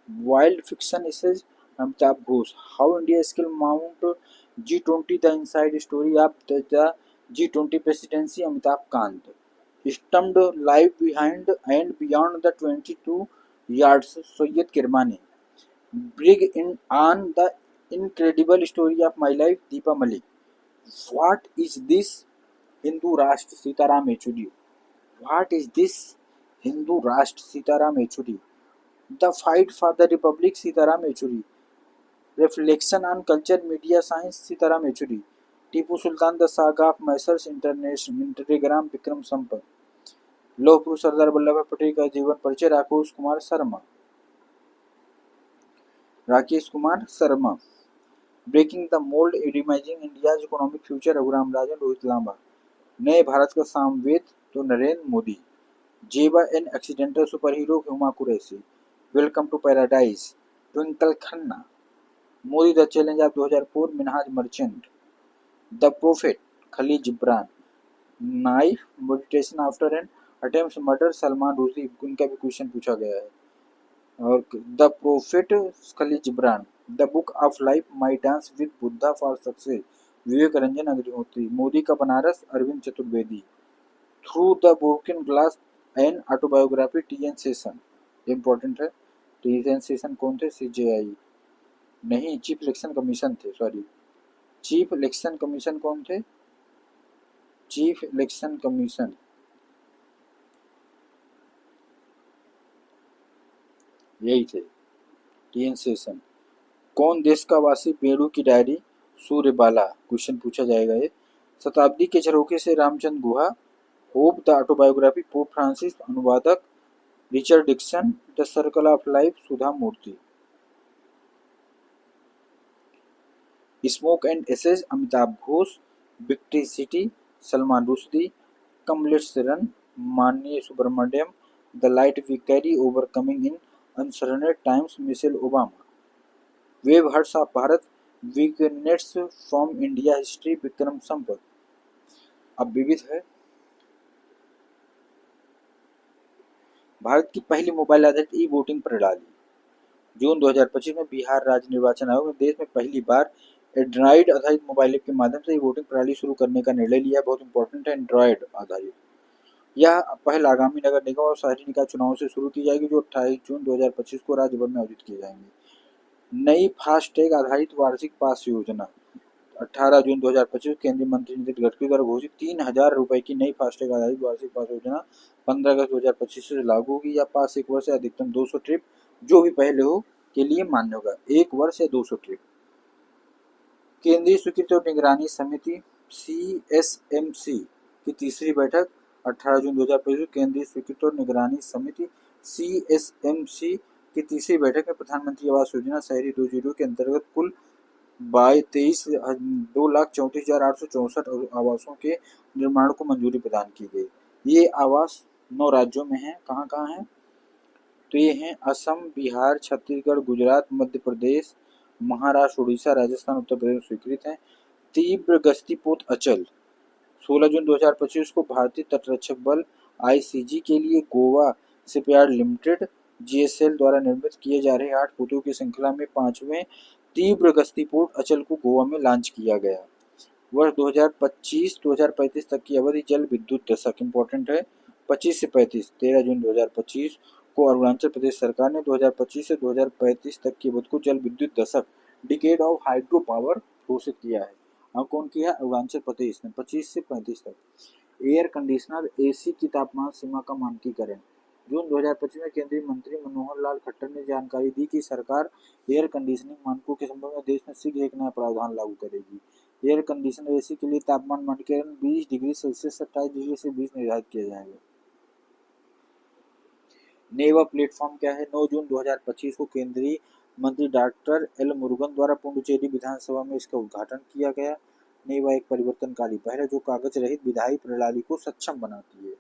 Wild fiction essays, Amitabh Ghosh. How India scaled mount G20, the inside story of the G20 presidency, Amitabh Kant. Stumped life behind and beyond the 22 yards, Syed Kirmani. Bring it on the incredible story of my life, Deepa Malik. What is this, Hindu Rashtra, Sitaram Yechury. What is this, Hindu Rashtra, Sitaram Yechury. The fight for the republic, Sitaram Yechury. Reflection on culture, media science, Sitaram Yechury. Tipu Sultan, the saga of Mysore's interregnum, Vikram Sampath. लौह पुरुष सरदार वल्लभ भाई पटेल का जीवन परिचय, Rakesh Kumar Sharma. Breaking the mould, reimagining India's economic future, Raghuram Rajan, Rohit Lamba. नए भारत का सामवेद, तो Narendra Modi. Zeba an accidental super hero, Huma Qureshi. Welcome to paradise, Twinkle Khanna. Modi the challenge of 2004, Minhaz Merchant. The prophet, Khalil Gibran. Knife, meditation after an attempt murder, Salman Rushdie, उनका भी क्वेश्चन पूछा गया है। और the prophet, Khalil Gibran. The book of life, my dance with Buddha for success, Vivek Ranjan Agnihotri. Modi का Banaras, Arvind Chaturvedi. Through the broken glass, an autobiography, TN. Seshan. Important है। TN. Seshan कौन थे? CJI नहीं, चीफ इलेक्शन कमीशन थे, सॉरी। चीफ इलेक्शन कमीशन कौन थे? चीफ इलेक्शन कमीशन यही थे, टी.एन. शेषन। कौन देश का वासी, बेड़ू की डायरी, सूर्यबाला। क्वेश्चन पूछा जाएगा ये। शताब्दी के झरोखे से, Ramachandra Guha. Hope, the autobiography, Pope Francis. अनुवादक, Richard Dixon. The circle of life, Sudha Murty. Smoke and ashes, Amitabh Ghosh. Victory city, Salman Rushdie. Come let's run, माननीय Subramaniam. The light we carry, overcoming in uncertain times, Michelle Obama. वेव hearts of Bharat, vignettes from India history, Vikram Sampath. अब विविध है। भारत की पहली mobile आधारित e voting प्रणाली। जून 2025 में बिहार राज्य निर्वाचन आयोग ने देश में पहली बार एंड्रॉइड आधारित मोबाइल ऐप के माध्यम से वोटिंग प्रणाली शुरू करने का निर्णय लिया। बहुत इंपॉर्टेंट है एंड्रॉइड आधारित। यह पहल आगामी नगर निगम और शहरी निकाय चुनाव से शुरू की जाएगी, जो 28 जून 2025 को राज्य भर में आयोजित किए जाएंगे। नई फास्टैग आधारित वार्षिक पास योजना 18 जून 2025 केंद्रीय मंत्री नितिन गडकरी द्वारा घोषित 3,000 रुपए की नई फास्टैग आधारित वार्षिक पास योजना 15 अगस्त 2025 से लागू होगी। यह पास एक वर्ष से अधिकतम 200 ट्रिप जो भी पहले हो के लिए मान्य होगा। एक वर्ष या 200 ट्रिप। केंद्रीय स्वीकृति और निगरानी समिति CSMC की तीसरी बैठक 18 जून 2025 केंद्रीय स्वीकृति और निगरानी समिति CSMC की तीसरी बैठक में प्रधानमंत्री आवास योजना शहरी 2.0 के अंतर्गत कुल 2,34,864 आवासों के निर्माण को मंजूरी प्रदान की गई। ये आवास 9 राज्यों में हैं। कहाँ कहाँ हैं? तो ये हैं असम, बिहार, छत्तीसगढ़, गुजरात, मध्य प्रदेश, महाराष्ट्र, उड़ीसा, राजस्थान, उत्तर प्रदेश में स्वीकृत हैं। तीव्र गति पोत अचल 16 जून 2025 को भारतीय तटरक्षक बल ICG के लिए गोवा शिपयार्ड लिमिटेड GSL द्वारा निर्मित किए जा रहे 8 पोतों की श्रृंखला में 5वें तीव्र गति पोत अचल को गोवा में लॉन्च किया गया। वर्ष 2025-2035 तक की अवधि जल विद्युत दशक इंपॉर्टेंट है 25 से 35। 13 जून 2025 को अरुणाचल प्रदेश सरकार ने 2025 से 2035 तक की अवधि को जल विद्युत दशक डिकेड ऑफ हाइड्रो पावर घोषित किया है। अब कौन किया? अरुणाचल प्रदेश ने 25 से 35 तक। एयर कंडीशनर AC की तापमान सीमा का मानकीकरण जून 2025 में केंद्रीय मंत्री मनोहर लाल खट्टर ने जानकारी दी कि सरकार एयर कंडीशनिंग मानकों के संबंध में देश में शीघ्र एक नया प्रावधान लागू करेगी। एयर कंडीशनर AC के लिए तापमान मानकीकरण 20 डिग्री सेल्सियस से 28 डिग्री से 20 निर्धारित किया जाएगा। नेवा प्लेटफॉर्म क्या है? 9 जून 2025 को केंद्रीय मंत्री डॉक्टर L मुरुगन द्वारा पुडुचेरी विधानसभा में इसका उद्घाटन किया गया। नेवा एक परिवर्तनकारी पहल है जो कागज रहित विधायी प्रणाली को सक्षम बनाती है।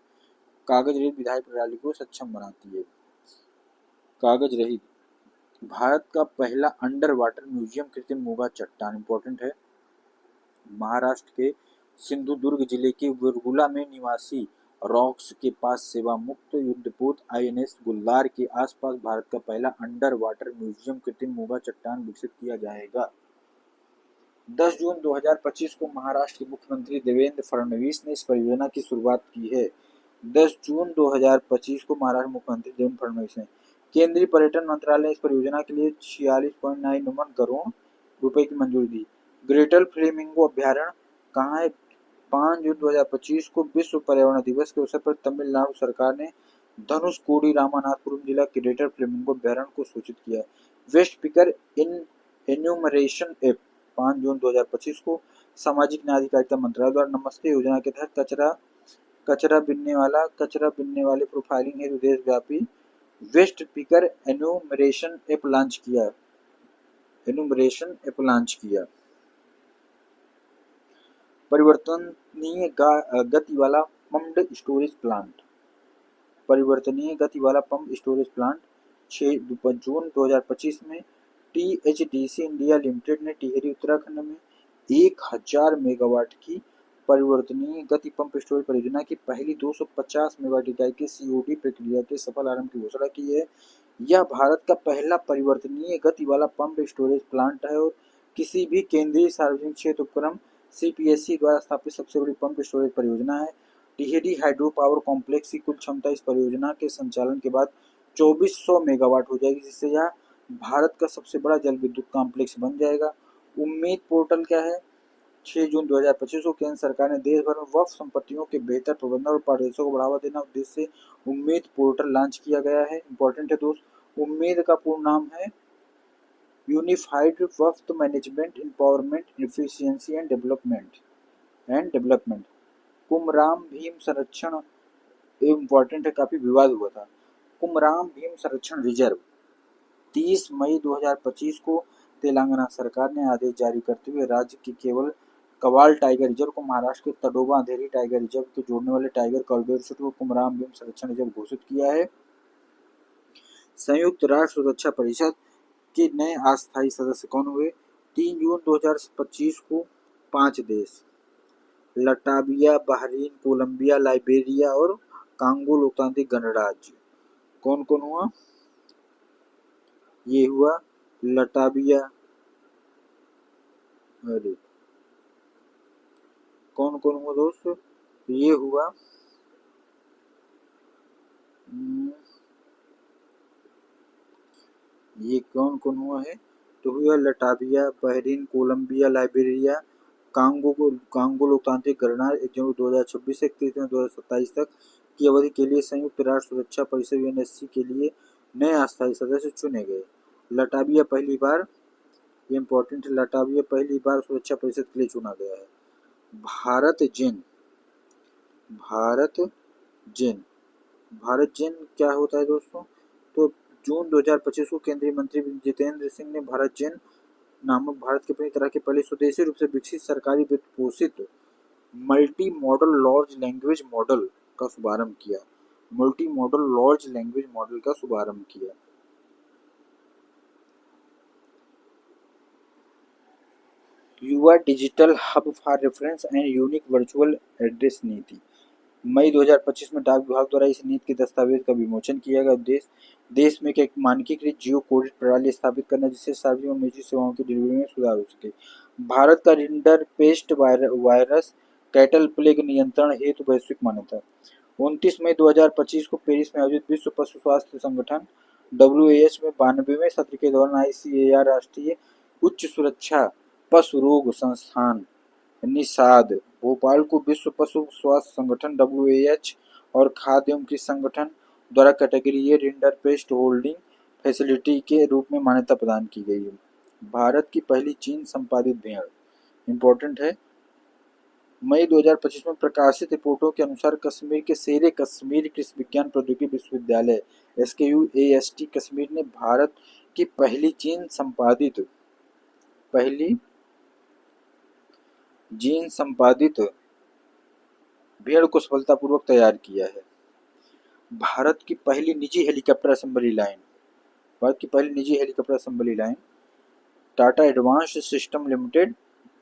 कागज रहित विधायी प्रणाली को सक्षम बनाती है। कागज रहित भारत का पहला अंडर वाटर म्यूजियम कृत्रिम मोगा चट्टान इंपॉर्टेंट है। महाराष्ट्र के सिंधुदुर्ग जिले के विरगुला में निवासी रॉक्स के पास सेवा मुक्त युद्धपोत INS गुलदार के आसपास भारत का पहला अंडर वाटर म्यूजियम कृत्रिम मोगा चट्टान विकसित किया जाएगा। 10 जून 2025 को महाराष्ट्र के मुख्यमंत्री देवेंद्र फडणवीस ने इस परियोजना की शुरुआत की है। 10 जून 2025 को महाराष्ट्र मुख्यमंत्री देवेंद्र फडणवीस ने केंद्रीय पर्यटन मंत्रालय ने इस परियोजना के लिए 46.9 करोड़ रुपए की मंजूरी दी। ग्रेटर फ्लेमिंगो अभ्यारण्य कहाँ है? 5 जून 2025 को विश्व पर्यावरण दिवस के अवसर पर तमिलनाडु सरकार ने धनुषकोडी रामानाथपुरम जिला के ग्रेटर फ्लेमिंगो अभ्यारण्य को सूचित किया है। वेस्ट पिकर एन्यूमरेशन ऐप 5 जून 2025 को सामाजिक न्याय अधिकारिता मंत्रालय द्वारा नमस्ते योजना के तहत कचरा बिनने वाले प्रोफाइलिंग हेतु देशव्यापी waste picker enumeration app launch किया। परिवर्तनीय गति वाला पम्प्ड स्टोरेज प्लांट 6 जून 2025 में THDC इंडिया लिमिटेड ने टिहरी उत्तराखंड में 1000 मेगावाट की परिवर्तनीय गति पंप स्टोरेज परियोजना की पहली 250 मेगावाट इकाई की COD प्रक्रिया के सफल आरंभ की घोषणा की है। यह भारत का पहला परिवर्तनीय गति वाला पंप स्टोरेज प्लांट है और किसी भी केंद्रीय सार्वजनिक क्षेत्र उपक्रम CPSE द्वारा स्थापित सबसे बड़ी पंप स्टोरेज परियोजना है। टिहरी हाइड्रो पावर कॉम्प्लेक्स की कुल क्षमता इस परियोजना के संचालन के बाद 2400 मेगावाट हो जाएगी, जिससे यह भारत का सबसे बड़ा जल विद्युत कॉम्प्लेक्स बन जाएगा। उम्मीद पोर्टल क्या है? 6 जून 2025 को केंद्र सरकार ने देश भर में वक्फ संपत्तियों के बेहतर प्रबंधन और पारदर्शिता को बढ़ावा देना उद्देश्य से उम्मीद पोर्टल लॉन्च किया गया है। इंपॉर्टेंट है दोस्त। उम्मीद का पूर्ण नाम है यूनिफाइड वक्फ management empowerment efficiency and development. Kumram Bheem संरक्षण इंपॉर्टेंट है, काफी विवाद हुआ था। कुमराम भीम संरक्षण रिजर्व 30 मई 2025 को तेलंगाना सरकार ने आदेश जारी करते हुए राज्य के केवल कवाल टाइगर रिजर्व को महाराष्ट्र के तडोबा अंधेरी टाइगर रिजर्व को जोड़ने वाले टाइगर कॉरिडोर को कुमराम भीम संरक्षण रिजर्व घोषित किया है। संयुक्त राष्ट्र सुरक्षा परिषद के नए अस्थायी सदस्य कौन हुए? 3 जून 2025 को 5 देश लटाविया, बहरीन, कोलंबिया, लाइबेरिया और कांगो लोकतांत्रिक गणराज्य। कौन कौन हुआ? ये हुआ लटाविया, अरे कौन कौन हुआ दोस्त, ये हुआ ये कौन कौन हुआ है, तो हुआ Latvia, Bahrain, Colombia, Liberia, Congo लोकतांत्रिक गणराज्य 1 जनवरी 2026 से 31 जनवरी 2027 तक की अवधि के लिए संयुक्त राष्ट्र सुरक्षा परिषद यूएनएससी के लिए नए अस्थायी सदस्य चुने गए। लटाविया पहली बार, ये इंपॉर्टेंट है, लटाविया पहली बार सुरक्षा परिषद के लिए चुना गया है। भारत जिन भारत जिन भारत जिन क्या होता है दोस्तों, तो जून 2025 को केंद्रीय मंत्री जितेंद्र सिंह ने भारत जिन नामक भारत के अपनी तरह के पहले स्वदेशी रूप से विकसित सरकारी वित्त पोषित multi modal large language model का शुभारंभ किया। Multi modal large language model का शुभारंभ किया। युवा digital hub for reference and unique virtual address नीति। मई 2025 में डाक विभाग द्वारा इस नीति के दस्तावेज का विमोचन किया गया। उद्देश्य देश में एक मानकीकृत जियो कोडेड प्रणाली स्थापित करना जिससे सार्वजनिक और निजी सेवाओं की डिलीवरी में सुधार हो सके। भारत का rinder paste virus cattle plague नियंत्रण हेतु वैश्विक मान्यता। 29 मई 2025 को पेरिस में आयोजित विश्व पशु स्वास्थ्य संगठन WAH में 92वें सत्र के दौरान ICAR राष्ट्रीय उच्च सुरक्षा पशु रोग संस्थान निषाद भोपाल को विश्व पशु स्वास्थ्य संगठन WAH और खाद्य एवं कृषि संगठन द्वारा category A rinder paste holding facility के रूप में मान्यता प्रदान की गई है। भारत की पहली चीन संपादित भेड़, इंपॉर्टेंट है। मई 2025 में प्रकाशित रिपोर्टों के अनुसार कश्मीर के शेरे कश्मीर कृषि विज्ञान प्रौद्योगिकी विश्वविद्यालय SKUAST कश्मीर ने भारत की पहली जीन संपादित भेड़ को सफलतापूर्वक तैयार किया है। भारत की पहली निजी helicopter assembly line Tata advanced system limited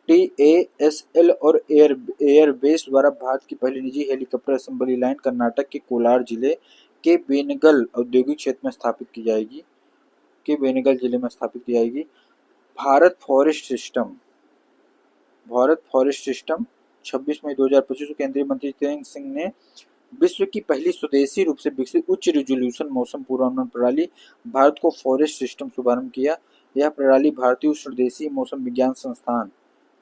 TASL और एयरबेस द्वारा भारत की पहली निजी हेलीकॉप्टर असेंबली लाइन कर्नाटक के कोलार जिले के बेनगल औद्योगिक क्षेत्र में स्थापित की जाएगी। भारत फॉरेस्ट सिस्टम 26 मई 2025 को केंद्रीय मंत्री जितेंद्र सिंह ने विश्व की पहली स्वदेशी रूप से विकसित उच्च रिजोल्यूशन मौसम पूर्वानुमान प्रणाली भारत को फॉरेस्ट सिस्टम शुभारंभ किया। यह प्रणाली भारतीय उष्णदेशीय मौसम विज्ञान संस्थान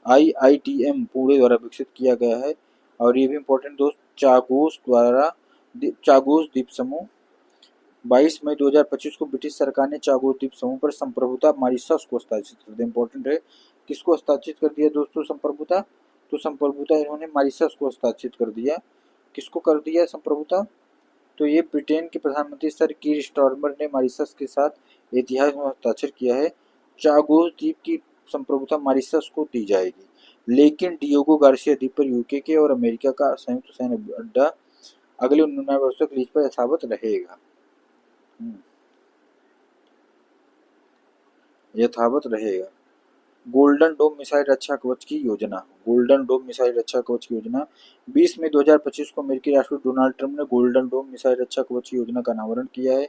IITM पुणे द्वारा विकसित किया गया है। और ये भी इंपॉर्टेंट दोस्त, चागोस द्वीप समूह 22 मई 2025 को ब्रिटिश सरकार ने चागोस द्वीप समूह पर संप्रभुता मॉरिशस को हस्ताक्षरित कर दिया। इंपॉर्टेंट है, किसको हस्ताक्षरित कर दिया दोस्तों संप्रभुता, तो संप्रभुता इन्होंने मॉरिशस को हस्ताक्षरित कर दिया। किसको कर दिया संप्रभुता, तो ये ब्रिटेन के प्रधानमंत्री सर कीर स्टारमर ने मॉरिशस के साथ इतिहास में हस्ताक्षर किया है। चागोस द्वीप की संप्रभुता मॉरिशस को दी जाएगी, लेकिन डियोगो गार्सिया द्वीप पर यूके के और अमेरिका का संयुक्त सैन्य अड्डा अगले 99 वर्षों तक लीज पर यथावत रहेगा। गोल्डन डोम मिसाइल रक्षा कवच की योजना 20 मई 2025 को अमेरिकी राष्ट्रपति डोनाल्ड ट्रंप ने गोल्डन डोम मिसाइल रक्षा कवच की योजना का अनावरण किया है।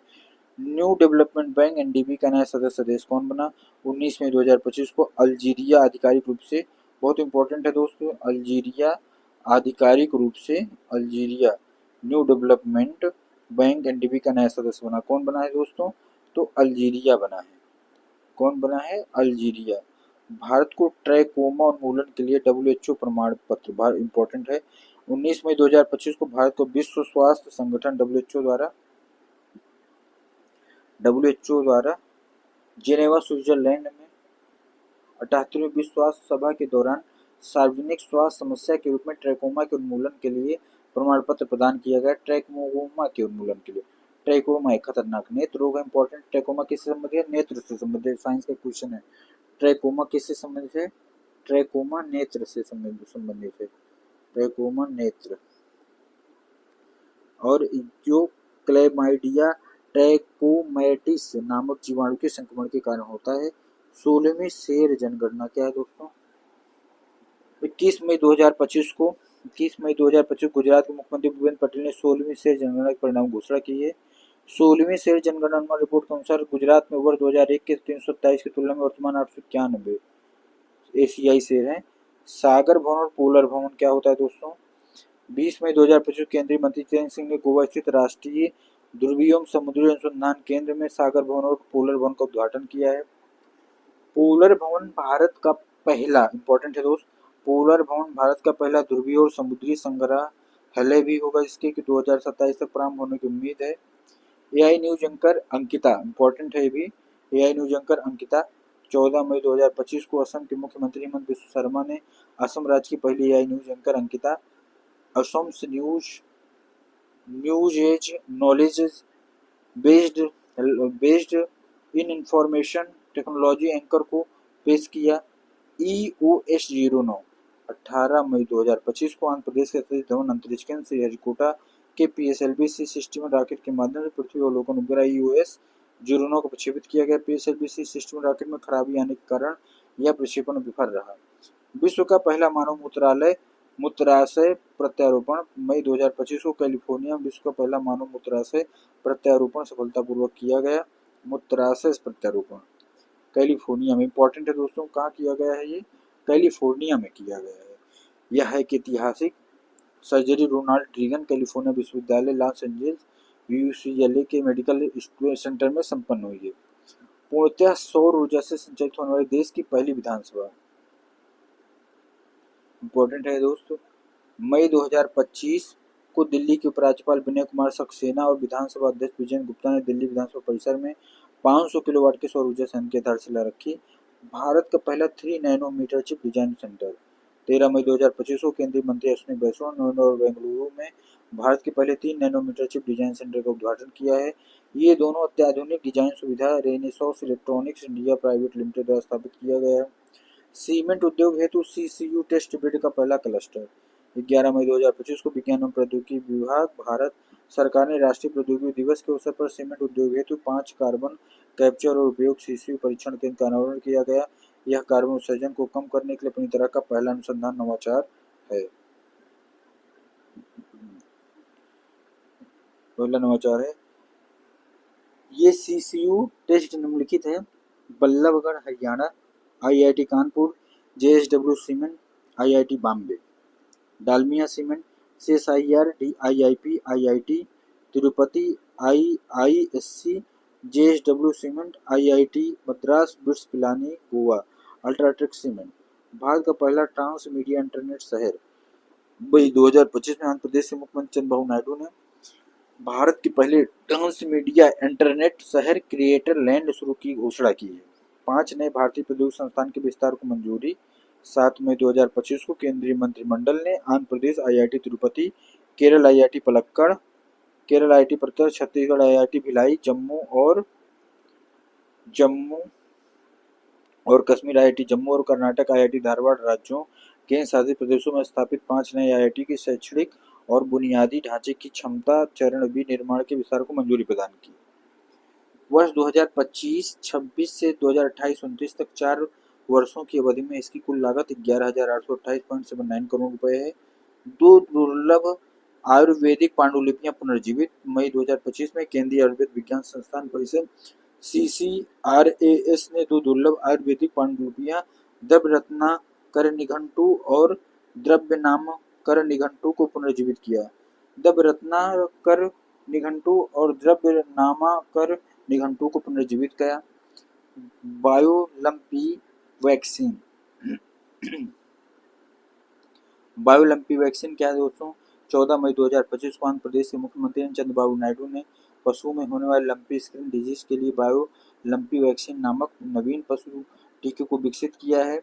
न्यू डेवलपमेंट बैंक NDB का नया सदस्य देश कौन बना, 19 मई 2025 को अल्जीरिया आधिकारिक रूप से, बहुत इंपॉर्टेंट है दोस्तों, Algeria new development bank NDB का नया सदस्य बना। कौन बना है दोस्तों, तो अल्जीरिया बना है। कौन बना है, अल्जीरिया। भारत को ट्रैकोमा उन्मूलन के लिए WHO प्रमाण पत्र, इंपॉर्टेंट है। 19 मई 2025 को भारत को विश्व स्वास्थ्य संगठन WHO द्वारा जेनेवा स्विट्जरलैंड में 78वीं विश्व स्वास्थ्य सभा के दौरान सार्वजनिक स्वास्थ्य समस्या के रूप में ट्रैकोमा के उन्मूलन के लिए प्रमाण पत्र प्रदान किया गया। ट्रैकोमा के उन्मूलन के लिए, ट्रैकोमा एक खतरनाक नेत्र रोग है। इंपॉर्टेंट, ट्रैकोमा किससे संबंधित है, नेत्र से संबंधित, साइंस का क्वेश्चन है। ट्रैकोमा किससे संबंधित है, ट्रैकोमा नेत्र से संबंधित है, ट्रैकोमा नेत्र। और जो क्लेमाइडिया ट्रैकोमैटिस नामक जीवाणु के संक्रमण के कारण होता है। 16वीं शेर जनगणना क्या है दोस्तों, 21 मई 2025 को गुजरात के मुख्यमंत्री भूपेंद्र पटेल ने 16वीं शेर जनगणना के परिणाम घोषणा की है। 16वीं शेर जनगणना रिपोर्ट के अनुसार गुजरात में वर्ष 2001 के 327 की तुलना में वर्तमान 891 एशियाई शेर हैं। सागर भवन और पोलर भवन क्या होता है दोस्तों? 20 मई 2025 केंद्रीय मंत्री जितेंद्र सिंह ने गोवा स्थित राष्ट्रीय ध्रुवीय एवं समुद्री अनुसंधान केंद्र में सागर भवन और पोलर भवन का उद्घाटन किया है। पोलर भवन भारत का पहला, इंपॉर्टेंट है दोस्त, पोलर भवन भारत का पहला ध्रुवीय और समुद्री संग्रहालय भी होगा, जिसके कि 2027 तक प्रारंभ होने की उम्मीद है। AI news anchor Ankita, important है ये भी, एआई न्यूज एंकर अंकिता 14 मई 2025 को असम के मुख्यमंत्री हेमंत बिस्व शर्मा ने असम राज्य की पहली AI news anchor Ankita Assam news as knowledge based in information technology anchor को पेश किया। EOS 09 18 मई 2025 को आंध्र प्रदेश के सतीश धवन अंतरिक्ष केंद्र श्रीहरिकोटा के PSLV-C सिस्टम रॉकेट के माध्यम से पृथ्वी अवलोकन उपग्रह EOS 09 को प्रक्षेपित किया गया। PSLV-C सिस्टम रॉकेट में खराबी आने के कारण यह प्रक्षेपण विफल रहा। विश्व का पहला मानव मूत्राशय प्रत्यारोपण मई 2025 को कैलिफोर्निया में विश्व का पहला मानव मूत्राशय प्रत्यारोपण सफलतापूर्वक किया गया। मूत्राशय प्रत्यारोपण कैलिफोर्निया में, इंपॉर्टेंट है दोस्तों, कहाँ किया गया है? ये कैलिफोर्निया में किया गया है। यह है कि ऐतिहासिक सर्जरी रोनाल्ड रीगन कैलिफोर्निया विश्वविद्यालय लॉस एंजल्स UCLA के मेडिकल सेंटर में संपन्न हुई है। पूर्णतः सौर ऊर्जा से संचालित होने वाली देश की पहली विधानसभा, इंपॉर्टेंट है दोस्तों, मई 2025 को दिल्ली के उपराज्यपाल विनय कुमार सक्सेना और विधानसभा अध्यक्ष विजय गुप्ता ने दिल्ली विधानसभा परिसर में 500 किलोवाट के सौर ऊर्जा संयंत्र की आधारशिला रखी। भारत का पहला 3 नैनोमीटर चिप डिजाइन सेंटर 13 मई 2025 को केंद्रीय मंत्री अश्विनी वैष्णव नोएडा और बेंगलुरु में भारत के पहले 3 नैनोमीटर चिप डिजाइन सेंटर का उद्घाटन किया है। ये दोनों अत्याधुनिक डिजाइन सुविधा रेनेसॉस इलेक्ट्रॉनिक्स इंडिया प्राइवेट लिमिटेड द्वारा स्थापित किया गया है। सीमेंट उद्योग हेतु CCU टेस्ट बेड का पहला क्लस्टर 11 मई 2025 को विज्ञान एवं प्रौद्योगिकी विभाग भारत सरकार ने राष्ट्रीय प्रौद्योगिकी दिवस के अवसर पर सीमेंट उद्योग हेतु 5 कार्बन कैप्चर और उपयोग CCU परीक्षण केंद्र का अनावरण किया गया। यह कार्बन उत्सर्जन को कम करने के लिए अपनी तरह का पहला अनुसंधान नवाचार है। ये CCU टेस्ट निम्नलिखित है: Ballabhgarh Haryana, IIT Kanpur, JSW cement, IIT Bombay, Dalmia cement, CSIR DIIP, IIT Tirupati, IISC, JSW cement, IIT Madras, BITS Pilani Goa, UltraTech cement. भारत का पहला ट्रांस मीडिया इंटरनेट शहर मई 2025 में आंध्र प्रदेश के मुख्यमंत्री चंद्रबाबू नायडू ने भारत के पहले ट्रांस मीडिया इंटरनेट शहर क्रिएटर लैंड शुरू की घोषणा की है। 5 नए भारतीय प्रौद्योगिकी संस्थान के विस्तार को मंजूरी 7 मई 2025 को केंद्रीय मंत्रिमंडल ने Andhra Pradesh IIT Tirupati, Kerala IIT Palakkad, Kerala IIT Palakkad, Chhattisgarh IIT Bhilai, Jammu और कश्मीर IIT जम्मू और कर्नाटक IIT धारवाड़ राज्यों केंद्र शासित प्रदेशों में स्थापित 5 नए IIT की शैक्षणिक और बुनियादी ढांचे की क्षमता चरण भी निर्माण के विस्तार को मंजूरी प्रदान की। वर्ष 2025-26 से 2028-29 तक 4 वर्षों की अवधि में इसकी कुल लागत 11,828.79 करोड़ रुपए है। 2 दुर्लभ आयुर्वेदिक पांडुलिपियां पुनर्जीवित मई 2025 में केंद्रीय आयुर्वेद विज्ञान संस्थान परिषद CCRAS ने 2 दुर्लभ आयुर्वेदिक पांडुलिपियां द्रव्य रत्नाकर निघंटु और द्रव्य नामकर निघंटु को पुनर्जीवित किया। द्रव्य रत्नाकर निघंटु और द्रव्य नामाकर निघंटु को पुनर्जीवित किया। बायोलम्पी वैक्सीन क्या है दोस्तों? 14 मई 2025 को आंध्र प्रदेश के मुख्यमंत्री चंद्रबाबू नायडू ने पशुओं में होने वाले लंपी स्किन डिजीज के लिए बायोलम्पी वैक्सीन नामक नवीन पशु टीके को विकसित किया है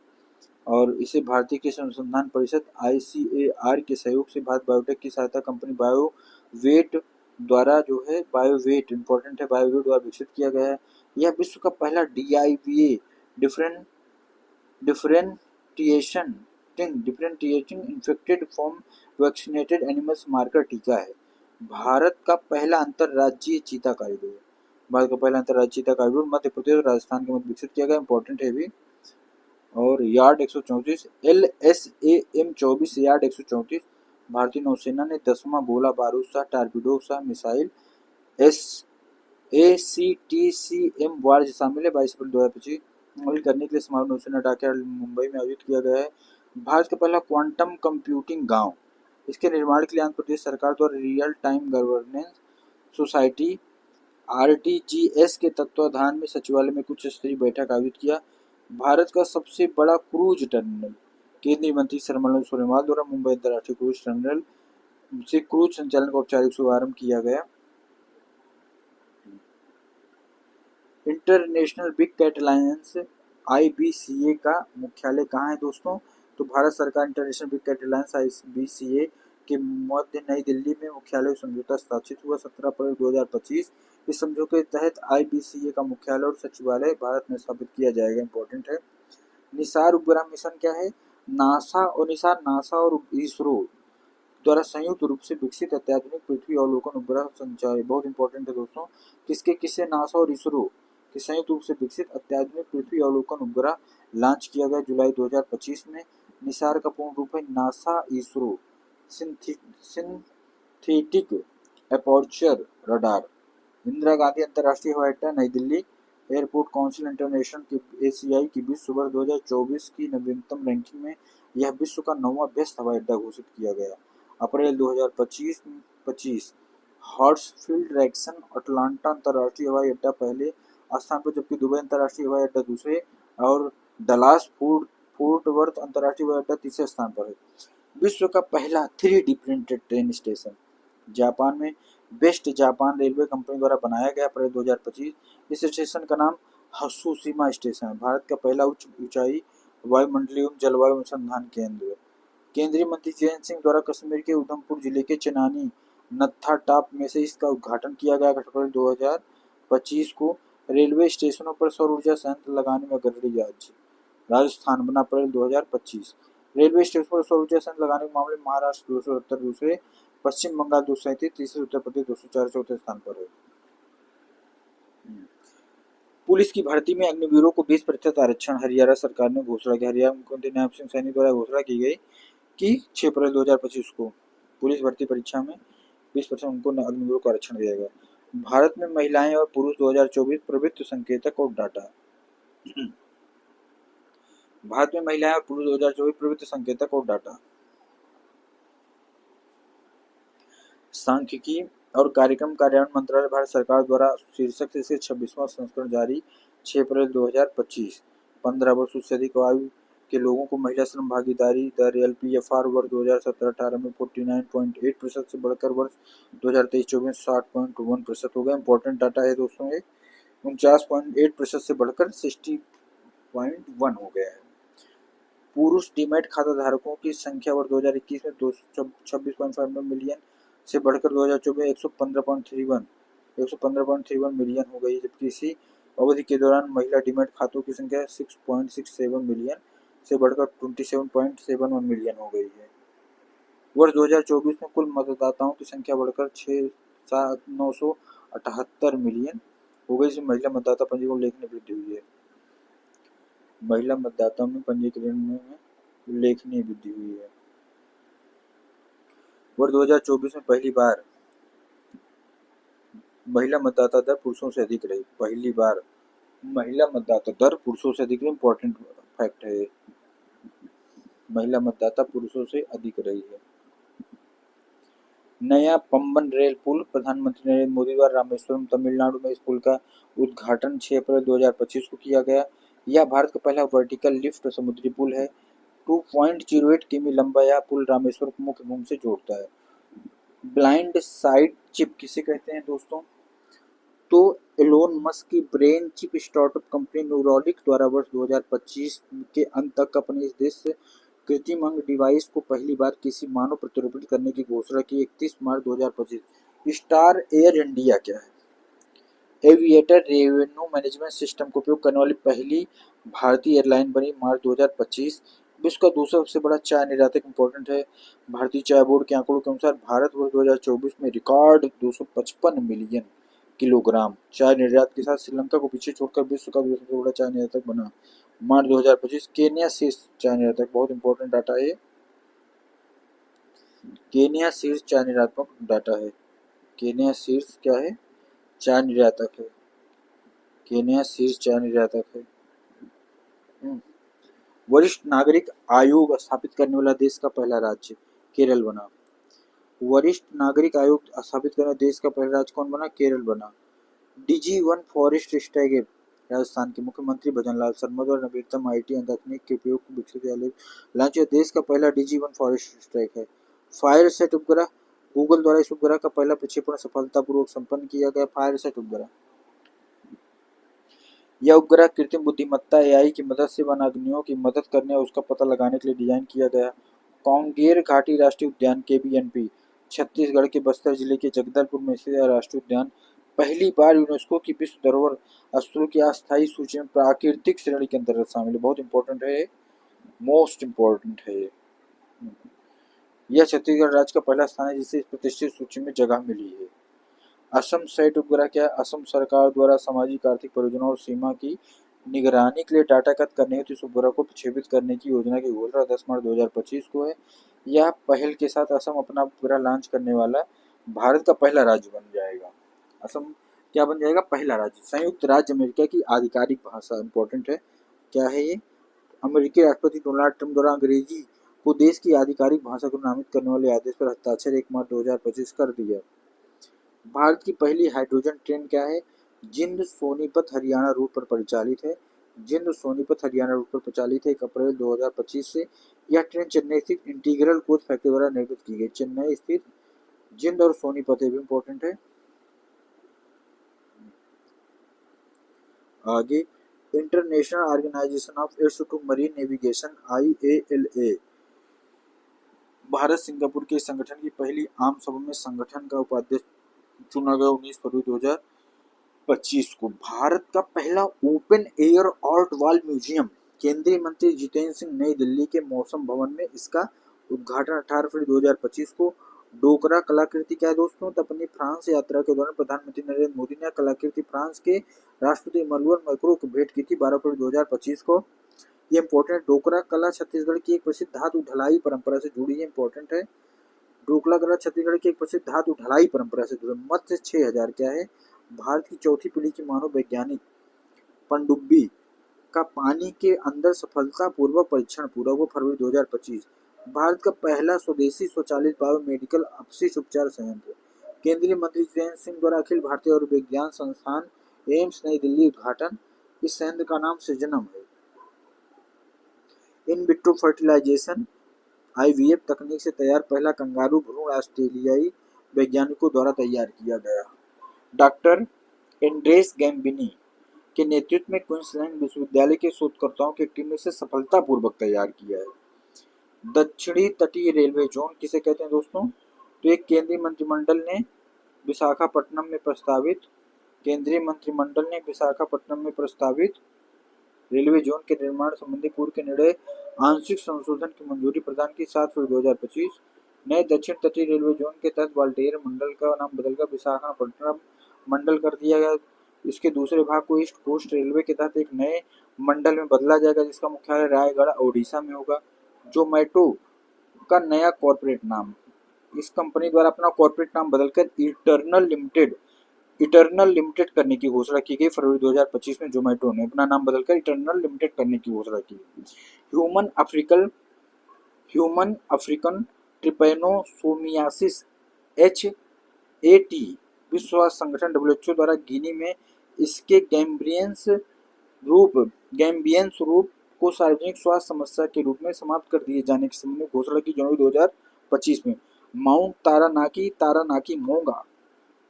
और इसे भारतीय कृषि अनुसंधान परिषद ICAR के सहयोग से भारत बायोटेक की सहायता कंपनी बायोवेट द्वारा जो है बायोवेट, इंपॉर्टेंट है, बायोवेट द्वारा विकसित किया गया है। यह विश्व का पहला DIVA differentiating infected from vaccinated animals marker टीका है। भारत का पहला अंतरराज्यीय चीता कॉरिडोर मध्य प्रदेश और राजस्थान के मध्य विकसित किया गया, इंपॉर्टेंट है भी। और यार्ड 134 LSAM-24 यार्ड 134 भारतीय नौसेना ने 10वां गोला बारूद Shah torpedo Shah missile SATCM वार शामिल है 22 अप्रैल 2025 अमल करने के लिए समारोह नौसेना डाकघर मुंबई में आयोजित किया गया है। भारत का पहला क्वांटम कंप्यूटिंग गांव, इसके निर्माण के लिए आंध्र प्रदेश सरकार द्वारा real time governance society RTGS के तत्वाधान में सचिवालय में कुछ स्तरीय बैठक आयोजित किया। भारत का सबसे बड़ा क्रूज टर्मिनल, केंद्रीय मंत्री सर्बानंद सोनोवाल द्वारा मुंबई अंतर्राष्ट्रीय क्रूज टर्मिनल से क्रूज संचालन का औपचारिक शुभारंभ किया गया। International Big Cat Alliance IBCA का मुख्यालय कहाँ है दोस्तों? तो भारत सरकार International Big Cat Alliance IBCA के मध्य नई दिल्ली में मुख्यालय समझौता स्थापित हुआ 17 अप्रैल 2025। इस समझौते के तहत IBCA का मुख्यालय और सचिवालय भारत में स्थापित किया जाएगा। इंपॉर्टेंट है। निसार उपग्रह मिशन क्या है? नासा और इसरो द्वारा संयुक्त रूप से विकसित अत्याधुनिक पृथ्वी अवलोकन उपग्रह संचार, बहुत इंपॉर्टेंट है दोस्तों। किसके नासा और इसरो के संयुक्त रूप से विकसित अत्याधुनिक पृथ्वी अवलोकन उपग्रह लॉन्च किया गया जुलाई 2025 में। निसार का पूर्ण रूप है NASA ISRO synthetic aperture radar. Indira Gandhi अंतर्राष्ट्रीय हवाई अड्डा नई दिल्ली। एयरपोर्ट काउंसिल इंटरनेशनल की एशियाई की विश्व वर्ष 2024 की नवीनतम रैंकिंग में यह विश्व का 9वां बेस्ट हवाई अड्डा घोषित किया गया। अप्रैल 2025 हॉर्सफील्ड रैक्सन अटलांटा अंतर्राष्ट्रीय हवाई अड्डा पहले स्थान पर, जबकि दुबई अंतर्राष्ट्रीय हवाई अड्डा दूसरे और डलास फोर्ट वर्थ अंतर्राष्ट्रीय हवाई अड्डा तीसरे स्थान पर है। विश्व का पहला 3D printed train station Japan में बेस्ट जापान रेलवे कंपनी द्वारा बनाया गया अप्रैल 2025। इस स्टेशन का नाम हसुशिमा स्टेशन है। भारत का पहला उच्च ऊंचाई वायुमंडलीय जलवायु अनुसंधान केंद्र। केंद्रीय मंत्री जयंत सिंह द्वारा कश्मीर के उधमपुर जिले के चेनानी नत्था टॉप में से इसका उद्घाटन किया गया अप्रैल 2025 को। रेलवे स्टेशनों पर सौर ऊर्जा संयंत्र लगाने में अग्रणी राज्य राजस्थान बना अप्रैल 2025। रेलवे स्टेशन पर सौर ऊर्जा संयंत्र लगाने के मामले में महाराष्ट्र 270 दूसरे, पश्चिम बंगाल 237 तीसरे, उत्तर प्रदेश 204 चौथे स्थान पर है। पुलिस की भर्ती में अग्निवीरों को 20% आरक्षण, हरियाणा सरकार ने घोषणा की। हरियाणा मुख्यमंत्री नायब सिंह सैनी द्वारा घोषणा की गई कि 6 अप्रैल 2025 को पुलिस भर्ती परीक्षा में 20% उनको अग्निवीरों को आरक्षण दिया गया। भारत में महिलाएं और पुरुष 2024 प्रवृत्ति संकेतक और डाटा। भारत में महिलाएं और पुरुष 2024 प्रवृत्ति संकेतक और डाटा। सांख्यिकी और कार्यक्रम कार्यान्वयन मंत्रालय भारत सरकार द्वारा शीर्षक से 26वां संस्करण जारी 6 अप्रैल 2025। 15 वर्ष से अधिक आयु के लोगों को महिला श्रम भागीदारी दर LPFR वर्ष 2017-18 में 49.8% से बढ़कर वर्ष 2023-24 में 60.1% हो गया। इंपॉर्टेंट डाटा है दोस्तों, ये 49.8% से बढ़कर 60.1 हो गया है। पुरुष डीमैट खाता धारकों की संख्या वर्ष 2021 में 226.59 मिलियन से बढ़कर 2024 में 115.31 मिलियन हो गई, जबकि इसी अवधि के दौरान महिला डीमैट खातों की संख्या 6.67 मिलियन से बढ़कर 27.71 मिलियन हो गई है। वर्ष 2024 में कुल मतदाताओं की संख्या बढ़कर 978 मिलियन हो गई, जिसमें महिला मतदाता पंजीकरण उल्लेखनीय वृद्धि हुई है। महिला मतदाताओं में पंजीकरण में उल्लेखनीय वृद्धि हुई है। वर्ष 2024 में पहली बार महिला मतदाता दर पुरुषों से अधिक रही। पहली बार महिला मतदाता दर पुरुषों से अधिक रही। इंपॉर्टेंट फैक्ट है, महिला मतदाता पुरुषों से अधिक रही है। नया पंबन रेल पुल, प्रधानमंत्री नरेंद्र मोदी द्वारा रामेश्वरम तमिलनाडु में इस पुल का उद्घाटन 6 अप्रैल 2025 को किया गया। यह भारत का पहला वर्टिकल लिफ्ट समुद्री पुल है। 2.08 किमी लंबा यह पुल रामेश्वर को मुख्य भूमि से जोड़ता है। ब्लाइंड साइड चिप किसे कहते हैं दोस्तों? तो एलोन मस्क की brain chip startup company Neuralink द्वारा वर्ष 2025 के अंत तक अपने इस देश से कृत्रिम अंग डिवाइस को पहली बार किसी मानव प्रतिरूपित करने की घोषणा की 31 मार्च 2025। स्टार एयर इंडिया क्या है? एविएटर रेवेन्यू मैनेजमेंट सिस्टम का उपयोग करने वाली पहली भारतीय एयरलाइन बनी मार्च 2025। विश्व का दूसरा सबसे बड़ा चाय निर्यातक। इंपॉर्टेंट है, भारतीय चाय बोर्ड के आंकड़ों के अनुसार भारत वर्ष 2024 में रिकॉर्ड 255 मिलियन किलोग्राम चाय निर्यात के साथ श्रीलंका को पीछे छोड़कर विश्व का दूसरा सबसे बड़ा चाय निर्यातक बना मार्च 2025। केन्या शीर्ष चाय निर्यातक, बहुत इंपॉर्टेंट डाटा है। केन्या शीर्ष चाय निर्यातक डाटा है। केन्या शीर्ष क्या है? चाय निर्यातक है। केन्या शीर्ष चाय निर्यातक है। वरिष्ठ नागरिक आयोग स्थापित करने वाला देश का पहला राज्य केरल बना। वरिष्ठ नागरिक आयोग स्थापित करने वाला देश का पहला राज्य कौन बना? केरल बना। DG one forest strategy Rajasthan के मुख्यमंत्री भजनलाल शर्मा द्वारा नवीनतम आईटी तकनीक के उपयोग को विकसित किया लॉन्च देश का पहला डीजी वन फॉरेस्ट स्ट्राइक है। फायर सेट उपग्रह गूगल द्वारा इस उपग्रह का पहला प्रक्षेपण सफलतापूर्वक संपन्न किया गया। फायर सेट उपग्रह, यह उपग्रह कृत्रिम बुद्धिमत्ता एआई की मदद से वनाग्नियों की मदद करने और उसका पता लगाने के लिए डिजाइन किया गया। कांगेर घाटी राष्ट्रीय उद्यान केबीएनपी छत्तीसगढ़ के बस्तर जिले के जगदलपुर में स्थित राष्ट्रीय उद्यान पहली बार यूनेस्को की विश्व धरोहर स्थलों की अस्थायी सूची में प्राकृतिक श्रेणी के अंतर्गत शामिल है। बहुत इंपॉर्टेंट है, मोस्ट इंपॉर्टेंट है। यह छत्तीसगढ़ राज्य का पहला स्थान है जिसे इस प्रतिष्ठित सूची में जगह मिली है। असम सेट उपग्रह क्या है? असम सरकार द्वारा सामाजिक आर्थिक परियोजनाओं और सीमा की निगरानी के लिए डाटा एकत्र करने हेतु इस उपग्रह को प्रक्षेपित करने की योजना की घोषणा 10 मार्च 2025 को है। यह पहल के साथ असम अपना उपग्रह लॉन्च करने वाला भारत का पहला राज्य बन जाएगा। असम क्या बन जाएगा? पहला राज्य। संयुक्त राज्य अमेरिका की आधिकारिक भाषा, इंपॉर्टेंट है, क्या है ये? अमेरिकी राष्ट्रपति डोनाल्ड ट्रंप द्वारा अंग्रेजी को देश की आधिकारिक भाषा को नामित करने वाले आदेश पर हस्ताक्षर 1 मार्च 2025 कर दिया। भारत की पहली हाइड्रोजन ट्रेन क्या है? जिंद सोनीपत हरियाणा रूट पर परिचालित है। जिंद सोनीपत हरियाणा रूट पर परिचालित है 1 अप्रैल 2025 से। यह ट्रेन चेन्नई स्थित इंटीग्रल कोच फैक्ट्री द्वारा निर्मित की गई। चेन्नई स्थित जिंद और सोनीपत भी इंपॉर्टेंट है। आगे, International Organization of Aids to Marine Navigation IALA भारत सिंगापुर के संगठन की पहली आम सभा में संगठन का उपाध्यक्ष चुना गया 19 फरवरी 2025 को। भारत का पहला open air art wall museum केंद्रीय मंत्री जितेंद्र सिंह नई दिल्ली के मौसम भवन में इसका उद्घाटन 18 फरवरी 2025 को। डोकरा कलाकृति क्या है दोस्तों? तो अपनी फ्रांस यात्रा के दौरान प्रधानमंत्री नरेंद्र मोदी ने कलाकृति फ्रांस के राष्ट्रपति इमैनुअल मैक्रों को भेंट की थी 12 फरवरी 2025 को। ये इंपॉर्टेंट। डोकरा कला छत्तीसगढ़ की एक प्रसिद्ध धातु ढलाई परंपरा से जुड़ी है। इंपॉर्टेंट है। डोकरा कला छत्तीसगढ़ की एक प्रसिद्ध धातु ढलाई परंपरा से जुड़ी। मत्स्य 6000 क्या है? भारत की चौथी पीढ़ी की मानव वैज्ञानिक पनडुब्बी का पानी के अंदर सफलतापूर्वक परीक्षण पूरा हुआ फरवरी 2025। भारत का पहला स्वदेशी स्वचालित बायोमेडिकल अपशिष्ट उपचार संयंत्र केंद्रीय मंत्री जितेंद्र सिंह द्वारा अखिल भारतीय आयुर्विज्ञान संस्थान एम्स नई दिल्ली उद्घाटन। इस संयंत्र का नाम सृजनम है। इन विट्रो फर्टिलाइजेशन IVF तकनीक से तैयार पहला कंगारू भ्रूण ऑस्ट्रेलियाई वैज्ञानिकों द्वारा तैयार किया गया। डॉक्टर एंड्रेस गैम्बिनी के नेतृत्व में क्वींसलैंड विश्वविद्यालय के शोधकर्ताओं की टीम ने इसे सफलतापूर्वक तैयार किया है। दक्षिणी तटीय रेलवे जोन किसे कहते हैं दोस्तों? तो एक केंद्रीय मंत्रिमंडल ने विशाखापट्टनम में प्रस्तावित रेलवे जोन के निर्माण संबंधी पूर्व के निर्णय आंशिक संशोधन की मंजूरी प्रदान की 7 फरवरी 2025। नए दक्षिण तटीय रेलवे जोन के तहत वाल्टेयर मंडल का नाम बदलकर विशाखापट्टनम मंडल कर दिया गया। इसके दूसरे भाग को ईस्ट कोस्ट रेलवे के तहत एक नए मंडल में बदला जाएगा जिसका मुख्यालय रायगढ़ ओडिशा में होगा। जोमैटो का नया कॉर्पोरेट नाम, इस कंपनी द्वारा अपना कॉर्पोरेट नाम बदलकर इटर्नल लिमिटेड करने की घोषणा की गई। फरवरी 2025 में जोमैटो ने अपना नाम बदलकर इटर्नल लिमिटेड करने की घोषणा की। ह्यूमन अफ्रीकन ट्रिपैनोसोमियासिस HAT विश्व स्वास्थ्य संगठन WHO द्वारा गिनी में इसके गैम्बियंस रूप को सार्वजनिक स्वास्थ्य समस्या के रूप में समाप्त कर दिए जाने के संबंध में घोषणा की जनवरी 2025 में। माउंट तारानाकी मोंगा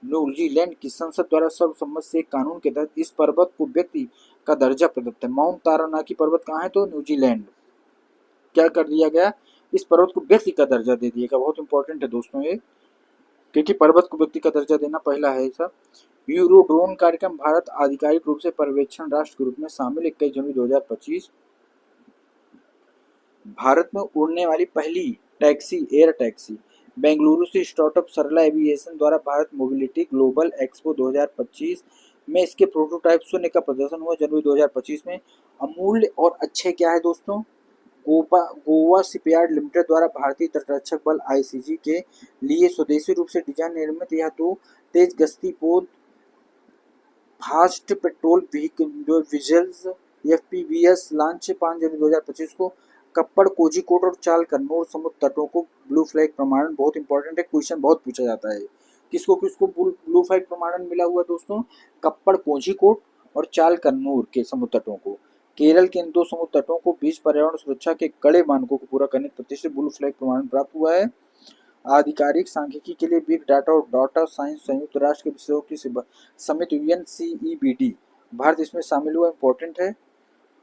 न्यूजीलैंड की संसद द्वारा सर्वसम्मति से कानून के तहत इस पर्वत को व्यक्ति का दर्जा प्रदत्त है। माउंट तारानाकी पर्वत कहाँ है? तो न्यूजीलैंड। क्या कर दिया गया? इस पर्वत को व्यक्ति का दर्जा दे दिया गया। बहुत इंपॉर्टेंट है दोस्तों ये, क्योंकि पर्वत को व्यक्ति का दर्जा देना पहला है ऐसा। यूरोड्रोन कार्यक्रम भारत आधिकारिक रूप से पर्यवेक्षण राष्ट्र के रूप में शामिल 21 जनवरी 2025। भारत में उड़ने वाली पहली एयर टैक्सी बेंगलुरु से स्टार्टअप सरला एविएशन द्वारा भारत मोबिलिटी ग्लोबल एक्सपो 2025 में इसके प्रोटोटाइप शून्य का प्रदर्शन हुआ जनवरी 2025 में। अमूल्य और अच्छे क्या है दोस्तों? गोवा शिपयार्ड लिमिटेड द्वारा भारतीय तटरक्षक बल ICG के लिए स्वदेशी रूप से डिजाइन निर्मित यह 2 तेज गश्ती पोत fast patrol vehicle FPVS launch 5 जनवरी 2025 को। कप्पड़, कोझिकोड और चाल कन्नौर समुद्र तटों को ब्लू फ्लैग प्रमाणन, बहुत इंपॉर्टेंट है, क्वेश्चन बहुत पूछा जाता है। किसको किसको ब्लू फ्लैग प्रमाणन मिला हुआ दोस्तों? कप्पड़, कोझिकोड और चाल कन्नौर के समुद्र तटों को। केरल के इन दो समुद्र तटों को बीच पर्यावरण सुरक्षा के कड़े मानकों को पूरा करने के प्रतिष्ठित ब्लू फ्लैग प्रमाणन प्राप्त हुआ है। आधिकारिक सांख्यिकी के लिए बिग डाटा और डाटा साइंस संयुक्त राष्ट्र के विषयों की समिति UNCEBD, भारत इसमें शामिल हुआ, इंपॉर्टेंट है।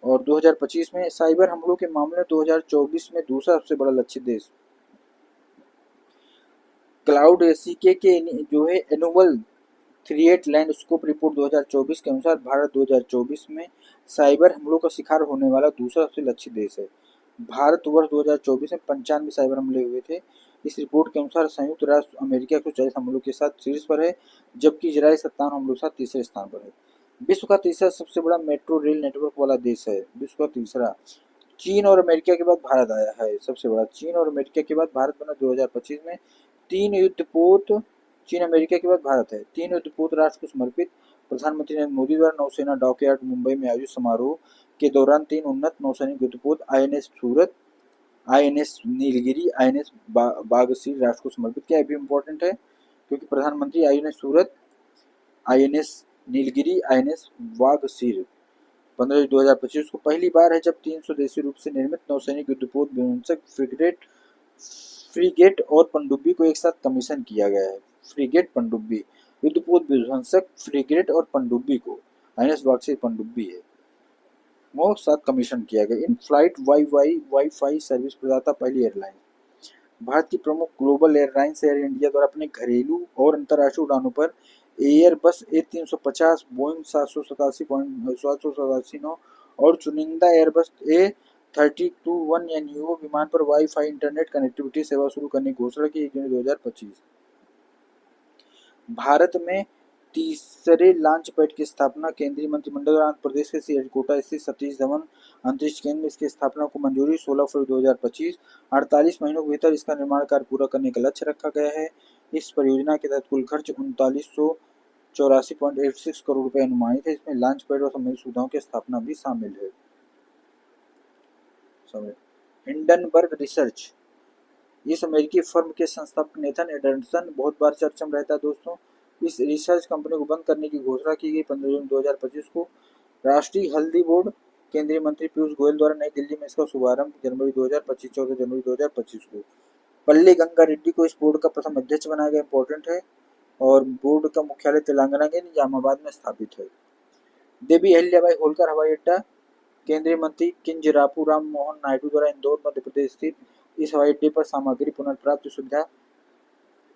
और 2025 में साइबर हमलों के मामले में 2024 में दूसरा सबसे बड़ा लक्षित देश। क्लाउड एसीके के जो है एनुअल थ्रेट लैंडस्केप रिपोर्ट 2024 के अनुसार भारत 2024 में साइबर हमलों का शिकार होने वाला दूसरा सबसे लक्षित देश है। भारत वर्ष 2024 में 95 साइबर हमले हुए थे। इस रिपोर्ट के अनुसार संयुक्त राष्ट्र अमेरिका 140 हमलों के साथ शीर्ष पर है, जबकि इजराइल 57 हमलों के साथ तीसरे स्थान पर है। विश्व का तीसरा सबसे बड़ा मेट्रो रेल नेटवर्क वाला देश है, विश्व का तीसरा। चीन और अमेरिका के बाद भारत आया है सबसे बड़ा। चीन और अमेरिका के बाद भारत बना 2025 में। 3 युद्धपोत, चीन अमेरिका के बाद भारत है। 3 युद्धपोत राष्ट्र को समर्पित। प्रधानमंत्री नरेंद्र मोदी द्वारा नौसेना डॉकयार्ड मुंबई में आयोजित समारोह के दौरान 3 उन्नत नौसैनिक युद्धपोत INS सूरत, INS नीलगिरी, INS बागसीर राष्ट्र को समर्पित किया। भी इंपॉर्टेंट है क्योंकि प्रधानमंत्री INS सूरत, INS नीलगिरी, INS वागसीर 15 2025 को पहली बार है जब 3 स्वदेशी रूप से निर्मित नौसैनिक युद्धपोत विध्वंसक फ्रिगेट और पनडुब्बी को एक साथ कमीशन किया गया है। फ्रिगेट, पनडुब्बी, युद्धपोत विध्वंसक फ्रिगेट और पनडुब्बी को INS वागसीर पनडुब्बी है वो साथ कमीशन किया गया। इन फ्लाइट वाईफाई सर्विस प्रदाता पहली एयरलाइन। भारत की प्रमुख ग्लोबल एयरलाइंस एयर इंडिया द्वारा अपने घरेलू और अंतर्राष्ट्रीय उड़ानों पर एयरबस A350, बोइंग 787-9 और चुनिंदा एयरबस A321neo विमान पर वाईफाई इंटरनेट कनेक्टिविटी सेवा शुरू करने की घोषणा की 1 जनवरी 2025। भारत में तीसरे लॉन्च पैड की स्थापना, केंद्रीय मंत्रिमंडल द्वारा आंध्र प्रदेश के श्रीहरिकोटा स्थित सतीश धवन अंतरिक्ष केंद्र में इसकी स्थापना को मंजूरी 16 फरवरी 2025। 48 महीनों के भीतर इसका निर्माण कार्य पूरा करने का लक्ष्य रखा गया है। इस परियोजना के तहत कुल खर्च 3984.86 करोड़ रुपए अनुमानित है। इसमें लॉन्च पैड और संबंधित सुविधाओं की स्थापना भी शामिल है। हिंडनबर्ग रिसर्च, इस अमेरिकी फर्म के संस्थापक नेथन एडल्सन बहुत बार चर्चा में रहता है दोस्तों। इस रिसर्च कंपनी को बंद करने की घोषणा की गई 15 जून 2025 को। राष्ट्रीय हल्दी बोर्ड, केंद्रीय मंत्री पीयूष गोयल द्वारा नई दिल्ली में इसका शुभारंभ जनवरी 2025, 14 जनवरी 2025 को। पल्ली गंगा रेड्डी को इस बोर्ड का प्रथम अध्यक्ष बनाया गया, इंपॉर्टेंट है। और बोर्ड का मुख्यालय तेलंगाना के निजामाबाद में स्थापित है। देवी अहिल्याबाई होलकर हवाई अड्डा, केंद्रीय मंत्री किंजरापू राम मोहन नायडू द्वारा इंदौर मध्य प्रदेश स्थित इस हवाई अड्डे पर सामग्री पुनर्प्राप्ति सुविधा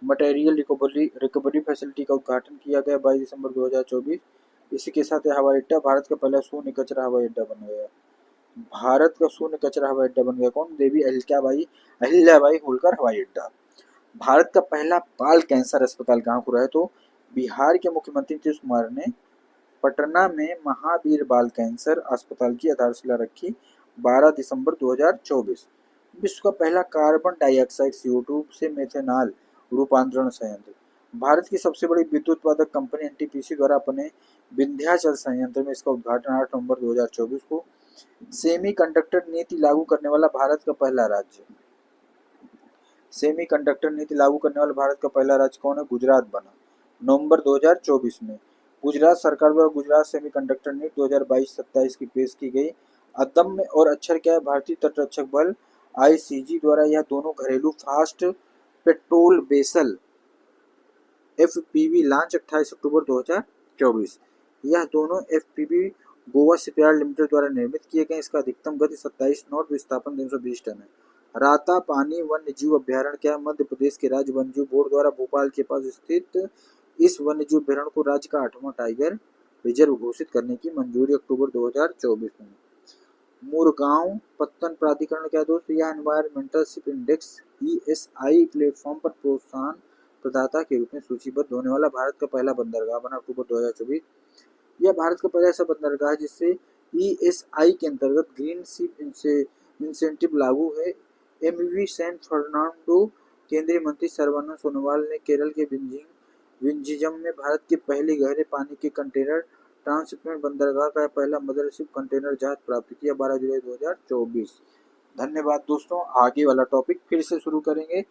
मटेरियल रिकवरी फैसिलिटी का उद्घाटन किया गया 22 दिसंबर 2024। इसी के साथ हवाई अड्डा भारत का पहला शून्य कचरा हवाई अड्डा बन गया। भारत का शून्य कचरा हवाई अड्डा बन गया कौन? देवी अहिल्याबाई होलकर हवाई अड्डा। भारत का पहला बाल कैंसर अस्पताल कहाँ खुला है? तो बिहार के मुख्यमंत्री नीतीश कुमार ने पटना में महावीर बाल कैंसर अस्पताल की आधारशिला रखी 12 दिसंबर 2024। विश्व का पहला कार्बन डाइऑक्साइड CO2 से मेथेनॉल रूपांतरण संयंत्र। भारत की सबसे बड़ी विद्युत उत्पादक कंपनी NTPC द्वारा अपने विंध्याचल संयंत्र में इसका उद्घाटन 8 नवंबर 2024 को। सेमीकंडक्टर नीति लागू करने वाला भारत का पहला राज्य। सेमीकंडक्टर नीति लागू करने वाला भारत का पहला राज्य कौन है? गुजरात बना नवंबर 2024 में। गुजरात सरकार द्वारा गुजरात सेमीकंडक्टर नीति 2022-27 की पेश की गई। अदम्य और अक्षर क्या है? भारतीय तटरक्षक बल ICG द्वारा यह दोनों घरेलू fast patrol vessel FPV launch 28 अक्टूबर 2024। यह दोनों FPV गोवा शिपयार्ड लिमिटेड द्वारा निर्मित किए गए। इसका अधिकतम गति 27 नॉट, विस्थापन 320 टन है। राता पानी वन्य जीव अभ्यारण्य क्या है? मध्य प्रदेश के राज्य वन्य जीव बोर्ड द्वारा भोपाल के पास स्थित इस वन्य जीव अभ्यारण्य को राज्य का 8वां टाइगर रिजर्व घोषित करने की मंजूरी अक्टूबर 2024 में। मुरगांव पत्तन प्राधिकरण क्या दोस्तों? यह एनवायरमेंटलशिप इंडेक्स ESI प्लेटफॉर्म पर प्रोत्साहन प्रदाता के रूप में सूचीबद्ध होने वाला भारत का पहला बंदरगाह बना अक्टूबर 2024। यह भारत का पहला ऐसा बंदरगाह है जिससे ESI के अंतर्गत ग्रीन शिप इंसेंटिव लागू है। MV सैन फर्नांडो, केंद्रीय मंत्री सर्बानंद सोनोवाल ने केरल के विंझिजम में भारत के पहले गहरे पानी के कंटेनर ट्रांसशिपमेंट बंदरगाह का पहला मदरशिप कंटेनर जहाज प्राप्त किया 12 जुलाई 2024। धन्यवाद दोस्तों। आगे वाला टॉपिक फिर से शुरू करेंगे।